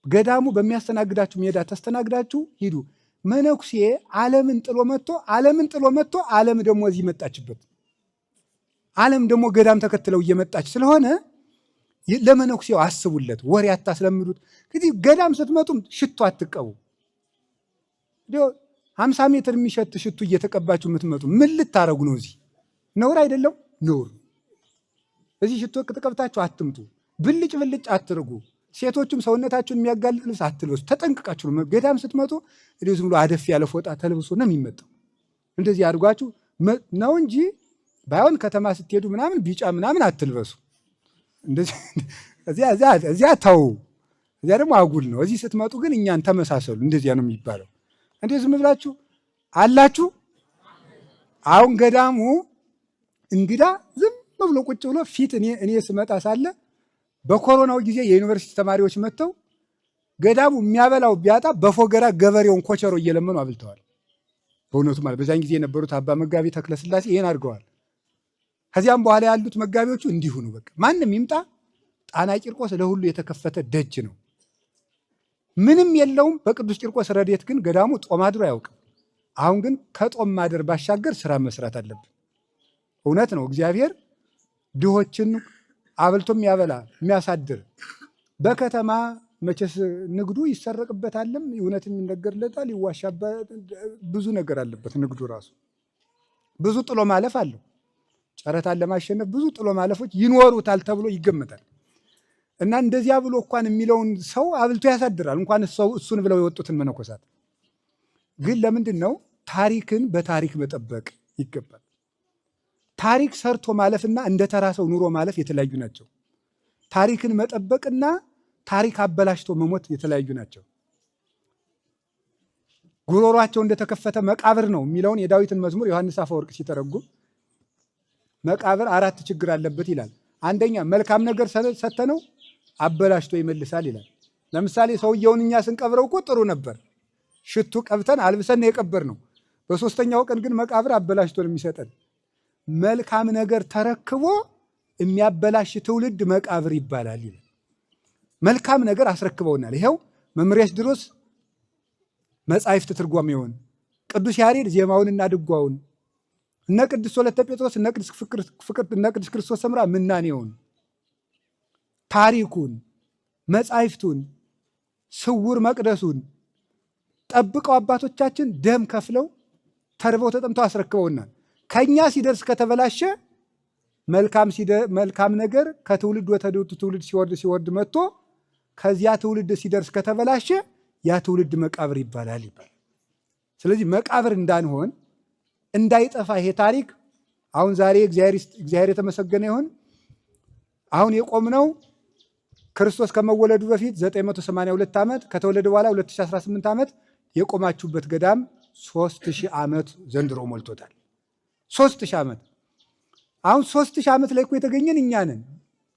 A: ገዳሙ በሚያስተናግዳችሁ ሜዳ ተስተናግዳችሁ ሂዱ። መነኩሴ ዓለምን ጥሎ መጥቶ ዓለም ደግሞ እዚህ መጣችበት። ዓለም ደግሞ ገዳም ተከትለው እየመጣች ስለሆነ ለመነኩሴው አስቡለት፣ ወሬ አታስለምዱት። እንግዲህ ገዳም ስትመጡም ሽቱ አትቀቡ። 50 ሜትር የሚሸት ሽቱ እየተቀባችሁ የምትመጡ ምን ልታረጉ ነው? እዚህ ነውር አይደለም? ነውር። እዚህ ሽቱ ተቀብታችሁ አትምጡ። ብልጭ አትርጉ። ሴቶቹም ሰውነታችሁን የሚያጋልጥ ልብስ አትልበሱ። ተጠንቅቃችሁ ነው። ገዳም ስትመጡ ዝም ብሎ አደፍ ያለ ፎጣ ተልብሶ ነው የሚመጣው። እንደዚህ አድርጓችሁ ነው እንጂ ባይሆን ከተማ ስትሄዱ ምናምን ቢጫ ምናምን አትልበሱ። እዚያ ተው። እዚያ ደግሞ አጉል ነው። እዚህ ስትመጡ ግን እኛን ተመሳሰሉ። እንደዚያ ነው የሚባለው። እንዴ ዝም ብላችሁ አላችሁ። አሁን ገዳሙ እንግዳ ዝም ብሎ ቁጭ ብሎ ፊት እኔ ስመጣ ሳለ በኮሮናው ጊዜ የዩኒቨርሲቲ ተማሪዎች መጥተው ገዳሙ የሚያበላው ቢያጣ በፎገራ ገበሬውን ኮቸሮ እየለመኑ አብልተዋል። በእውነቱ ማለት በዛን ጊዜ የነበሩት አባ መጋቢ ተክለስላሴ ይሄን አድርገዋል። ከዚያም በኋላ ያሉት መጋቢዎቹ እንዲሁ ነው። በቃ ማንም ይምጣ፣ ጣና ቂርቆስ ለሁሉ የተከፈተ ደጅ ነው። ምንም የለውም። በቅዱስ ቂርቆስ ረድኤት ግን ገዳሙ ጦም አድሮ አያውቅም። አሁን ግን ከጦም ማደር ባሻገር ስራ መስራት አለብን። እውነት ነው። እግዚአብሔር ድሆችን አብልቶ የሚያበላ የሚያሳድር። በከተማ መቼስ ንግዱ ይሰረቅበታልም፣ እውነትም ይነገርለታል፣ ይዋሻበት፣ ብዙ ነገር አለበት። ንግዱ ራሱ ብዙ ጥሎ ማለፍ አለው። ጨረታን ለማሸነፍ ብዙ ጥሎ ማለፎች ይኖሩታል ተብሎ ይገመታል። እና እንደዚያ ብሎ እንኳን የሚለውን ሰው አብልቶ ያሳድራል። እንኳን እሱን ብለው የወጡትን መነኮሳት ግን ለምንድን ነው? ታሪክን በታሪክ መጠበቅ ይገባል። ታሪክ ሰርቶ ማለፍና እንደ ተራ ሰው ኑሮ ማለፍ የተለያዩ ናቸው። ታሪክን መጠበቅና ታሪክ አበላሽቶ መሞት የተለያዩ ናቸው። ጉሮሯቸው እንደተከፈተ መቃብር ነው የሚለውን የዳዊትን መዝሙር ዮሐንስ አፈወርቅ ሲተረጉም መቃብር 4 ችግር አለበት ይላል። አንደኛ መልካም ነገር ሰተነው አበላሽቶ ይመልሳል ይላል። ለምሳሌ ሰውየውን እኛ ስንቀብረው እኮ ጥሩ ነበር፣ ሽቱ ቀብተን አልብሰን የቀበር ነው። በሶስተኛው ቀን ግን መቃብር አበላሽቶ ነው የሚሰጠን። መልካም ነገር ተረክቦ የሚያበላሽ ትውልድ መቃብር ይባላል ይላል። መልካም ነገር አስረክበውናል። ይኸው መምህር ድሮስ መጻሕፍት ትርጓሜውን፣ ቅዱስ ያሬድ ዜማውንና ድጓውን፣ እነ ቅዱስ ወለተ ጴጥሮስ እነ ቅዱስ ክርስቶስ ሰምራ ምናኔውን፣ ታሪኩን፣ መጻሕፍቱን፣ ስውር መቅደሱን ጠብቀው አባቶቻችን ደም ከፍለው ተርበው ተጠምተው አስረክበውናል። ከኛ ሲደርስ ከተበላሸ መልካም ነገር ከትውልድ ወደ ትውልድ ሲወርድ መጥቶ ከዚያ ትውልድ ሲደርስ ከተበላሸ ያ ትውልድ መቃብር ይባላል። ስለዚህ መቃብር እንዳንሆን እንዳይጠፋ ይሄ ታሪክ አሁን ዛሬ እግዚአብሔር የተመሰገነ ይሁን። አሁን የቆምነው ክርስቶስ ከመወለዱ በፊት 982 ዓመት ከተወለደ በኋላ 2018 ዓመት የቆማችሁበት ገዳም 3000 ዓመት ዘንድሮ ሞልቶታል። 3000 ዓመት። አሁን 3000 ዓመት ላይ እኮ የተገኘን እኛ ነን።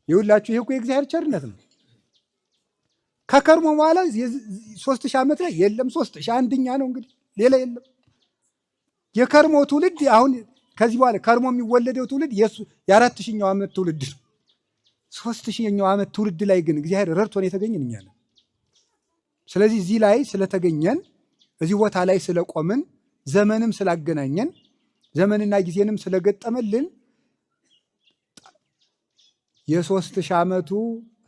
A: ይኸውላችሁ ይሄ እኮ የእግዚአብሔር ቸርነት ነው። ከከርሞ በኋላ 3000 ዓመት ላይ የለም 3000 አንድኛ ነው እንግዲህ ሌላ የለም። የከርሞ ትውልድ አሁን ከዚህ በኋላ ከርሞ የሚወለደው ትውልድ የ4000ኛው ዓመት ትውልድ ነው። 3000ኛው ዓመት ትውልድ ላይ ግን እግዚአብሔር ረድቶን የተገኘን እኛ ነን። ስለዚህ እዚህ ላይ ስለተገኘን እዚህ ቦታ ላይ ስለቆምን ዘመንም ስላገናኘን ዘመንና ጊዜንም ስለገጠመልን የ3000 ዓመቱ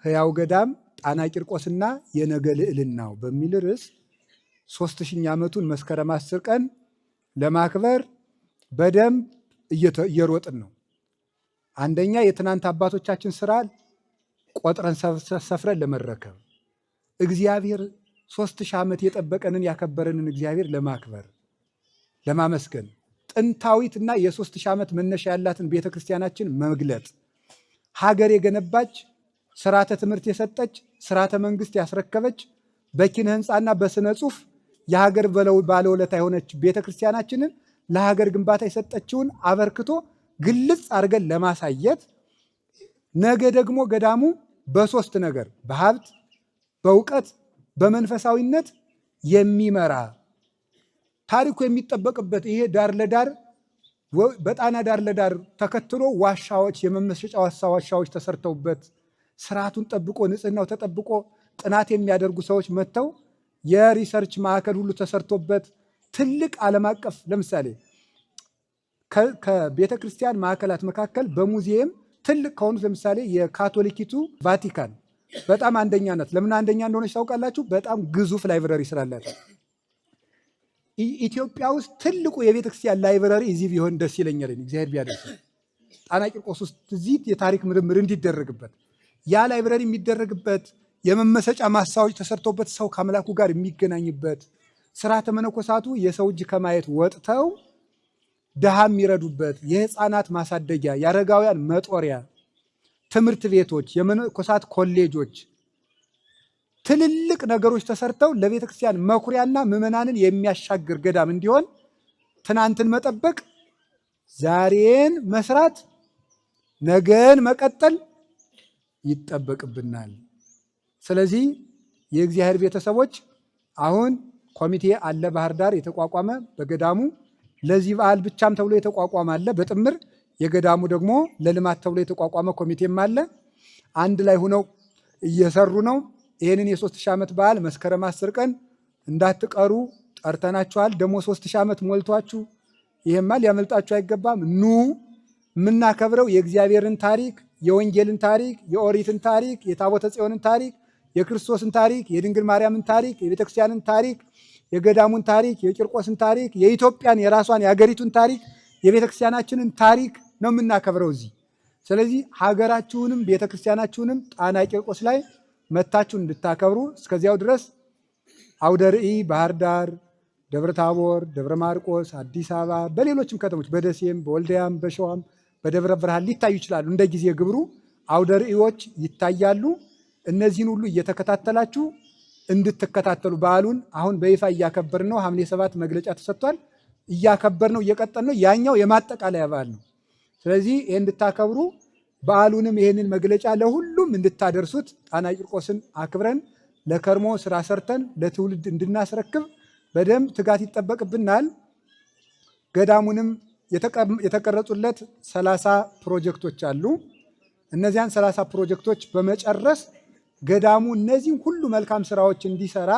A: ሕያው ገዳም ጣና ቂርቆስና የነገ ልዕልናው በሚል ርዕስ 3000ኛ ዓመቱን መስከረም 10 ቀን ለማክበር በደንብ እየሮጥን ነው። አንደኛ የትናንት አባቶቻችን ስራ ቆጥረን ሰፍረን ለመረከብ እግዚአብሔር 3000 ዓመት የጠበቀንን ያከበረንን እግዚአብሔር ለማክበር ለማመስገን ጥንታዊትና የ3000 ዓመት መነሻ ያላትን ቤተክርስቲያናችን መግለጥ ሀገር የገነባች ስርዓተ ትምህርት የሰጠች ስርዓተ መንግስት ያስረከበች በኪነ ህንፃና በስነ ጽሁፍ የሀገር ባለውለታ የሆነች ቤተክርስቲያናችንን ለሀገር ግንባታ የሰጠችውን አበርክቶ ግልጽ አድርገን ለማሳየት ነገ ደግሞ ገዳሙ በሶስት ነገር በሀብት፣ በእውቀት፣ በመንፈሳዊነት የሚመራ ታሪኩ የሚጠበቅበት ይሄ ዳር ለዳር በጣና ዳር ለዳር ተከትሎ ዋሻዎች የመመሸጫ ዋሻዎች ተሰርተውበት ስርዓቱን ጠብቆ ንጽህናው ተጠብቆ ጥናት የሚያደርጉ ሰዎች መጥተው የሪሰርች ማዕከል ሁሉ ተሰርቶበት ትልቅ ዓለም አቀፍ ለምሳሌ ከቤተ ክርስቲያን ማዕከላት መካከል በሙዚየም ትልቅ ከሆኑት ለምሳሌ የካቶሊኪቱ ቫቲካን በጣም አንደኛ ናት። ለምን አንደኛ እንደሆነች ታውቃላችሁ? በጣም ግዙፍ ላይብረሪ ስላላት። ኢትዮጵያ ውስጥ ትልቁ የቤተ ክርስቲያን ላይብረሪ እዚህ ቢሆን ደስ ይለኛል። እግዚአብሔር ቢያደርስ ጣና ቂርቆስ ውስጥ እዚህ የታሪክ ምርምር እንዲደረግበት ያ ላይብረሪ የሚደረግበት የመመሰጫ ማሳዎች ተሰርቶበት ሰው ከአምላኩ ጋር የሚገናኝበት ስርዓተ መነኮሳቱ የሰው እጅ ከማየት ወጥተው ድሃ የሚረዱበት የህፃናት ማሳደጊያ፣ የአረጋውያን መጦሪያ ትምህርት ቤቶች፣ የመነኮሳት ኮሌጆች ትልልቅ ነገሮች ተሰርተው ለቤተ ክርስቲያን መኩሪያና ምዕመናንን የሚያሻግር ገዳም እንዲሆን ትናንትን መጠበቅ፣ ዛሬን መስራት፣ ነገን መቀጠል ይጠበቅብናል። ስለዚህ የእግዚአብሔር ቤተሰቦች አሁን ኮሚቴ አለ ባህር ዳር የተቋቋመ በገዳሙ ለዚህ በዓል ብቻም ተብሎ የተቋቋመ አለ። በጥምር የገዳሙ ደግሞ ለልማት ተብሎ የተቋቋመ ኮሚቴም አለ። አንድ ላይ ሆነው እየሰሩ ነው። ይህንን የ3000 ዓመት በዓል መስከረም 10 ቀን እንዳትቀሩ ጠርተናችኋል። ደግሞ 3000 ዓመት ሞልቷችሁ ይሄማ ሊያመልጣችሁ አይገባም። ኑ የምናከብረው የእግዚአብሔርን ታሪክ፣ የወንጌልን ታሪክ፣ የኦሪትን ታሪክ፣ የታቦተ ጽዮንን ታሪክ፣ የክርስቶስን ታሪክ፣ የድንግል ማርያምን ታሪክ፣ የቤተክርስቲያንን ታሪክ፣ የገዳሙን ታሪክ፣ የቂርቆስን ታሪክ፣ የኢትዮጵያን የራሷን የሀገሪቱን ታሪክ፣ የቤተክርስቲያናችንን ታሪክ ነው የምናከብረው እዚህ። ስለዚህ ሀገራችሁንም ቤተክርስቲያናችሁንም ጣና ቂርቆስ ላይ መታችሁ እንድታከብሩ እስከዚያው ድረስ አውደ ርዕይ ባህር ዳር፣ ደብረ ታቦር፣ ደብረ ማርቆስ፣ አዲስ አበባ፣ በሌሎችም ከተሞች በደሴም፣ በወልዲያም፣ በሸዋም፣ በደብረ ብርሃን ሊታዩ ይችላሉ። እንደ ጊዜ ግብሩ አውደ ርዕዮች ይታያሉ። እነዚህን ሁሉ እየተከታተላችሁ እንድትከታተሉ በዓሉን አሁን በይፋ እያከበር ነው። ሐምሌ 7 መግለጫ ተሰጥቷል። እያከበር ነው፣ እየቀጠል ነው። ያኛው የማጠቃለያ በዓል ነው። ስለዚህ ይህ እንድታከብሩ በዓሉንም ይህንን መግለጫ ለሁሉም እንድታደርሱት ጣና ቂርቆስን አክብረን ለከርሞ ስራ ሰርተን ለትውልድ እንድናስረክብ በደንብ ትጋት ይጠበቅብናል። ገዳሙንም የተቀረጹለት 30 ፕሮጀክቶች አሉ። እነዚያን 30 ፕሮጀክቶች በመጨረስ ገዳሙ እነዚህን ሁሉ መልካም ስራዎች እንዲሰራ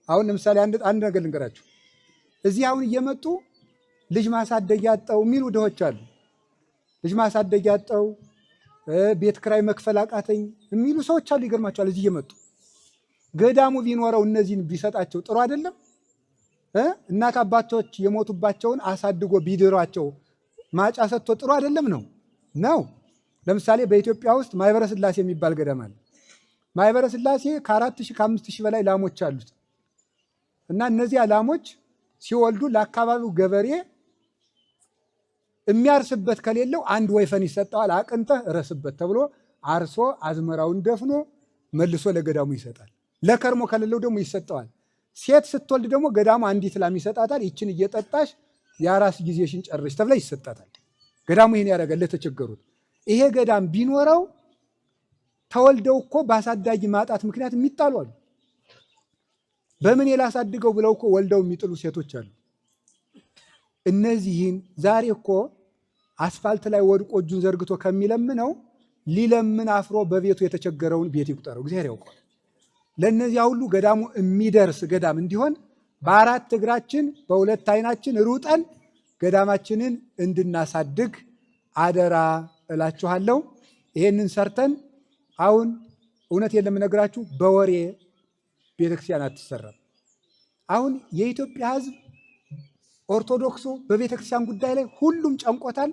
A: አሁን ለምሳሌ አንድ ነገር ልንገራችሁ። እዚህ አሁን እየመጡ ልጅ ማሳደግ ያጣው የሚሉ ድሆች አሉ። ልጅ ማሳደግ ያጣው ቤት ክራይ መክፈል አቃተኝ የሚሉ ሰዎች አሉ። ይገርማቸዋል። እዚህ እየመጡ ገዳሙ ቢኖረው እነዚህን ቢሰጣቸው ጥሩ አይደለም? እናት አባቶች የሞቱባቸውን አሳድጎ ቢድሯቸው ማጫ ሰጥቶ ጥሩ አይደለም ነው። ለምሳሌ በኢትዮጵያ ውስጥ ማህበረ ሥላሴ የሚባል ገዳም አለ። ማህበረ ሥላሴ ከ4000 ከ5000 በላይ ላሞች አሉት እና እነዚያ ላሞች ሲወልዱ ለአካባቢው ገበሬ የሚያርስበት ከሌለው አንድ ወይፈን ይሰጠዋል። አቅንተህ እረስበት ተብሎ አርሶ አዝመራውን ደፍኖ መልሶ ለገዳሙ ይሰጣል። ለከርሞ ከሌለው ደግሞ ይሰጠዋል። ሴት ስትወልድ ደግሞ ገዳሙ አንዲት ላም ይሰጣታል። ይችን እየጠጣሽ የአራስ ጊዜሽን ጨርሽ ተብላ ይሰጣታል። ገዳሙ ይህን ያደርጋል ለተቸገሩት። ይሄ ገዳም ቢኖረው ተወልደው እኮ በአሳዳጊ ማጣት ምክንያት የሚጣሉ አሉ። በምን ላሳድገው ብለው እኮ ወልደው የሚጥሉ ሴቶች አሉ። እነዚህን ዛሬ እኮ አስፋልት ላይ ወድቆ እጁን ዘርግቶ ከሚለምነው ሊለምን አፍሮ በቤቱ የተቸገረውን ቤት ይቁጠረው። እግዚአብሔር ያውቀዋል። ለእነዚያ ሁሉ ገዳሙ የሚደርስ ገዳም እንዲሆን በአራት እግራችን በሁለት ዓይናችን ሩጠን ገዳማችንን እንድናሳድግ አደራ እላችኋለሁ። ይሄንን ሰርተን አሁን እውነት የምነግራችሁ በወሬ ቤተክርስቲያን አትሰራም። አሁን የኢትዮጵያ ሕዝብ ኦርቶዶክሱ በቤተክርስቲያን ጉዳይ ላይ ሁሉም ጨንቆታል።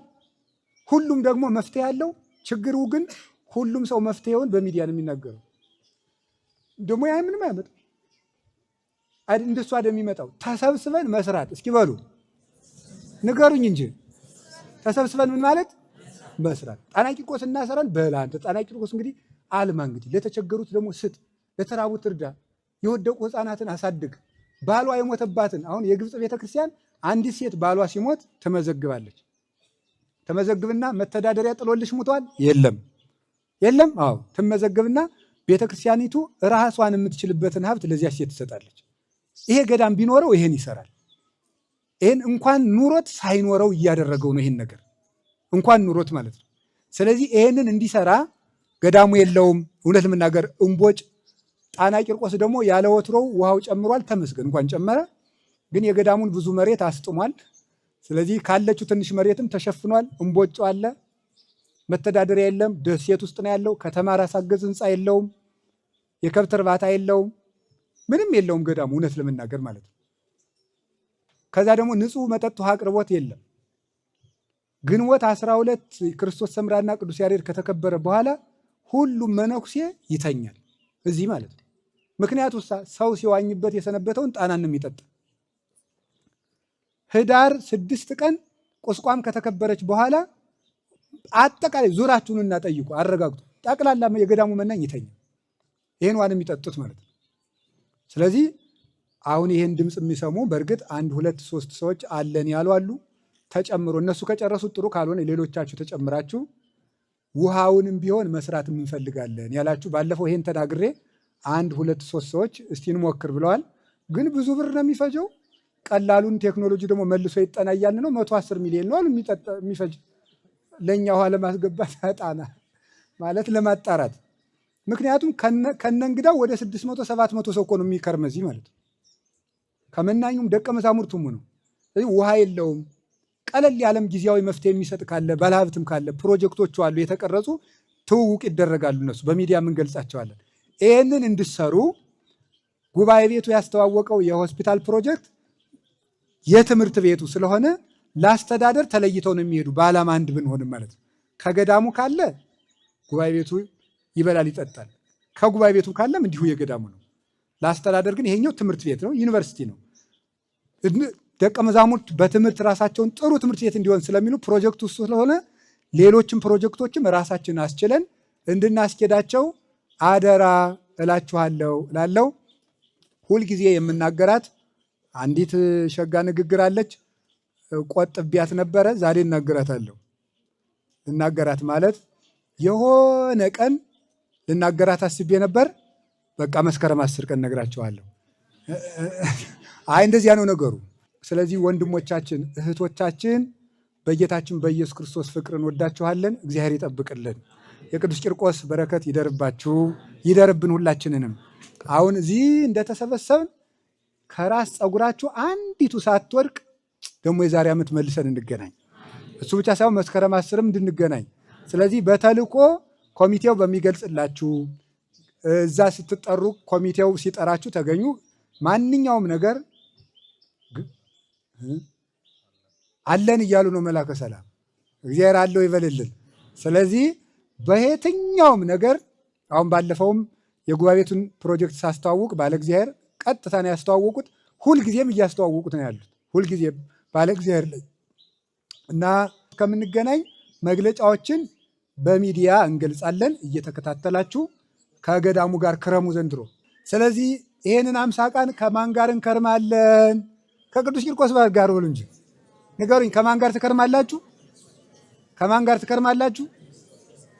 A: ሁሉም ደግሞ መፍትሄ ያለው። ችግሩ ግን ሁሉም ሰው መፍትሄውን በሚዲያ ነው የሚናገረው። ደግሞ ያ ምንም አይመጣም። እንደሱ እንደሚመጣው ተሰብስበን መስራት። እስኪ በሉ ንገሩኝ እንጂ ተሰብስበን ምን ማለት መስራት። ጣና ቂርቆስ እናሰራን በላንተ ጣና ቂርቆስ እንግዲህ አልማ፣ እንግዲህ ለተቸገሩት ደግሞ ስጥ፣ ለተራቡት እርዳ፣ የወደቁ ሕፃናትን አሳድግ። ባሏ የሞተባትን አሁን የግብፅ ቤተክርስቲያን አንዲት ሴት ባሏ ሲሞት ትመዘግባለች። ተመዘግብና መተዳደሪያ ጥሎልሽ ሙቷል? የለም። አዎ ትመዘግብና ቤተክርስቲያኒቱ ራሷን የምትችልበትን ሀብት ለዚያ ሴት ትሰጣለች። ይሄ ገዳም ቢኖረው ይሄን ይሰራል። ይሄን እንኳን ኑሮት ሳይኖረው እያደረገው ነው። ይሄን ነገር እንኳን ኑሮት ማለት ነው። ስለዚህ ይሄንን እንዲሰራ ገዳሙ የለውም። እውነት ለመናገር እምቦጭ ጣና ቂርቆስ ደግሞ ያለ ወትሮው ውሃው ጨምሯል። ተመስገን እንኳን ጨመረ። ግን የገዳሙን ብዙ መሬት አስጥሟል። ስለዚህ ካለችው ትንሽ መሬትም ተሸፍኗል። እምቦጭ አለ። መተዳደሪያ የለም። ደሴት ውስጥ ነው ያለው። ከተማ ራስ አገዝ ህንፃ የለውም። የከብት እርባታ የለውም። ምንም የለውም ገዳሙ እውነት ለመናገር ማለት ነው። ከዛ ደግሞ ንጹህ መጠጥ ውሃ አቅርቦት የለም። ግንቦት 12 ክርስቶስ ሰምራና ቅዱስ ያሬድ ከተከበረ በኋላ ሁሉም መነኩሴ ይተኛል እዚህ ማለት ነው። ምክንያቱ ሰው ሲዋኝበት የሰነበተውን ጣናን ነው የሚጠጣ። ህዳር 6 ቀን ቁስቋም ከተከበረች በኋላ አጠቃላይ ዙራችሁን እናጠይቁ አረጋግጡ። ጠቅላላ የገዳሙ መናኝ ይተኛል። ይሄን ዋን የሚጠጡት ማለት ነው። ስለዚህ አሁን ይሄን ድምፅ የሚሰሙ በእርግጥ 1 2 3 ሰዎች አለን ያሉ አሉ። ተጨምሮ እነሱ ከጨረሱት ጥሩ፣ ካልሆነ ሌሎቻችሁ ተጨምራችሁ ውሃውንም ቢሆን መስራት እንፈልጋለን ያላችሁ ባለፈው ይሄን ተናግሬ 1 2 3 ሰዎች እስቲ እንሞክር ብለዋል። ግን ብዙ ብር ነው የሚፈጀው። ቀላሉን ቴክኖሎጂ ደግሞ መልሶ ይጠና እያልን ነው። 110 ሚሊዮን ነው የሚፈጅ ለእኛ ውሃ ለማስገባት ጣና ማለት ለማጣራት። ምክንያቱም ከነ እንግዳው ወደ 600 700 ሰው እኮ ነው የሚከርም እዚህ ማለት ነው። ከመናኙም ደቀ መዛሙርቱም ነው። ስለዚህ ውሃ የለውም። ቀለል ያለም ጊዜያዊ መፍትሄ የሚሰጥ ካለ ባለሀብትም ካለ ፕሮጀክቶቹ አሉ የተቀረጹ፣ ትውውቅ ይደረጋሉ። እነሱ በሚዲያ እንገልጻቸዋለን። ይህንን እንድሰሩ ጉባኤ ቤቱ ያስተዋወቀው የሆስፒታል ፕሮጀክት የትምህርት ቤቱ ስለሆነ ለአስተዳደር ተለይተው ነው የሚሄዱ። በዓላማ አንድ ብንሆንም ማለት ነው። ከገዳሙ ካለ ጉባኤ ቤቱ ይበላል ይጠጣል። ከጉባኤ ቤቱ ካለም እንዲሁ የገዳሙ ነው። ለአስተዳደር ግን ይሄኛው ትምህርት ቤት ነው፣ ዩኒቨርሲቲ ነው። ደቀ መዛሙርት በትምህርት ራሳቸውን ጥሩ ትምህርት ቤት እንዲሆን ስለሚሉ ፕሮጀክቱ ስለሆነ ሌሎችም ፕሮጀክቶችም ራሳችን አስችለን እንድናስኬዳቸው አደራ እላችኋለሁ እላለሁ። ሁልጊዜ የምናገራት አንዲት ሸጋ ንግግር አለች። ቆጥቢያት ነበረ፣ ዛሬ እናገራታለሁ። ልናገራት ማለት የሆነ ቀን ልናገራት አስቤ ነበር። በቃ መስከረም 10 ቀን ነግራቸዋለሁ። አይ እንደዚያ ነው ነገሩ። ስለዚህ ወንድሞቻችን እህቶቻችን፣ በጌታችን በኢየሱስ ክርስቶስ ፍቅር እንወዳችኋለን። እግዚአብሔር ይጠብቅልን። የቅዱስ ቂርቆስ በረከት ይደርባችሁ፣ ይደርብን ሁላችንንም። አሁን እዚህ እንደተሰበሰብን ከራስ ፀጉራችሁ አንዲቱ ሳትወድቅ ደግሞ የዛሬ ዓመት መልሰን እንገናኝ። እሱ ብቻ ሳይሆን መስከረም 10ም እንድንገናኝ። ስለዚህ በተልእኮ ኮሚቴው በሚገልጽላችሁ እዛ ስትጠሩ ኮሚቴው ሲጠራችሁ ተገኙ። ማንኛውም ነገር አለን እያሉ ነው መላከ ሰላም። እግዚአብሔር አለው ይበልልን። ስለዚህ በየትኛውም ነገር አሁን ባለፈውም የጉባኤ ቤቱን ፕሮጀክት ሳስተዋውቅ ባለ እግዚአብሔር ቀጥታ ነው ያስተዋወቁት። ሁልጊዜም እያስተዋወቁት ነው ያሉት። ሁልጊዜ ባለ እግዚአብሔር ላይ እና ከምንገናኝ መግለጫዎችን በሚዲያ እንገልጻለን። እየተከታተላችሁ ከገዳሙ ጋር ክረሙ ዘንድሮ። ስለዚህ ይሄንን 50 ቀን ከማን ጋር እንከርማለን? ከቅዱስ ቂርቆስ ጋር በሉ እንጂ ንገሩኝ። ከማን ጋር ትከርማላችሁ? ከማን ጋር ትከርማላችሁ?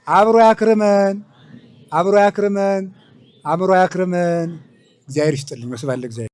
A: አብሮ ያክርመን፣ አብሮ ያክርመን፣ አብሮ ያክርመን። እግዚአብሔር ይስጥልኝ። ወስብሐት ለእግዚአብሔር።